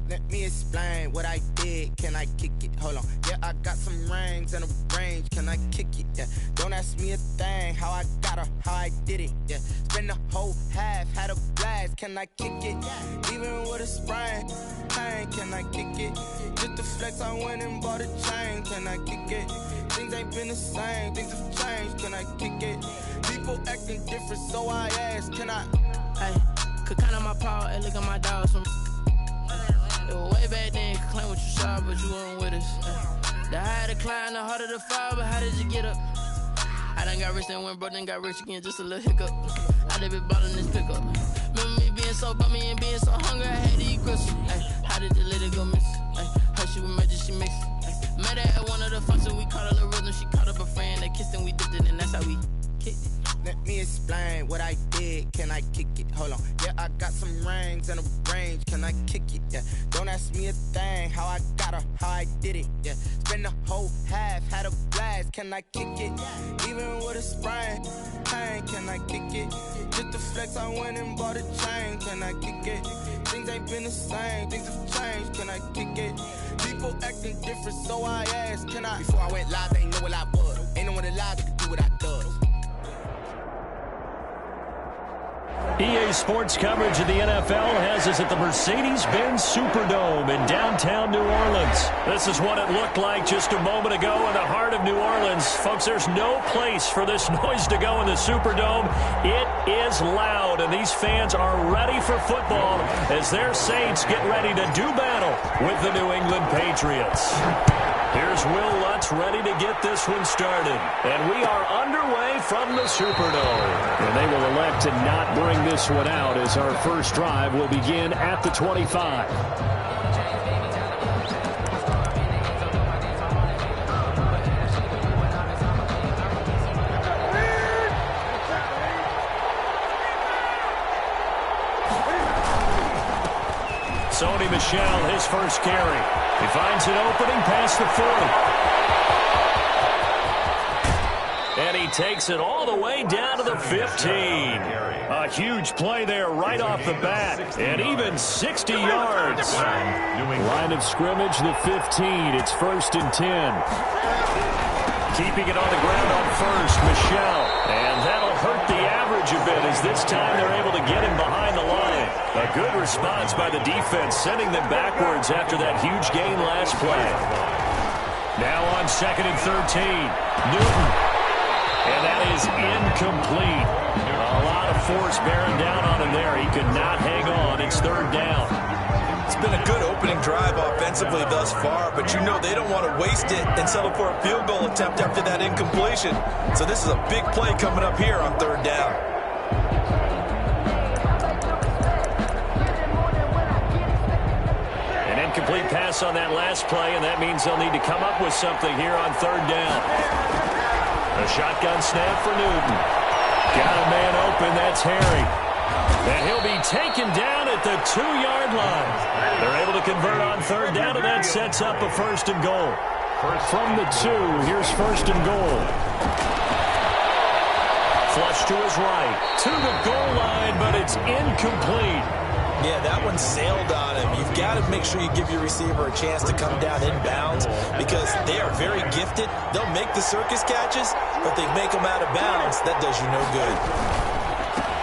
Let me explain what I did. Can I kick it? Hold on. Yeah, I got some rings and a range. Can I kick it? Yeah. Don't ask me a thing. How I got her, how I did it. Yeah. Spend the whole half, had a blast. Can I kick it? Even with a sprain. Can I kick it? Just to flex, I went and bought a chain. Can I kick it? Things ain't been the same. Things have changed. Can I kick it? People acting different, so I ask. Can I? Hey, could count on my power and look at my dogs from. It was way back then, could claim what you saw, but you weren't with us. The higher the climb, the harder the fall, but how did you get up? I done got rich and went broke, then got rich again, just a little hiccup. I done been ballin' this pickup. Remember me being so bummy and being so hungry, I had to eat crystals. How did the lady go miss? Her she was magic, she mixed. Met her at one of the functions, we caught a little rhythm. She caught up a friend, they kissed and we dipped it, and that's how we kicked it. Let me explain what I did. Can I kick it? Hold on. Yeah, I got some rings and a range. Can I kick it? Yeah. Don't ask me a thing. How I got her, how I did it. Yeah. Spend the whole half, had a blast. Can I kick it? Even with a sprain. Can I kick it? Just to flex, I went and bought a chain. Can I kick it? Things ain't been the same. Things have changed. Can I kick it? People acting different, so I asked. Can I? Before I went live, they ain't know what I was. Ain't no one alive that could do what I does. EA Sports coverage of the NFL has us at the Mercedes-Benz Superdome in downtown New Orleans. This is what it looked like just a moment ago in the heart of New Orleans. Folks, there's no place for this noise to go in the Superdome. It is loud, and these fans are ready for football as their Saints get ready to do battle with the New England Patriots. Here's Will Lutz ready to get this one started. And we are underway from the Superdome. And they will elect to not bring this one out as our first drive will begin at the 25. Sony Michel, his first carry. He finds an opening past the 40. And he takes it all the way down to the 15. A huge play there right off the bat. And even 60 yards. Line of scrimmage, the 15. It's 1st and 10. Keeping it on the ground on first, Michel. And that'll hurt the average a bit as this time they're able to get him behind the line. A good response by the defense, sending them backwards after that huge gain last play. Now on 2nd and 13, Newton. And that is incomplete. A lot of force bearing down on him there. He could not hang on. It's 3rd down. It's been a good opening drive offensively thus far, but you know they don't want to waste it and settle for a field goal attempt after that incompletion. So this is a big play coming up here on 3rd down. An incomplete pass on that last play, and that means they'll need to come up with something here on 3rd down. A shotgun snap for Newton. Got a man open, that's Harry. And he'll be taken down at the 2-yard line. They're able to convert on third down, and that sets up a 1st and goal. From the 2, here's 1st and goal. Flush to his right, to the goal line, but it's incomplete. Yeah, that one sailed on him. You've got to make sure you give your receiver a chance to come down inbounds because they are very gifted. They'll make the circus catches, but they make them out of bounds. That does you no good.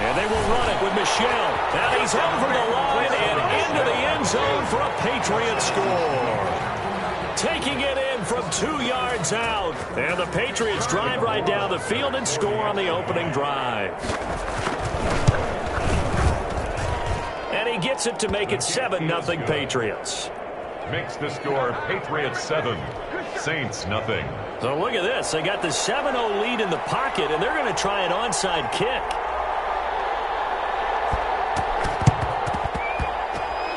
And they will run it with Michelle. Now he's over the line and into the end zone for a Patriot score. Taking it in from 2 yards out. And the Patriots drive right down the field and score on the opening drive. And he gets it to make it 7-0 Patriots. Makes the score Patriots 7, Saints nothing. So look at this. They got the 7-0 lead in the pocket, and they're going to try an onside kick.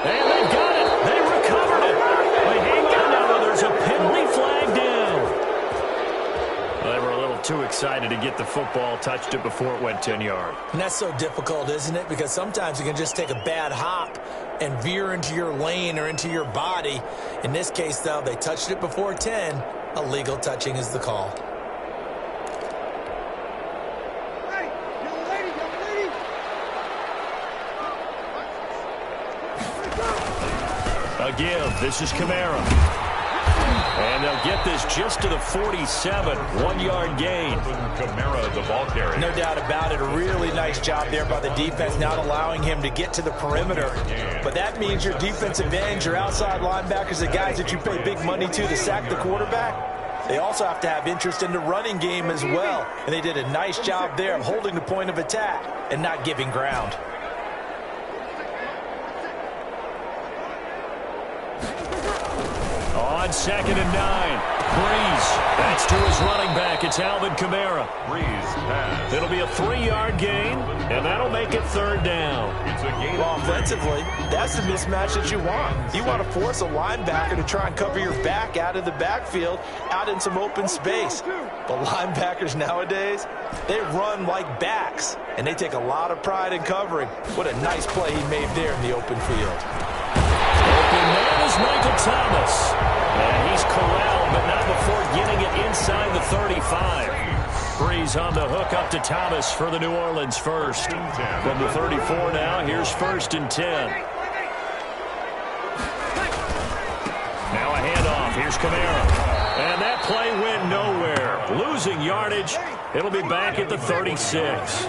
And they've got it. They recovered it. They hang on now. There's a penalty flag down. Well, they were a little too excited to get the football, touched it before it went 10 yards. And that's so difficult, isn't it? Because sometimes you can just take a bad hop and veer into your lane or into your body. In this case, though, they touched it before 10. Illegal touching is the call. A give. This is Kamara. And they'll get this just to the 47. 1-yard gain. Kamara, the ball carrier. No doubt about it. A really nice job there by the defense, not allowing him to get to the perimeter. But that means your defensive ends, your outside linebackers, the guys that you pay big money to sack the quarterback, they also have to have interest in the running game as well. And they did a nice job there of holding the point of attack and not giving ground. On 2nd and 9, Breeze. That's to his running back. It's Alvin Kamara. Breeze pass. It'll be a 3-yard gain, and that'll make it 3rd down. It's a gain. Well, offensively, that's the mismatch that you want. You want to force a linebacker to try and cover your back out of the backfield, out in some open space. But linebackers nowadays, they run like backs, and they take a lot of pride in covering. What a nice play he made there in the open field. Open man is Michael Thomas. And he's corralled, but not before getting it inside the 35. Breeze on the hook up to Thomas for the New Orleans first. From the 34 now, here's 1st and 10. Now a handoff. Here's Kamara. And that play went nowhere. Losing yardage. It'll be back at the 36.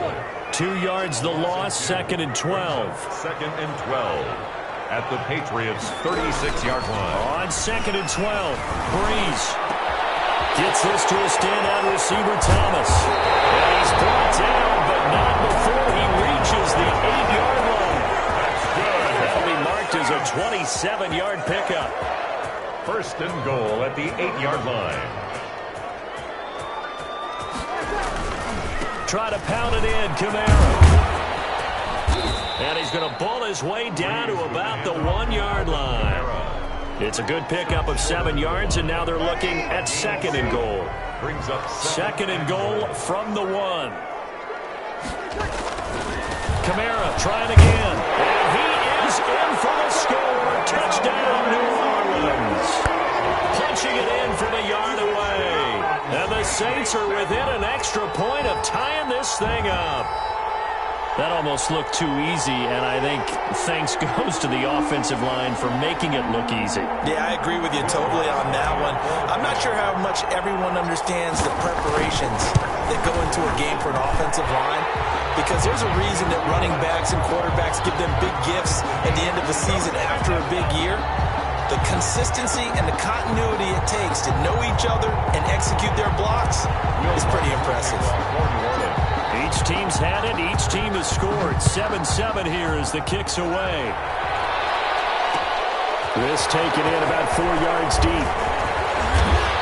2 yards the loss, 2nd and 12. 2nd and 12. At the Patriots' 36-yard line. On 2nd and 12, Breeze gets this to a standout receiver, Thomas. And he's brought down, but not before he reaches the 8-yard line. That's good. That'll be marked as a 27-yard pickup. 1st and goal at the 8-yard line. Try to pound it in, Kamara. And he's going to bull his way down to about the 1-yard line. It's a good pickup of 7 yards, and now they're looking at 2nd and goal. Brings up 2nd and goal from the 1. Kamara trying again. And he is in for the score. Touchdown, New Orleans. Punching it in from a yard away. And the Saints are within an extra point of tying this thing up. That almost looked too easy, and I think thanks goes to the offensive line for making it look easy. Yeah, I agree with you totally on that one. I'm not sure how much everyone understands the preparations that go into a game for an offensive line, because there's a reason that running backs and quarterbacks give them big gifts at the end of the season after a big year. The consistency and the continuity it takes to know each other and execute their blocks is pretty impressive. Each team's had it. Each team has scored. 7-7 here as the kick's away. This taken in about 4 yards deep.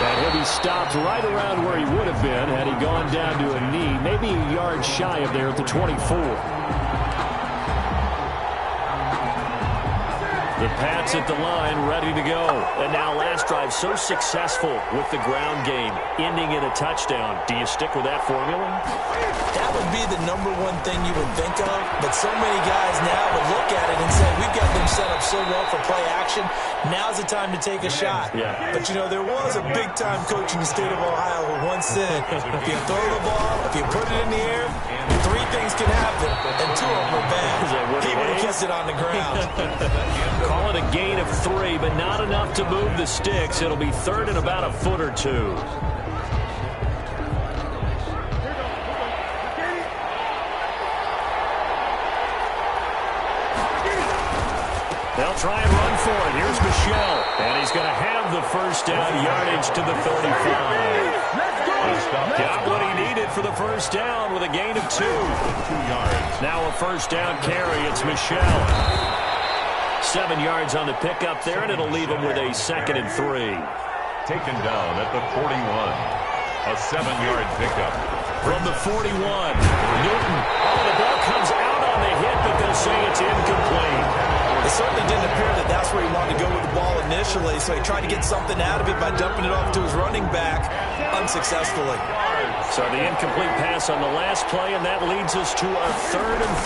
And he'll be stopped right around where he would have been had he gone down to a knee, maybe a yard shy of there at the 24. The Pats at the line, ready to go. And now last drive so successful with the ground game, ending in a touchdown. Do you stick with that formula? That would be the number one thing you would think of, but so many guys now would look at it and say, we've got them set up so well for play action, now's the time to take a shot. Yeah. But, you know, there was a big-time coach in the state of Ohio who once said, if you throw the ball, if you put it in the air, 3 things can happen, and 2 of them are bad. He would have kissed it on the ground. Call it a gain of 3, but not enough to move the sticks. It'll be third and about a foot or 2. They'll try and run for it. Here's Michelle, and he's going to have the first down, yardage to the 35. Got what he needed for the first down with a gain of 2. 2 yards. Now a first down carry. It's Michelle. 7 yards on the pickup there, and it'll leave him with a 2nd and 3. Taken down at the 41. A 7-yard pickup. From the 41, Newton. Oh, the ball comes out on the hit, but they'll say it's incomplete. It certainly didn't appear that that's where he wanted to go with the ball initially, so he tried to get something out of it by dumping it off to his running back unsuccessfully. So the incomplete pass on the last play, and that leads us to a 3rd and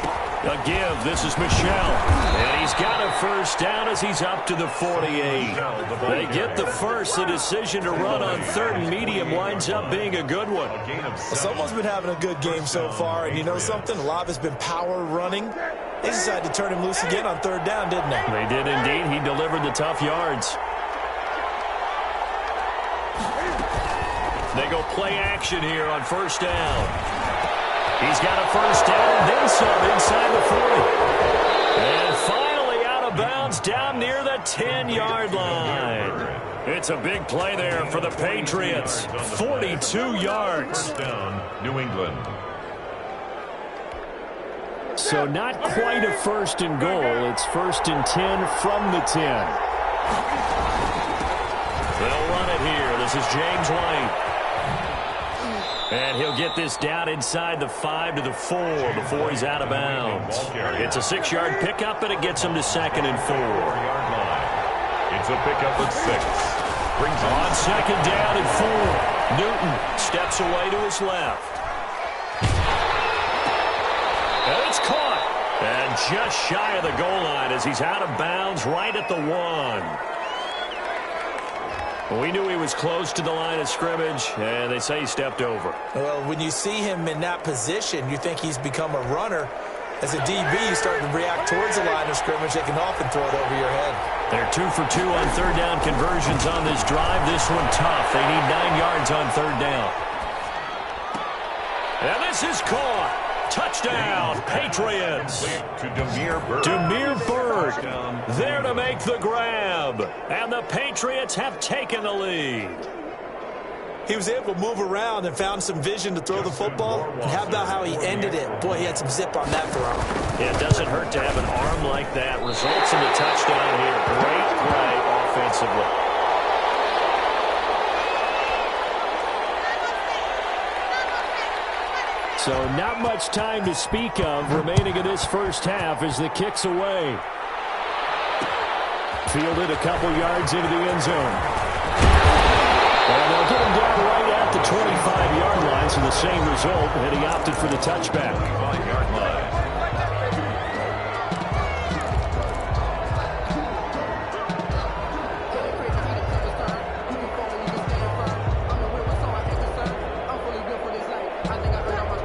3. A give. This is Michelle. And he's got a first down as he's up to the 48. They get the first. The decision to run on 3rd and medium winds up being a good one. Someone's been having a good game so far, and you know something? A lot of it's been power running. They decided to turn him loose again on 3rd down, didn't they? They did indeed. He delivered the tough yards. They go play action here on first down. He's got a first down and then some inside the 40. And finally out of bounds down near the 10-yard line. It's a big play there for the Patriots. 42 yards. First down, New England. So not quite a 1st and goal. It's 1st and 10 from the 10. They'll run it here. This is James White. And he'll get this down inside the 5 to the 4 before he's out of bounds. It's a 6-yard pickup, and it gets him to 2nd and 4. It's a pickup at 6. Brings on 2nd down and 4. Newton steps away to his left. And it's caught. And just shy of the goal line as he's out of bounds right at the 1. We knew he was close to the line of scrimmage, and they say he stepped over. Well, when you see him in that position, you think he's become a runner. As a DB, you start to react towards the line of scrimmage. They can often throw it over your head. They're 2 for 2 on 3rd down conversions on this drive. This one tough. They need 9 yards on 3rd down. And this is caught. Touchdown, Patriots. To Demir Bird. Demir Bird there to make the grab. And the Patriots have taken the lead. He was able to move around and found some vision to throw the football. And how about how he ended it? Boy, he had some zip on that throw. Yeah, it doesn't hurt to have an arm like that. Results in the touchdown here. Great play offensively. So not much time to speak of remaining in this first half as the kick's away. Fielded a couple yards into the end zone. And they'll get him down right at the 25-yard line, so the same result, and he opted for the touchback. 5-yard line.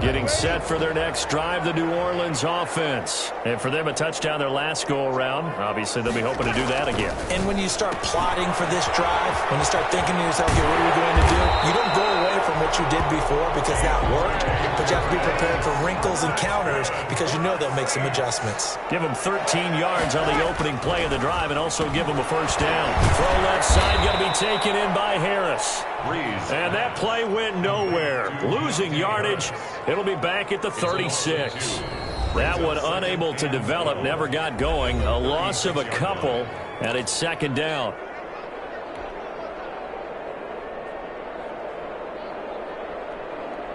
Getting set for their next drive, the New Orleans offense. And for them, a touchdown their last go-around. Obviously, they'll be hoping to do that again. And when you start plotting for this drive, when you start thinking to yourself, okay, what are we going to do? You don't go away from what you did before because that worked, but you have to be prepared for wrinkles and counters because you know they'll make some adjustments. Give them 13 yards on the opening play of the drive and also give them a first down. Throw left side, going to be taken in by Harris. And that play went nowhere. Losing yardage. It'll be back at the 36. That one unable to develop, never got going. A loss of a couple, and it's 2nd down.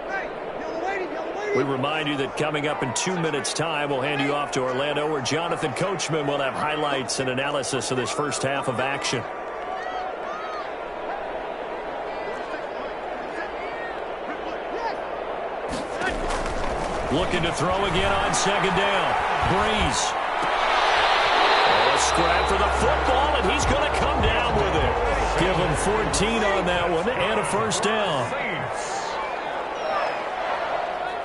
Hey, yellow lady, We remind you that coming up in 2 minutes' time, we'll hand you off to Orlando, where Jonathan Coachman will have highlights and analysis of this first half of action. Looking to throw again on second down. Breeze. A scrap for the football, and he's going to come down with it. Give him 14 on that one and a first down.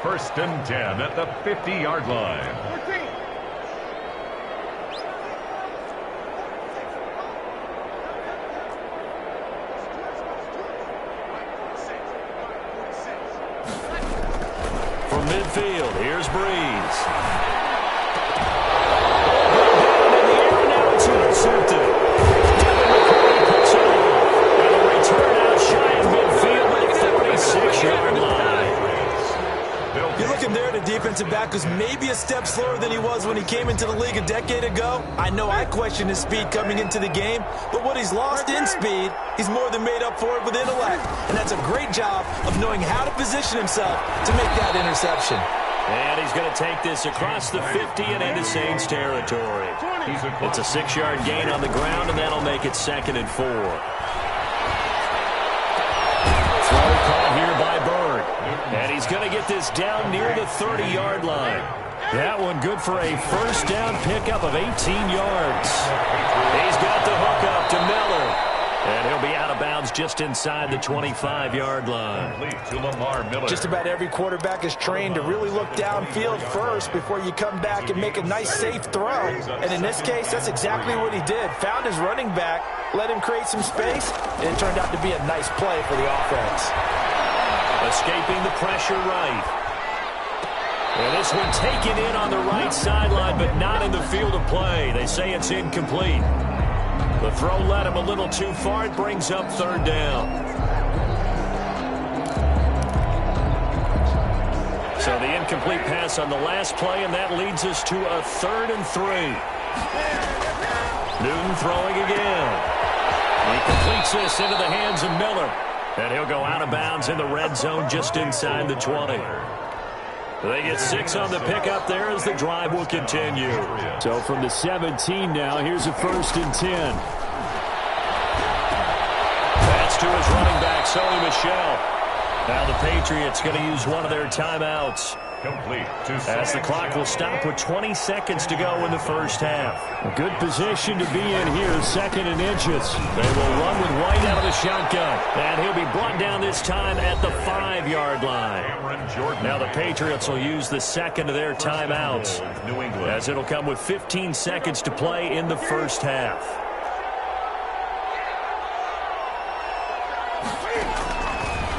First and 10 at the 50-yard line. From midfield, here's Breeze. Now it's intercepted. Puts it on. And a return out shy of midfield at the 46-yard line. You're looking there at a defensive back who's maybe a step slower than he was when he came into the league a decade ago. I know I questioned his speed coming into the game, but what he's lost in speed, he's more than made up for it with intellect. And that's a great job of knowing how to position himself to make that interception. And he's going to take this across the 50 and into Saints territory. It's a 6-yard gain on the ground, and that'll make it 2nd and 4. Throw caught here by Bird. And he's going to get this down near the 30-yard line. That one good for a first down pickup of 18 yards. He's got the hook up to Miller. And he'll be out of bounds just inside the 25-yard line. Just about every quarterback is trained to really look downfield first before you come back and make a nice, safe throw. And in this case, that's exactly what he did. Found his running back, let him create some space, and it turned out to be a nice play for the offense. Escaping the pressure right. And this one taken in on the right sideline, but not in the field of play. They say it's incomplete. The throw led him a little too far. It brings up 3rd down. So the incomplete pass on the last play, and that leads us to a 3rd and 3. Newton throwing again. He completes this into the hands of Miller. And he'll go out of bounds in the red zone just inside the 20. They get 6 on the pickup there as the drive will continue. So from the 17 now, here's a 1st and 10. That's to his running back, Sony Michel. Now the Patriots going to use one of their timeouts. Complete as the clock will stop with 20 seconds to go in the first half. A good position to be in here, 2nd and inches. They will run with White out of the shotgun. And he'll be brought down this time at the 5-yard line. Now the Patriots will use the 2nd of their timeouts, as it'll come with 15 seconds to play in the first half.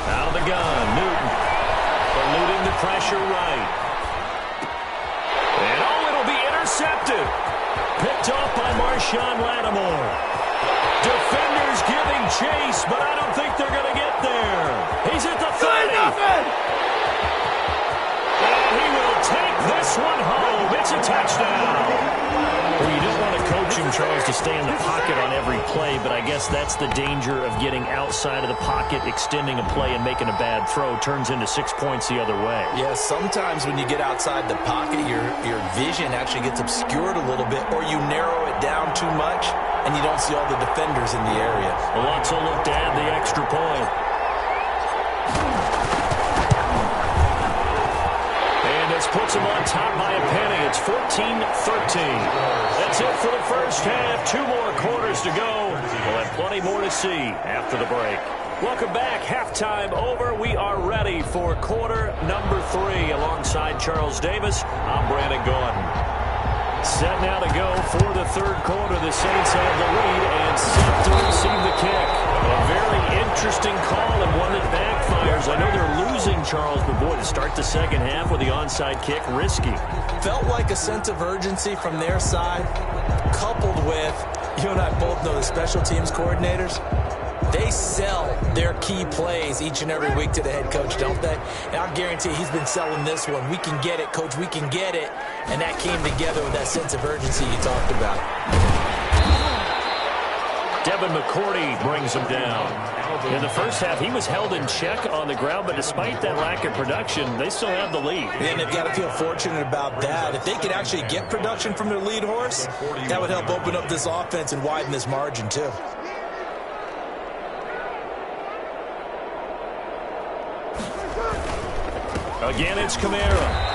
Out of the gun, Newton. Eluding the pressure right. And it'll be intercepted. Picked off by Marshawn Lattimore. Defenders giving chase, but I don't think they're going to get there. He's at the 30. And he will take this one home. It's a touchdown. Well, you don't want to coach him, Charles, to stay in the pocket on every play, but I guess that's the danger of getting outside of the pocket, extending a play, and making a bad throw. Turns into 6 points the other way. Yeah, sometimes when you get outside the pocket, your vision actually gets obscured a little bit, or you narrow it down too much, and you don't see all the defenders in the area. Alonso looked to add the extra point. Puts him on top by a penny. It's 14-13. That's it for the first half. 2 more quarters to go. We'll have plenty more to see after the break. Welcome back. Halftime over. We are ready for quarter number 3. Alongside Charles Davis, I'm Brandon Gordon. Set now to go for the 3rd quarter. The Saints have the lead and set to receive the kick. A very interesting call and one that backfires. I know they're losing, Charles, but boy, to start the 2nd half with the onside kick, risky. Felt like a sense of urgency from their side, coupled with, you and I both know the special teams coordinators, they sell their key plays each and every week to the head coach, don't they? And I guarantee he's been selling this one. We can get it, coach, we can get it. And that came together with that sense of urgency you talked about. Devin McCourty brings him down. In the first half, he was held in check on the ground, but despite that lack of production, they still have the lead. And they've got to feel fortunate about that. If they could actually get production from their lead horse, that would help open up this offense and widen this margin, too. Again, it's Kamara.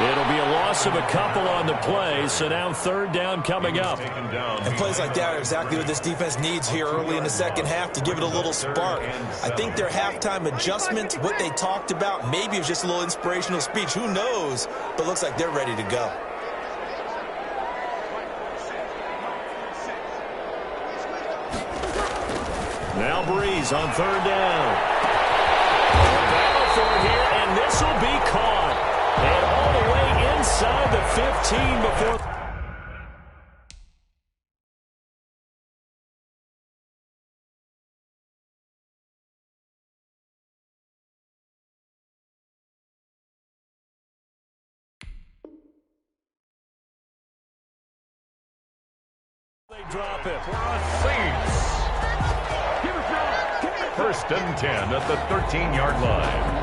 It'll be a loss of a couple on the play, so now third down coming up. And plays like that are exactly what this defense needs here early in the second half to give it a little spark. I think their halftime adjustment, what they talked about, maybe it was just a little inspirational speech. Who knows? But looks like they're ready to go. Now Breeze on third down. Battle for it here, and this will be caught. And all the way inside the 15 before. They drop it. For a Saints. First and 10 at the 13-yard line.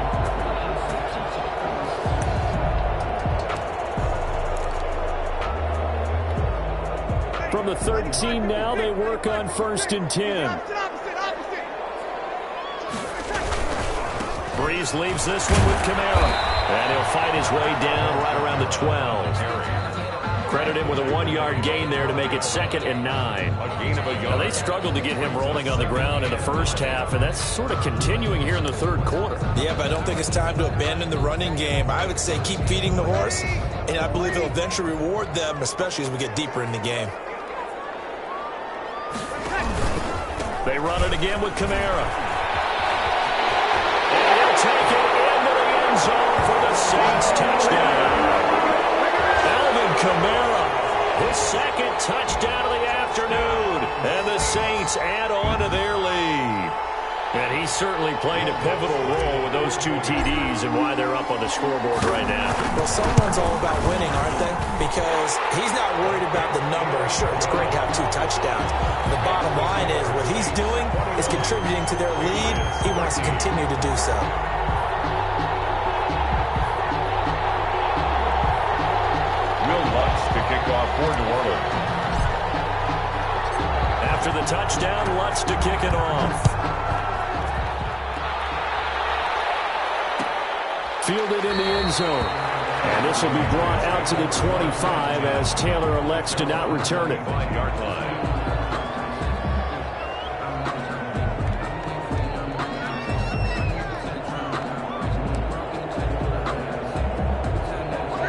From the 13 now, they work on first and 10. Breeze leaves this one with Kamara. And he'll fight his way down right around the 12. Credit him with a 1-yard gain there to make it 2nd and 9. Now, they struggled to get him rolling on the ground in the first half, and that's sort of continuing here in the third quarter. Yeah, but I don't think it's time to abandon the running game. I would say keep feeding the horse, and I believe it'll eventually reward them, especially as we get deeper in the game. They run it again with Kamara. And he'll take it into the end zone for the Saints touchdown. Alvin Kamara, his second touchdown of the afternoon. And the Saints add on to their lead. And he certainly played a pivotal role with those 2 TDs and why they're up on the scoreboard right now. Well, someone's all about winning, aren't they? Because he's not worried about the number. Sure, it's great to have 2 touchdowns. The bottom line is what he's doing is contributing to their lead. He wants to continue to do so. Will Lutz to kick off for New Orleans. After the touchdown, Lutz to kick it off. Fielded in the end zone. And this will be brought out to the 25 as Taylor elects to not return it. 5-yard line.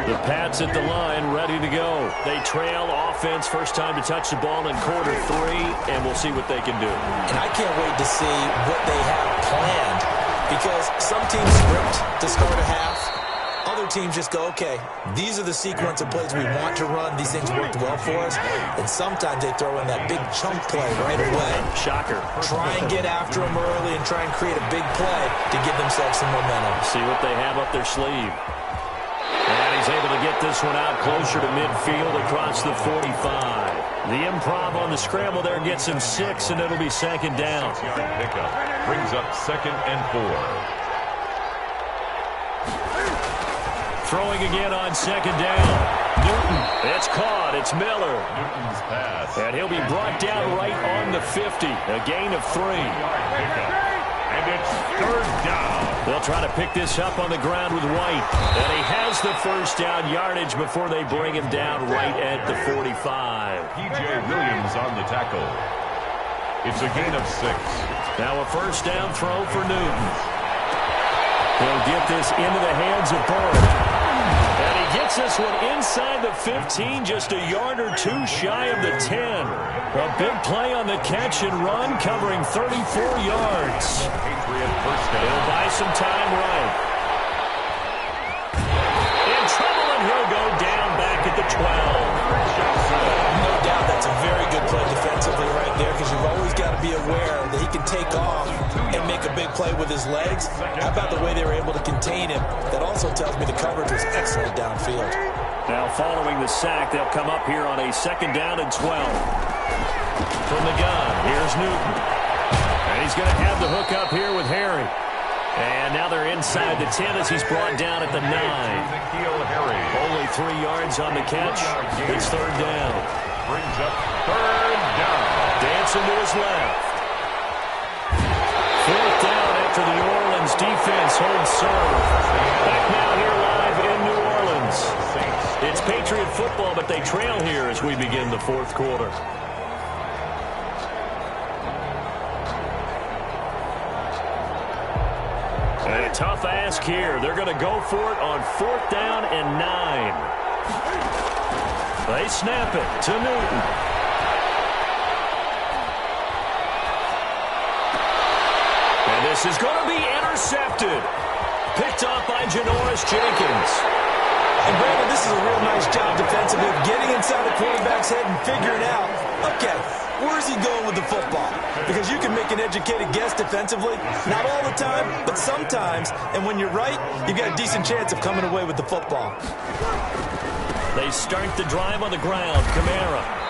The Pats at the line, ready to go. They trail offense, first time to touch the ball in quarter 3, and we'll see what they can do. And I can't wait to see what they have planned. Because some teams script to start a half. Other teams just go, okay, these are the sequence of plays we want to run. These things worked well for us. And sometimes they throw in that big chunk play right away. Shocker. Try and get after them early and try and create a big play to give themselves some momentum. See what they have up their sleeve. And he's able to get this one out closer to midfield across the 45. The improv on the scramble there gets him 6, and it'll be 2nd down. 6-yard pickup brings up 2nd and 4. Throwing again on 2nd down. Newton. It's caught. It's Miller. Newton's pass. And he'll be brought down right on the 50. A gain of 3. And it's 3rd down. They'll try to pick this up on the ground with White. And he has the first down yardage before they bring him down right at the 45. P.J. Williams on the tackle. It's a gain of 6. Now a first down throw for Newton. He'll get this into the hands of Burke. And he gets this one inside the 15, just a yard or 2 shy of the 10. A big play on the catch and run, covering 34 yards. He'll buy some time right. In trouble, and he'll go down back at the 12. No doubt that's a very good play defensively right there, because you've always got to be aware that he can take off and make a big play with his legs. How about the way they were able to contain him? That also tells me the coverage was excellent downfield. Now following the sack, they'll come up here on a 2nd down and 12. From the gun, here's Newton. And he's going to have the hook up here with Harry. And now they're inside the 10 as he's brought down at the 9. Only 3 yards on the catch. It's third down. Brings up third down. Dancing to his left. Fourth down after the New Orleans defense holds serve. Back now here live in New Orleans. It's Patriot football, but they trail here as we begin the fourth quarter. And a tough ask here. They're going to go for it on fourth down and 9. They snap it to Newton. And this is going to be intercepted. Picked off by Janoris Jenkins. And Brandon, this is a real nice job defensively of getting inside the quarterback's head and figuring out, okay, where's he going with the football? Because you can make an educated guess defensively. Not all the time, but sometimes. And when you're right, you've got a decent chance of coming away with the football. They start the drive on the ground. Kamara.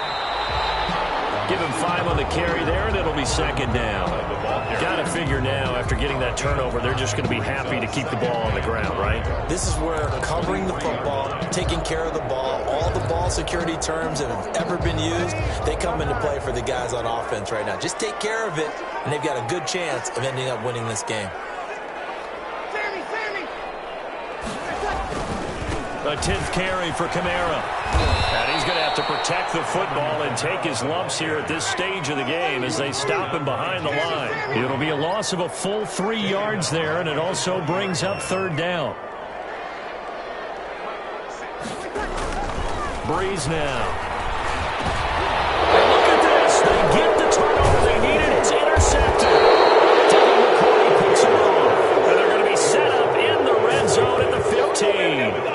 Give him 5 on the carry there, and it'll be second down. Got to figure now, after getting that turnover, they're just going to be happy to keep the ball on the ground, right? This is where covering the football, taking care of the ball, all the ball security terms that have ever been used, they come into play for the guys on offense right now. Just take care of it, and they've got a good chance of ending up winning this game. A 10th carry for Kamara. And he's going to have to protect the football and take his lumps here at this stage of the game as they stop him behind the line. It'll be a loss of a full 3 yards there, and it also brings up third down. Breeze now. And look at this. They get the turnover they needed. It's intercepted. Devin McCourty picks it off. And they're going to be set up in the red zone at the 15.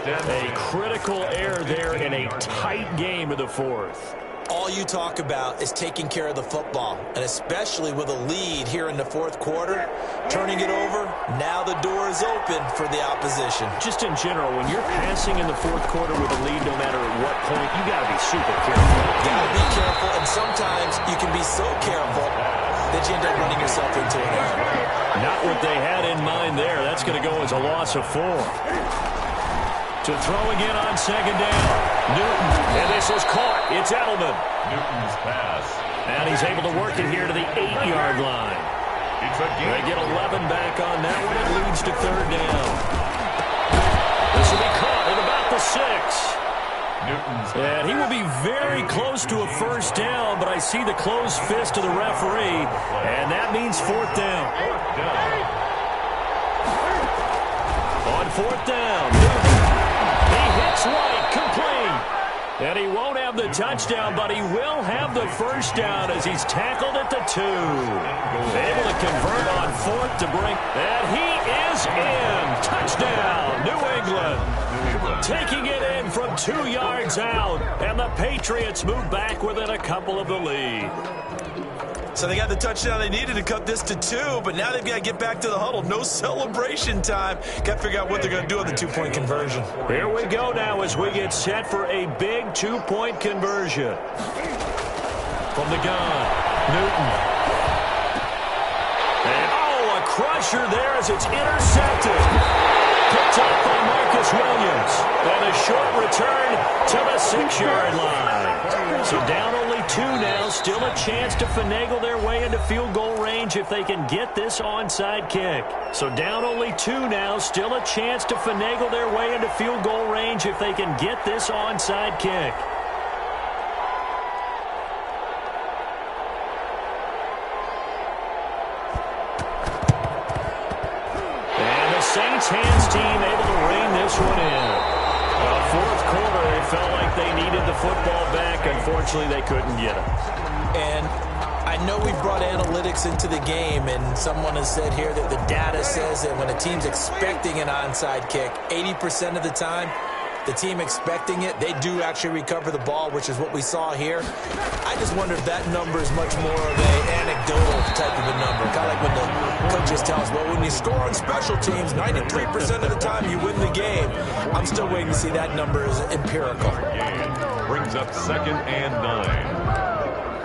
A critical error there in a tight game of the fourth. All you talk about is taking care of the football, and especially with a lead here in the fourth quarter, turning it over, now the door is open for the opposition. Just in general, when you're passing in the fourth quarter with a lead, no matter at what point, you got to be super careful. Got to be careful, and sometimes you can be so careful that you end up running yourself into an error. Not what they had in mind there. That's going to go as a loss of 4. To throw again on second down. Newton, and this is caught. It's Edelman. Newton's pass. And he's able to work it here to the 8-yard line. They get 11 back on that one. It leads to third down. This will be caught at about the 6. And he will be very close to a first down, but I see the closed fist of the referee, and that means fourth down. On fourth down, Newton. White, complete. And he won't have the touchdown, but he will have the first down as he's tackled at the 2. Able to convert on fourth to bring. And he is in. Touchdown, New England. Taking it in from 2 yards out. And the Patriots move back within a couple of the lead. So they got the touchdown they needed to cut this to 2, but now they've got to get back to the huddle. No celebration time. Got to figure out what they're going to do on the 2-point conversion. Here we go now as we get set for a big 2-point conversion. From the gun, Newton. And, a crusher there as it's intercepted. Picked up by Marcus Williams. And a short return to the 6-yard line. So down only 2 now. Still a chance to finagle their way into field goal range if they can get this onside kick. So down only 2 now. Still a chance to finagle their way into field goal range if they can get this onside kick. And the Saints hands team able to rein this one in. Fourth quarter, it felt like they needed the football back. Unfortunately, they couldn't get it. And I know we've brought analytics into the game, and someone has said here that the data says that when a team's expecting an onside kick, 80% of the time, the team expecting it, they do actually recover the ball, which is what we saw here. I just wonder if that number is much more of an anecdotal type of a number. Kind of like when the coaches tell us, well, when you score on special teams, 93% of the time you win the game. I'm still waiting to see that number is empirical. Brings up second and 9.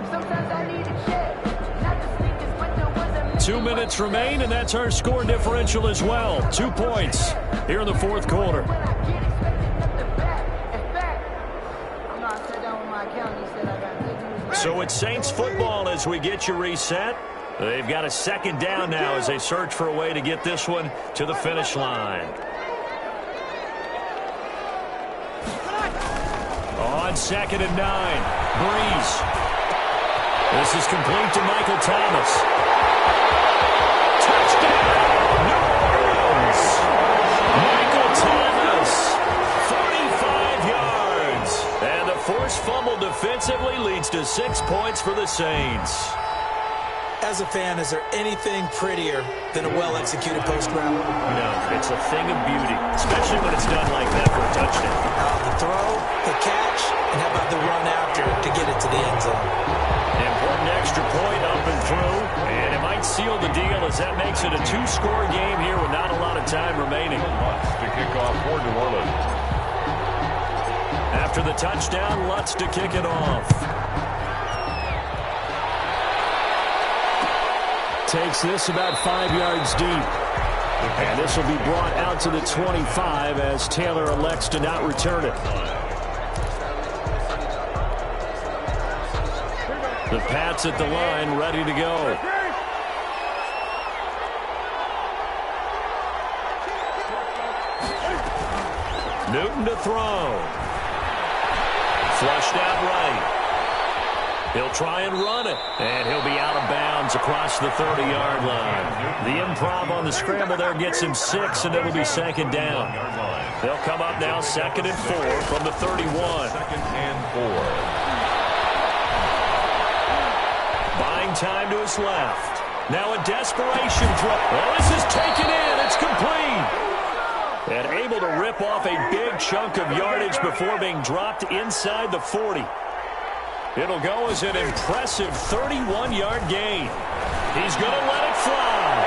Sometimes I need a check. Not the sneakers, but there was a 2 minutes remain, and that's our score differential as well. 2 points here in the fourth quarter. So it's Saints football as we get you reset. They've got a second down now as they search for a way to get this one to the finish line. On 2nd and 9, Breeze. This is complete to Michael Thomas. Touchdown, New Orleans. Michael Thomas, 45 yards. And the forced fumble defensively leads to 6 points for the Saints. As a fan, is there anything prettier than a well-executed post route? No, it's a thing of beauty, especially when it's done like that for a touchdown. The throw, the catch, and how about the run after to get it to the end zone? An important extra point up and through, and it might seal the deal as that makes it a 2-score game here with not a lot of time remaining. To kick off for New Orleans. After the touchdown, Lutz to kick it off. Takes this about 5 yards deep. And this will be brought out to the 25 as Taylor elects to not return it. The Pats at the line, ready to go. Newton to throw. Flushed out right. He'll try and run it, and he'll be out of bounds across the 30-yard line. The improv on the scramble there gets him 6, and it'll be second down. They'll come up now 2nd and 4 from the 31. 2nd and 4. Buying time to his left. Now a desperation throw. Well, this is taken in. It's complete. And able to rip off a big chunk of yardage before being dropped inside the 40. It'll go as an impressive 31-yard gain. He's going to let it fly.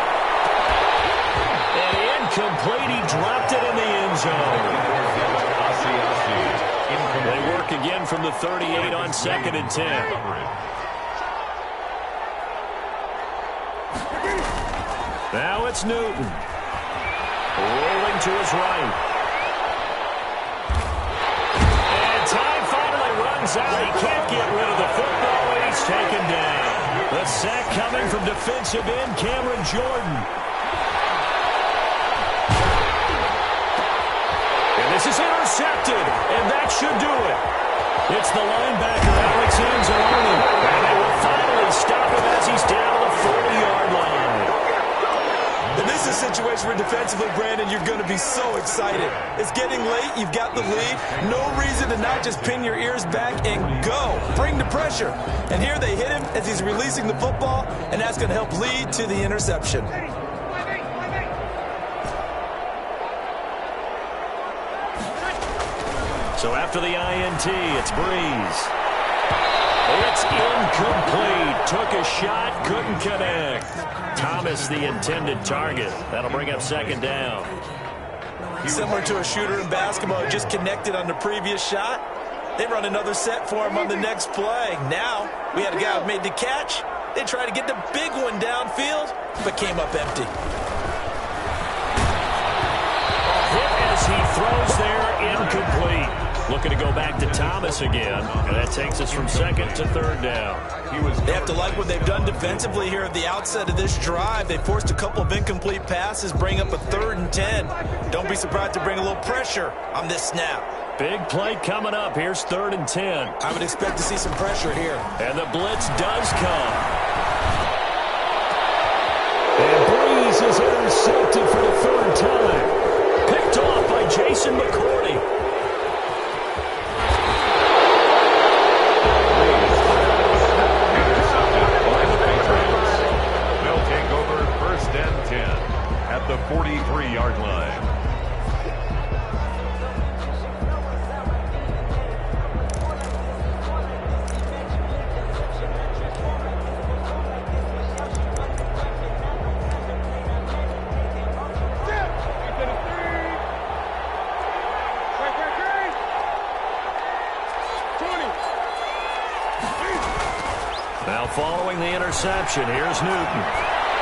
And incomplete. He dropped it in the end zone. They work again from the 38 on 2nd and 10. Now it's Newton. Rolling to his right. And time finally runs out. He can't get rid of the football, and he's taken down. The sack coming from defensive end Cameron Jordan. And this is intercepted, and that should do it. It's the linebacker, Alex Anzalone. And they will finally stop him as he's down to the 40-yard line. And this is a situation where defensively, Brandon, you're going to be so excited. It's getting late. You've got the lead. No reason to not just pin your ears back and go. Bring the pressure. And here they hit him as he's releasing the football, and that's going to help lead to the interception. So after the INT, it's Breeze. It's incomplete. Took a shot, couldn't connect. Thomas, the intended target. That'll bring up second down. Similar to a shooter in basketball who just connected on the previous shot. They run another set for him on the next play. Now, we had a guy who made the catch. They tried to get the big one downfield, but came up empty. Hit as he throws there, incomplete. Looking to go back to Thomas again, and that takes us from 2nd to 3rd down. They have to like what they've done defensively here at the outset of this drive. They forced a couple of incomplete passes, bring up a 3rd and 10. Don't be surprised to bring a little pressure on this snap. Big play coming up. Here's 3rd and 10. I would expect to see some pressure here. And the blitz does come. And Breeze is intercepted for the 3rd time. Picked off by Jason McCourty. At the 43-yard line. interception. Here's Newton.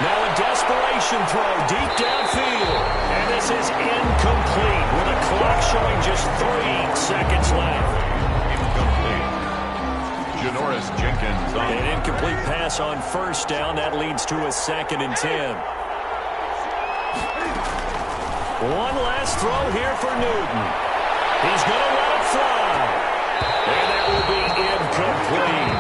Now a desperation throw deep downfield. And this is incomplete with a clock showing just 3 seconds left. Incomplete. Janoris Jenkins on. An incomplete pass on first down. That leads to a 2nd and 10. One last throw here for Newton. He's going to let it fly. And that will be incomplete.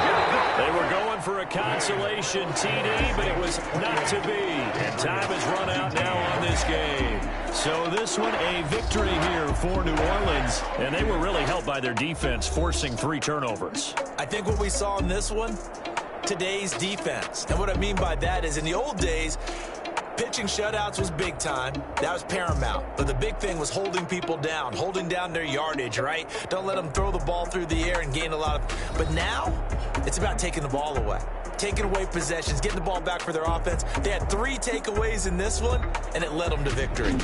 They were going for a consolation TD, but it was not to be. And time has run out now on this game. So this one a victory here for New Orleans. And they were really helped by their defense, forcing 3 turnovers. I think what we saw in this one, today's defense. And what I mean by that is in the old days, pitching shutouts was big time. That was paramount. But the big thing was holding people down, holding down their yardage, right? Don't let them throw the ball through the air and gain a lot of... But now, it's about taking the ball away. Taking away possessions, getting the ball back for their offense. They had 3 takeaways in this one, and it led them to victory.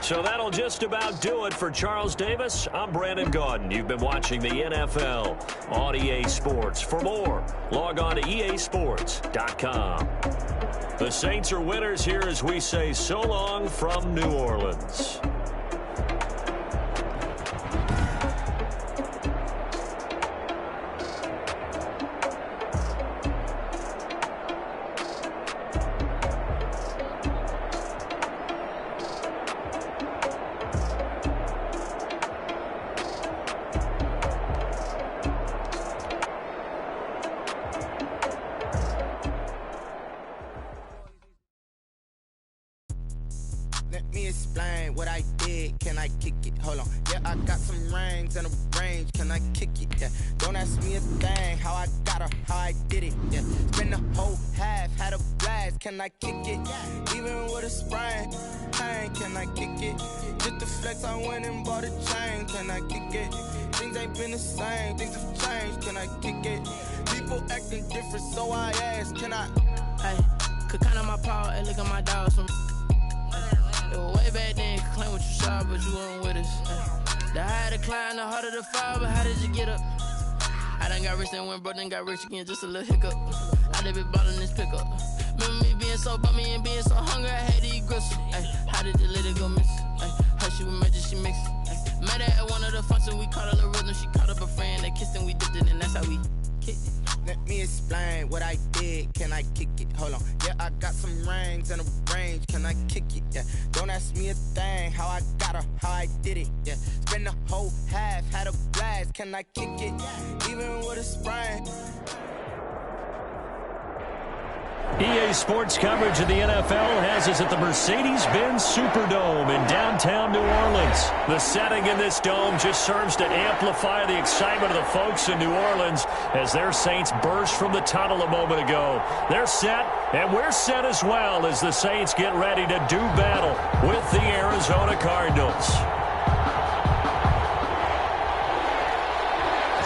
So that'll just about do it for Charles Davis. I'm Brandon Gaudin. You've been watching the NFL on EA Sports. For more, log on to easports.com. The Saints are winners here as we say so long from New Orleans. Let me explain what I did. Can I kick it? Hold on. Yeah, I got some rings and a range. Can I kick it? Yeah. Don't ask me a thing. How I got her, how I did it. Yeah. Spend the whole half, had a blast. Can I kick it? Even with a sprain. Pain, can I kick it? Just the flex, I went and bought a chain. Can I kick it? Things ain't been the same. Things have changed. Can I kick it? People acting different, so I ask. Can I? Hey, could count on my power and look at my dogs from. It was way back then, you could claim what you saw, but you weren't with us. The higher the climb, the harder the fall, but how did you get up? I done got rich and went broke, then got rich again, just a little hiccup. I done been ballin' this pickup. Remember me being so bummy and being so hungry, I had to eat gristle. Ay, how did the lady go miss? How she was magic, she mixed. Met her at one of the functions, we caught a little rhythm, she caught up a friend, they kissed and we dipped it, and that's how we kicked it. Let me explain what I did. Can I kick it? Hold on. Yeah, I got some rings and a range. Can I kick it? Yeah. Don't ask me a thing. How I got her, how I did it. Yeah. Spend the whole half, had a blast. Can I kick it? Even with a sprain. EA Sports coverage of the NFL has us at the Mercedes-Benz Superdome in downtown New Orleans. The setting in this dome just serves to amplify the excitement of the folks in New Orleans as their Saints burst from the tunnel a moment ago. They're set, and we're set as well as the Saints get ready to do battle with the Arizona Cardinals.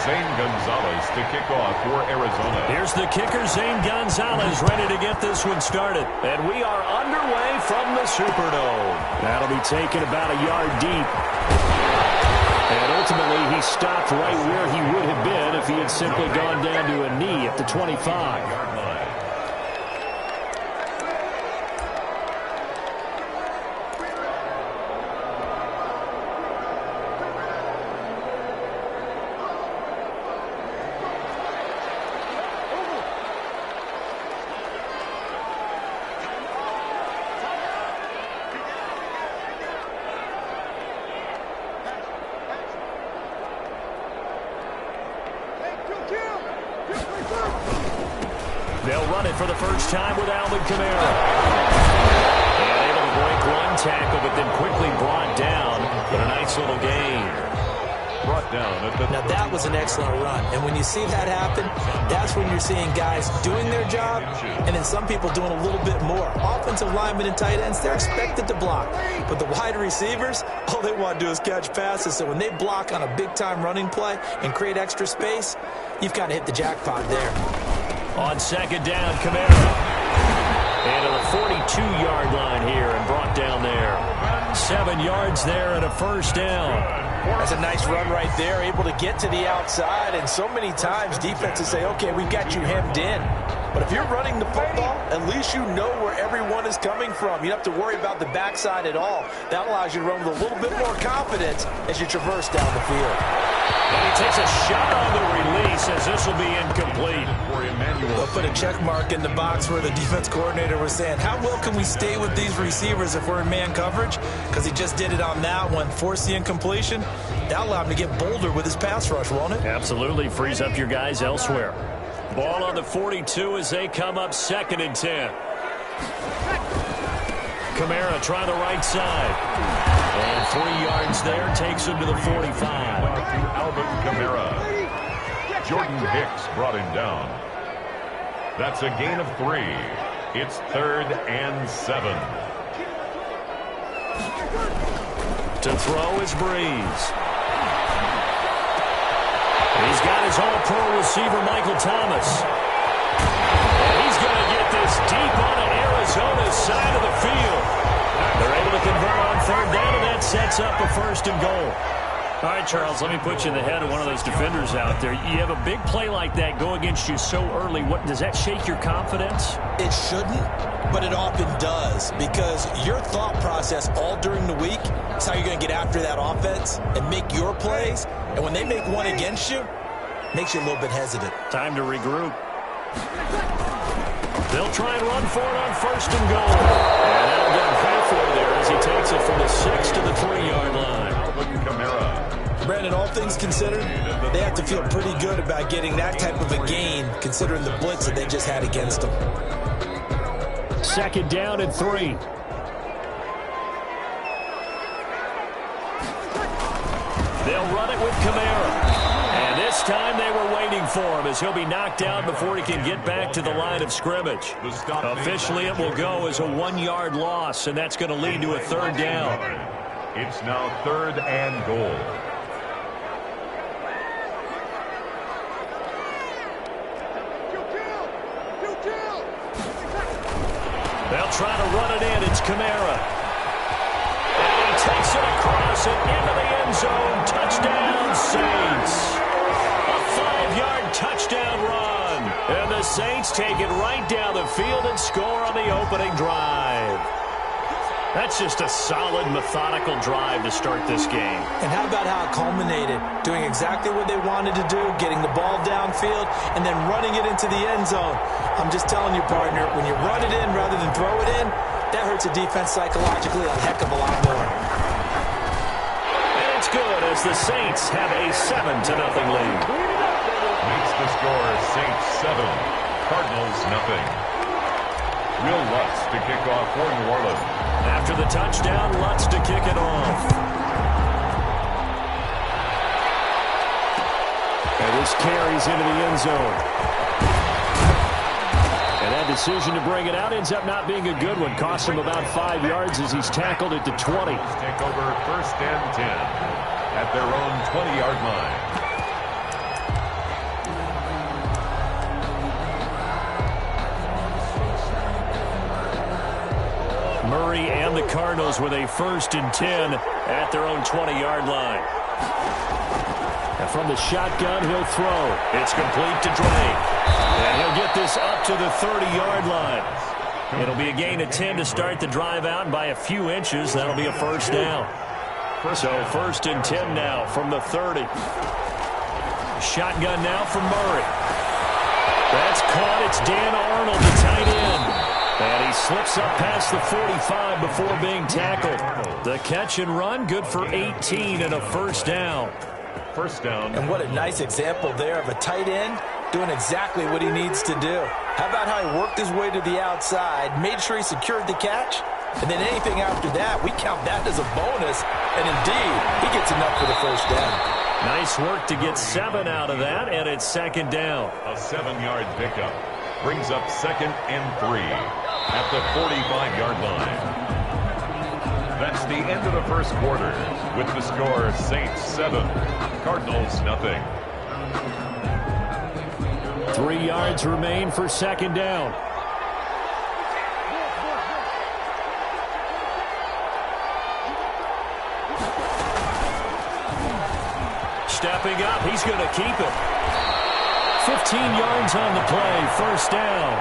Zane Gonzalez to kick off for Arizona. Here's the kicker, Zane Gonzalez, ready to get this one started. And we are underway from the Superdome. That'll be taken about a yard deep. And ultimately, he stopped right where he would have been if he had simply gone down to a knee at the 25. They'll run it for the first time with Alvin Kamara. And able to break one tackle, but then quickly brought down. But a nice little gain. brought down at the... Now, that was an excellent run. And when you see that happen, that's when you're seeing guys doing their job, and then some people doing a little bit more. Offensive linemen and tight ends, they're expected to block. But the wide receivers, all they want to do is catch passes. So when they block on a big-time running play and create extra space, you've got to hit the jackpot there. On second down, Camara. And to the 42-yard line here and brought down there. 7 yards there and a first down. That's a nice run right there, able to get to the outside. And so many times defenses say, okay, we've got you hemmed in. But if you're running the football, at least you know where everyone is coming from. You don't have to worry about the backside at all. That allows you to run with a little bit more confidence as you traverse down the field. And he takes a shot on the release as this will be incomplete. They'll put a check mark in the box where the defense coordinator was saying, how well can we stay with these receivers if we're in man coverage? Because he just did it on that one, forced the incompletion. That allowed him to get bolder with his pass rush, won't it? Absolutely. Frees up your guys elsewhere. Ball on the 42 as they come up 2nd and 10. Camara trying the right side. And 3 yards there takes him to the 45. Alvin Kamara. Jordan Hicks brought him down. That's a gain of 3. It's 3rd and 7. To throw is Breeze. He's got his all-pro receiver, Michael Thomas. And he's going to get this deep onto Arizona's side of the field. They're able to convert on 3rd down, and that sets up a 1st and goal. All right, Charles, let me put you in the head of one of those defenders out there. You have a big play like that go against you so early. What does that shake your confidence? It shouldn't, but it often does, because your thought process all during the week is how you're going to get after that offense and make your plays. And when they make one against you, it makes you a little bit hesitant. Time to regroup. They'll try and run for it on 1st and goal. And that'll get him halfway there as he takes it from the 6 to the 3-yard line. Brandon, all things considered, they have to feel pretty good about getting that type of a gain, considering the blitz that they just had against them. 2nd down and 3. They'll run it with Camara. And this time they were waiting for him as he'll be knocked down before he can get back to the line of scrimmage. Officially, it will go as a 1-yard loss, and that's going to lead to a 3rd down. It's now 3rd and goal. They'll try to run it in. It's Camara. And he takes it across and into the end zone. Touchdown, Saints. A 5-yard touchdown run. And the Saints take it right down the field and score on the opening drive. That's just a solid, methodical drive to start this game. And how about how it culminated? Doing exactly what they wanted to do, getting the ball downfield, and then running it into the end zone. I'm just telling you, partner, when you run it in rather than throw it in, that hurts a defense psychologically a heck of a lot more. And it's good as the Saints have a 7-0 lead. Makes the score Saints 7, Cardinals nothing. Will Lutz to kick off for New Orleans. After the touchdown, Lutz to kick it off. And this carries into the end zone. And that decision to bring it out ends up not being a good one. Cost him about 5 yards as he's tackled at the 20. Take over 1st and 10 at their own 20-yard line. Murray and the Cardinals with a 1st and 10 at their own 20-yard line. And from the shotgun, he'll throw. It's complete to Drake. And he'll get this up to the 30-yard line. It'll be a gain of 10 to start the drive out, and by a few inches, that'll be a 1st down. So 1st and 10 now from the 30. Shotgun now from Murray. That's caught. It's Dan Arnold, the tight end. And he slips up past the 45 before being tackled. The catch and run, good for 18 and a 1st down. 1st down. And what a nice example there of a tight end doing exactly what he needs to do. How about how he worked his way to the outside, made sure he secured the catch, and then anything after that, we count that as a bonus. And indeed, he gets enough for the 1st down. Nice work to get 7 out of that, and it's second down. A 7-yard pickup brings up 2nd and 3 at the 45-yard line. That's the end of the first quarter with the score Saints 7, Cardinals nothing. 3 yards remain for second down. Stepping up, he's going to keep it. 15 yards on the play, first down.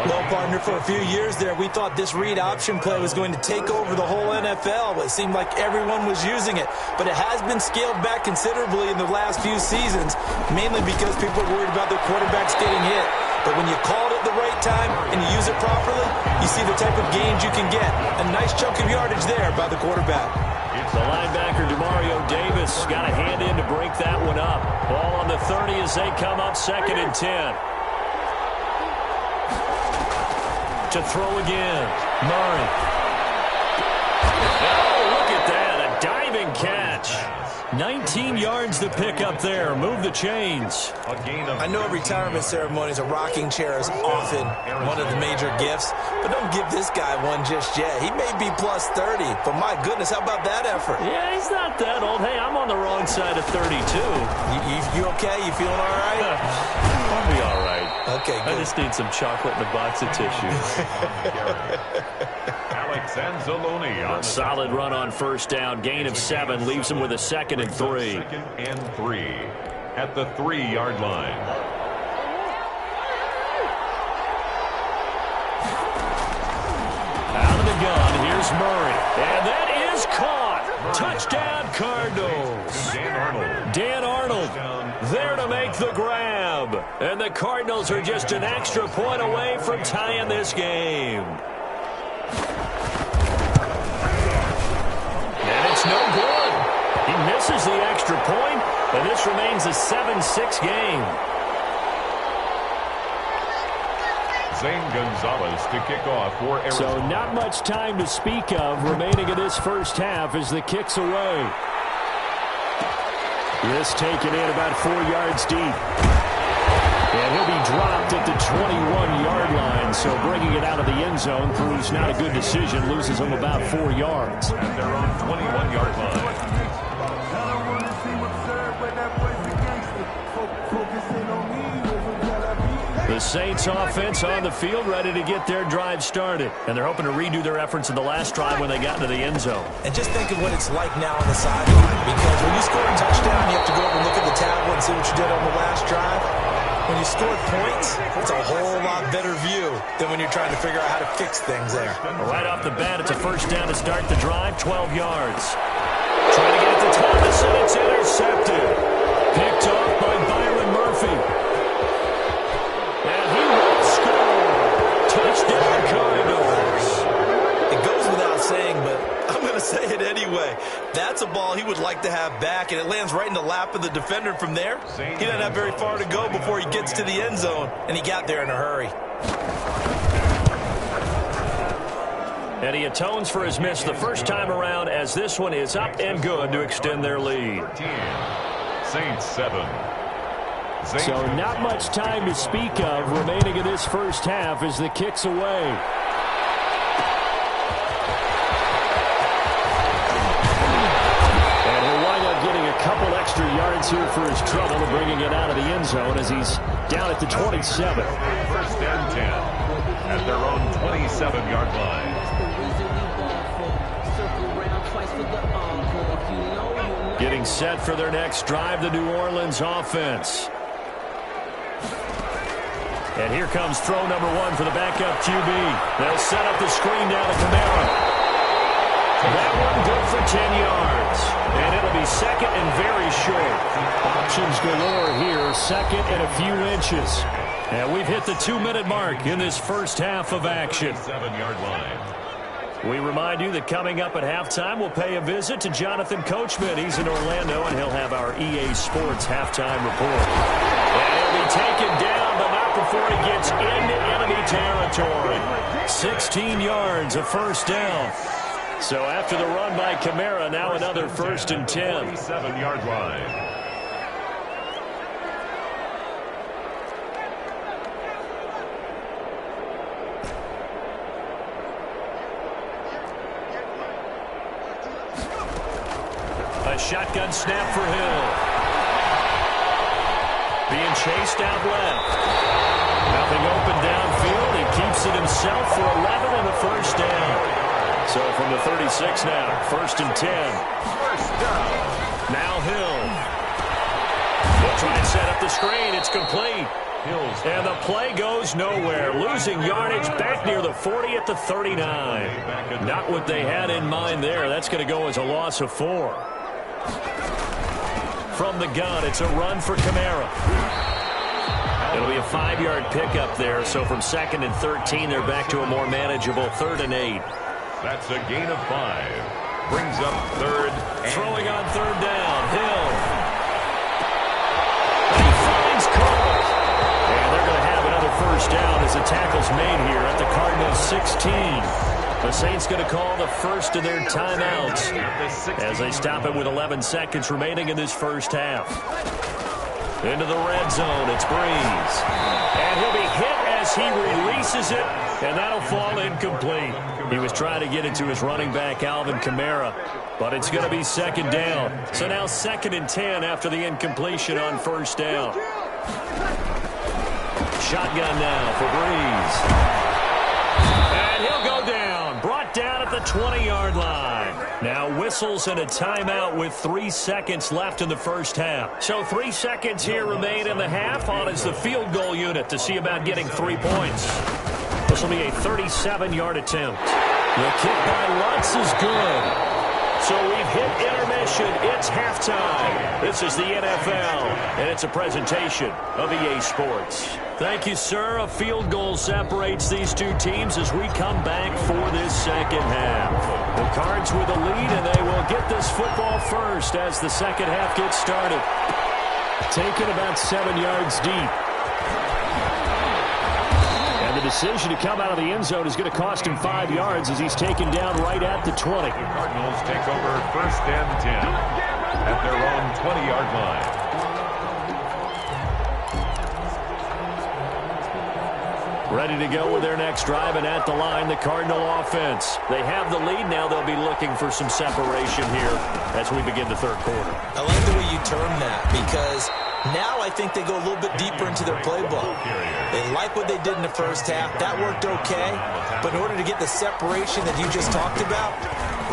Well, partner, for a few years there, we thought this read option play was going to take over the whole NFL. It seemed like everyone was using it. But it has been scaled back considerably in the last few seasons, mainly because people are worried about their quarterbacks getting hit. But when you call it at the right time and you use it properly, you see the type of gains you can get. A nice chunk of yardage there by the quarterback. The linebacker, Demario Davis, got a hand in to break that one up. Ball on the 30 as they come up 2nd and 10. To throw again, Murray. Oh, look at that, a diving catch. 19 yards to pick up there. Move the chains. I know retirement ceremonies, a rocking chair is often one of the major gifts, but don't give this guy one just yet. He may be plus 30, but my goodness, how about that effort? Yeah, he's not that old. Hey, I'm on the wrong side of 32. You okay? You feeling all right? I'll be all right. Okay, good. I just need some chocolate and a box of tissues. Alex Anzalone on a solid run on first down. Gain of 7 leaves him with a 2nd and 3. 2nd and 3 at the 3-yard line. Out of the gun, here's Murray. And that is caught. Touchdown, Cardinals. Dan Arnold there to make the grab. And the Cardinals are just an extra point away from tying this game. And it's no good. He misses the extra point, and this remains a 7-6 game. Zane Gonzalez to kick off for Arizona. So not much time to speak of remaining in this first half as the kick's away. This taken in about 4 yards deep. And he'll be dropped at the 21-yard line, so bringing it out of the end zone proves not a good decision, loses him about 4 yards. At their own 21-yard line. The Saints offense on the field ready to get their drive started. And they're hoping to redo their efforts in the last drive when they got into the end zone. And just think of what it's like now on the sideline. Because when you score a touchdown, you have to go over and look at the tablet and see what you did on the last drive. When you score points, it's a whole lot better view than when you're trying to figure out how to fix things there. Right off the bat, it's a first down to start the drive, 12 yards. Trying to get it to Thomas, and it's intercepted. Picked off by Byron Murphy. And he will score. Touchdown, Cardinals. It goes without saying, but I'm going to say it anyway. That's a ball he would like to have back, and it lands right in the lap of the defender from there. He doesn't have very far to go before he gets to the end zone, and he got there in a hurry. And he atones for his miss the first time around as this one is up and good to extend their lead. 14, Saints 7. So not much time to speak of remaining in this first half as the kick's away. And he'll wind up getting a couple extra yards here for his trouble and bringing it out of the end zone as he's down at the 27. First and 10 at their own 27-yard line. Getting set for their next drive, the New Orleans offense. And here comes throw number 1 for the backup QB. They'll set up the screen down to Kamara. That one good for 10 yards. And it'll be second and very short. Options galore here, second and a few inches. And we've hit the 2-minute mark in this first half of action. 7-yard line. We remind you that coming up at halftime, we'll pay a visit to Jonathan Coachman. He's in Orlando, and he'll have our EA Sports halftime report. And he'll be taken down, but not before he gets into enemy territory. 16 yards, a first down. So after the run by Kamara, now another 1st and 10. 47-yard line. A shotgun snap for Hill. Being chased out left. Nothing open downfield. He keeps it himself for 11 and a 1st down. So from the 36 now, 1st and 10. 1st down. Now Hill. They'll try and set up the screen. It's complete. And the play goes nowhere. Losing yardage back near the 40 at the 39. Not what they had in mind there. That's going to go as a loss of 4. From the gun, it's a run for Kamara. It'll be a 5-yard pickup there. So from 2nd and 13, they're back to a more manageable 3rd and 8. That's a gain of 5. Brings up 3rd. Throwing on 3rd down. Hill. And he finds Cole. And they're going to have another 1st down as the tackle's made here at the Cardinals' 16. The Saints going to call the first of their timeouts as they stop it with 11 seconds remaining in this 1st half. Into the red zone, it's Breeze. And he'll be hit as he releases it, and that'll fall incomplete. He was trying to get it to his running back, Alvin Kamara, but it's going to be 2nd down. So now 2nd and 10 after the incompletion on 1st down. Shotgun now for Breeze. And he'll go down. Brought down at the 20-yard line. Now whistles and a timeout with 3 seconds left in the 1st half. So 3 seconds here remain in the half. On is the field goal unit to see about getting 3 points. This will be a 37-yard attempt. The kick by Lutz is good. So we've hit intermission. It's halftime. This is the NFL, and it's a presentation of EA Sports. Thank you, sir. A field goal separates these two teams as we come back for this 2nd half. The Cards with the lead, and they will get this football first as the 2nd half gets started. Taken about 7 yards deep. The decision to come out of the end zone is going to cost him 5 yards as he's taken down right at the 20. The Cardinals take over 1st and 10 at their own 20-yard line. Ready to go with their next drive, and at the line, the Cardinal offense. They have the lead. Now they'll be looking for some separation here as we begin the 3rd quarter. I like the way you term that because now I think they go a little bit deeper into their playbook. They like what they did in the 1st half. That worked okay. But in order to get the separation that you just talked about,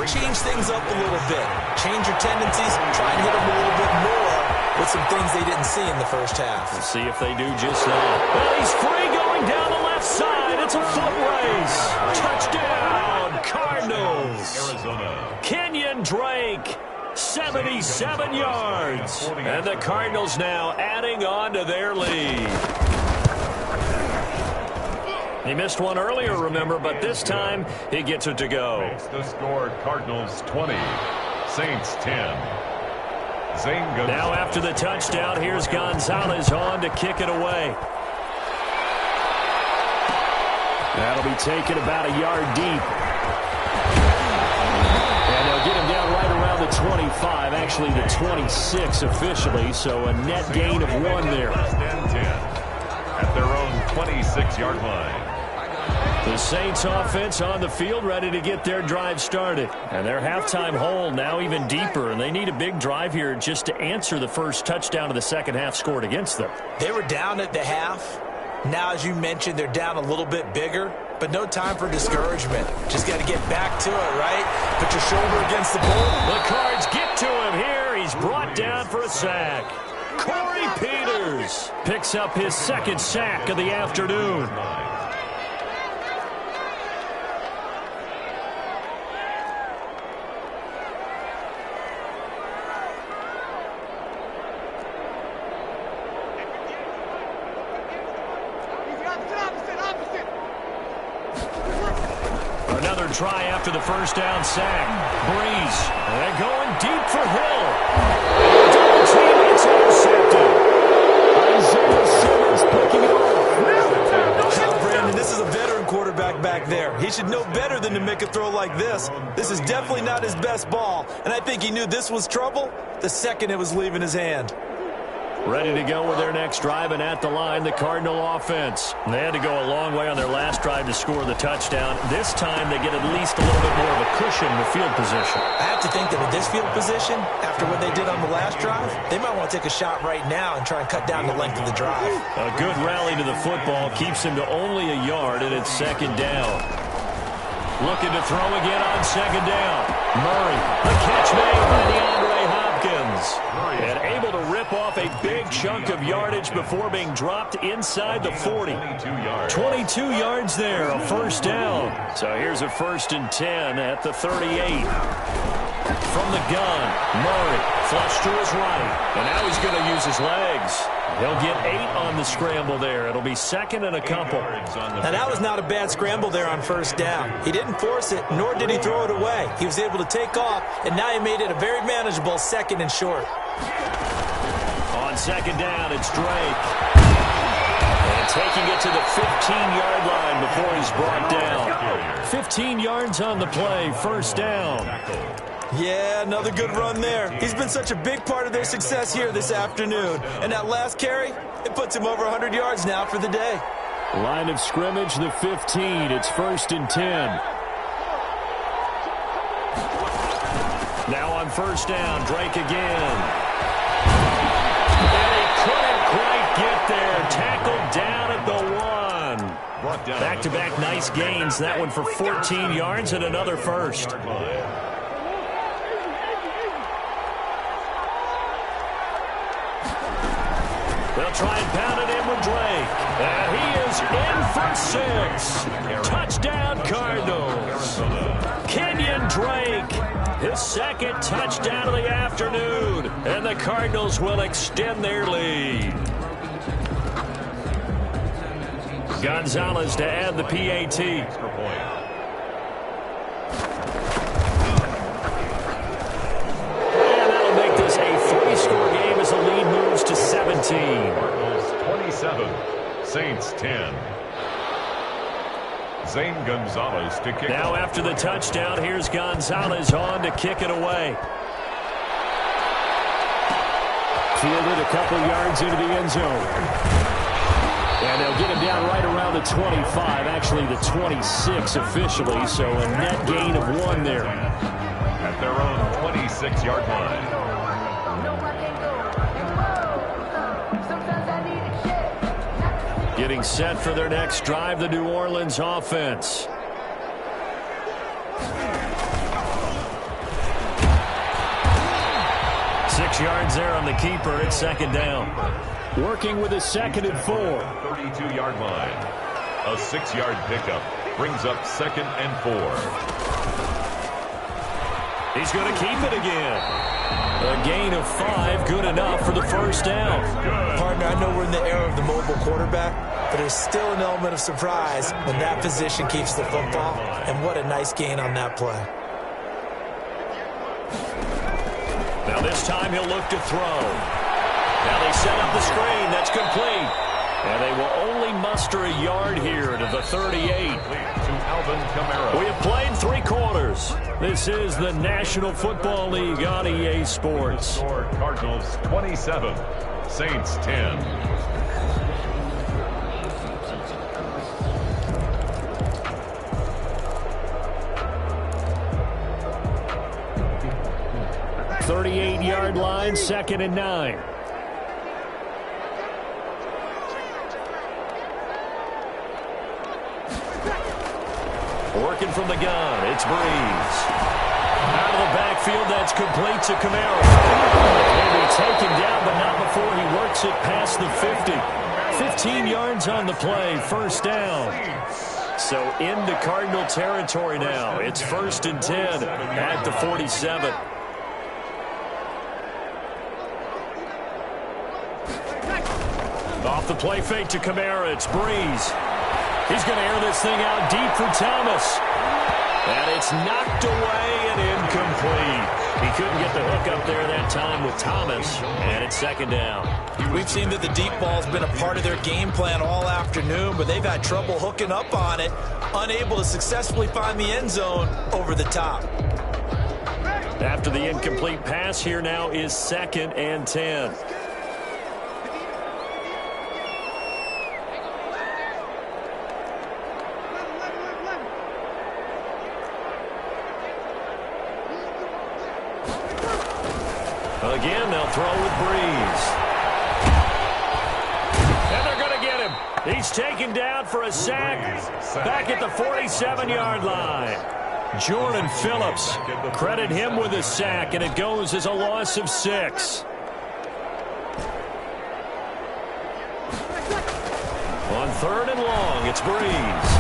change things up a little bit. Change your tendencies. Try and hit them a little bit more with some things they didn't see in the 1st half. We'll see if they do just that. Well, he's free going down the left side. It's a foot race. Touchdown, Cardinals. Arizona. Kenyon Drake. 77 yards. And the Cardinals now adding on to their lead. He missed one earlier, remember, but this time he gets it to go. Makes the score Cardinals 20, Saints 10. Zane goes. Now after the touchdown, here's Gonzalez on to kick it away. That'll be taken about a yard deep. Get him down right around the 25, actually the 26 officially, so a net gain of 1 there. 1st and 10 at their own 26-yard line. The Saints offense on the field ready to get their drive started. And their halftime hole now even deeper, and they need a big drive here just to answer the first touchdown of the 2nd half scored against them. They were down at the half. Now, as you mentioned, they're down a little bit bigger, but no time for discouragement. Just got to get back to it, right? Put your shoulder against the bull. The Cards get to him here. He's brought down for a sack. Corey Peters picks up his 2nd sack of the afternoon. Another try after the 1st down sack. Breeze. They're going deep for Hill. Double team, it's intercepted. Isaiah Simmons picking it off. Brandon, this is a veteran quarterback back there. He should know better than to make a throw like this. This is definitely not his best ball, and I think he knew this was trouble the second it was leaving his hand. Ready to go with their next drive, and at the line, the Cardinal offense. They had to go a long way on their last drive to score the touchdown. This time, they get at least a little bit more of a cushion with field position. I have to think that with this field position, after what they did on the last drive, they might want to take a shot right now and try and cut down the length of the drive. A good rally to the football keeps him to only a yard, and it's second down. Looking to throw again on second down. Murray, the catch made by DeAndre Hopkins. And able to rip off a big chunk of yardage before being dropped inside the 40. 22 yards there, a first down. So here's a 1st and 10 at the 38. From the gun, Murray, flush to his right. And now he's going to use his legs. He'll get 8 on the scramble there. It'll be second and a couple. Now, that was not a bad scramble there on first down. He didn't force it, nor did he throw it away. He was able to take off, and now he made it a very manageable second and short. On second down, it's Drake. And taking it to the 15-yard line before he's brought down. 15 yards on the play, first down. Yeah, another good run there. He's been such a big part of their success here this afternoon. And that last carry, it puts him over 100 yards now for the day. Line of scrimmage, the 15. It's 1st and 10. Now on first down, Drake again. And he couldn't quite get there. Tackled down at the 1. Back-to-back nice gains. That one for 14 yards and another first. They'll try and pound it in with Drake. And he is in for 6. Touchdown, Cardinals. Kenyon Drake, his second touchdown of the afternoon. And the Cardinals will extend their lead. Gonzalez to add the PAT. And that'll make this a 3-score game as the lead moves to 17. Cardinals 27, Saints 10. Zane Gonzalez to kick. Now after the touchdown, here's Gonzalez on to kick it away. Fielded a couple yards into the end zone. And they'll get him down right around the 25, actually the 26 officially, so a net gain of 1 there. At their own 26-yard line. Getting set for their next drive, the New Orleans offense. Six yards there on the keeper. It's second down. Working with a 2nd and 4. 32-yard line. A 6-yard pickup brings up 2nd and 4. He's going to keep it again. A gain of 5, good enough for the first down. Partner, I know we're in the era of the mobile quarterback, but there's still an element of surprise when that position keeps the football, and what a nice gain on that play. Now this time he'll look to throw. Now they set up the screen. That's complete. And they will only muster a yard here to the 38. To Alvin Kamara. We have played 3 quarters. This is the National Football League on EA Sports. Cardinals 27, Saints 10. .38-yard line, 2nd and 9. Working from the gun, it's Breeze. Out of the backfield, that's complete to Kamara. He'll be taken down, but not before he works it past the 50. 15 yards on the play, first down. So into Cardinal territory now. It's 1st and 10 at the 47. Off the play fake to Kamara, it's Breeze. He's going to air this thing out deep for Thomas. And it's knocked away and incomplete. He couldn't get the hook up there that time with Thomas. And it's second down. We've seen that the deep ball's been a part of their game plan all afternoon, but they've had trouble hooking up on it. unable to successfully find the end zone over the top. After the incomplete pass, here now is 2nd and 10. Again, they'll throw with Breeze. And they're going to get him. He's taken down for a sack back at the 47-yard line. Jordan Phillips, credit him with a sack, and it goes as a loss of 6. On 3rd and long, it's Breeze.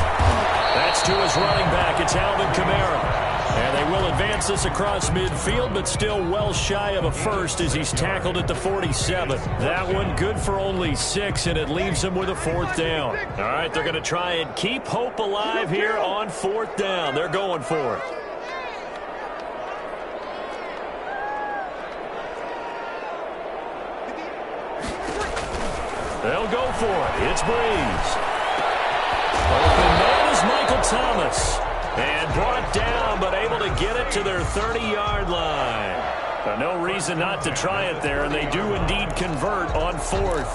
That's to his running back. It's Alvin Kamara. And they will advance this across midfield, but still well shy of a first as he's tackled at the 47. That one good for only 6, and it leaves him with a 4th down. All right, they're going to try and keep hope alive here on 4th down. They're going for it. They'll go for it. It's Breeze. Open man is Michael Thomas. And brought down, but able to get it to their 30-yard line. No reason not to try it there, and they do indeed convert on 4th.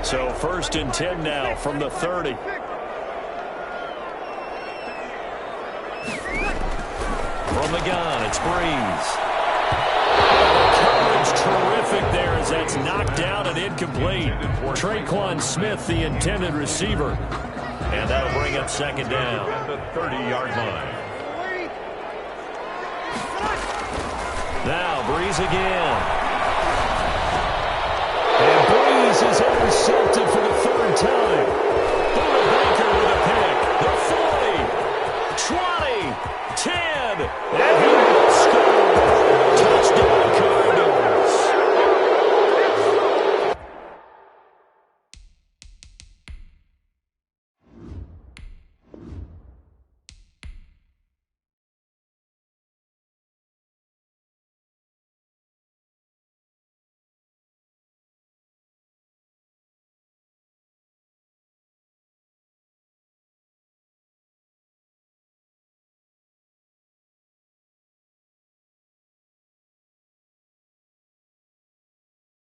So 1st and 10 now from the 30. From the gun, it's Breeze. Terrific there as that's knocked out and incomplete. Traquan Smith, the intended receiver. And that'll bring up 2nd down. At the 30-yard line. Now Breeze again.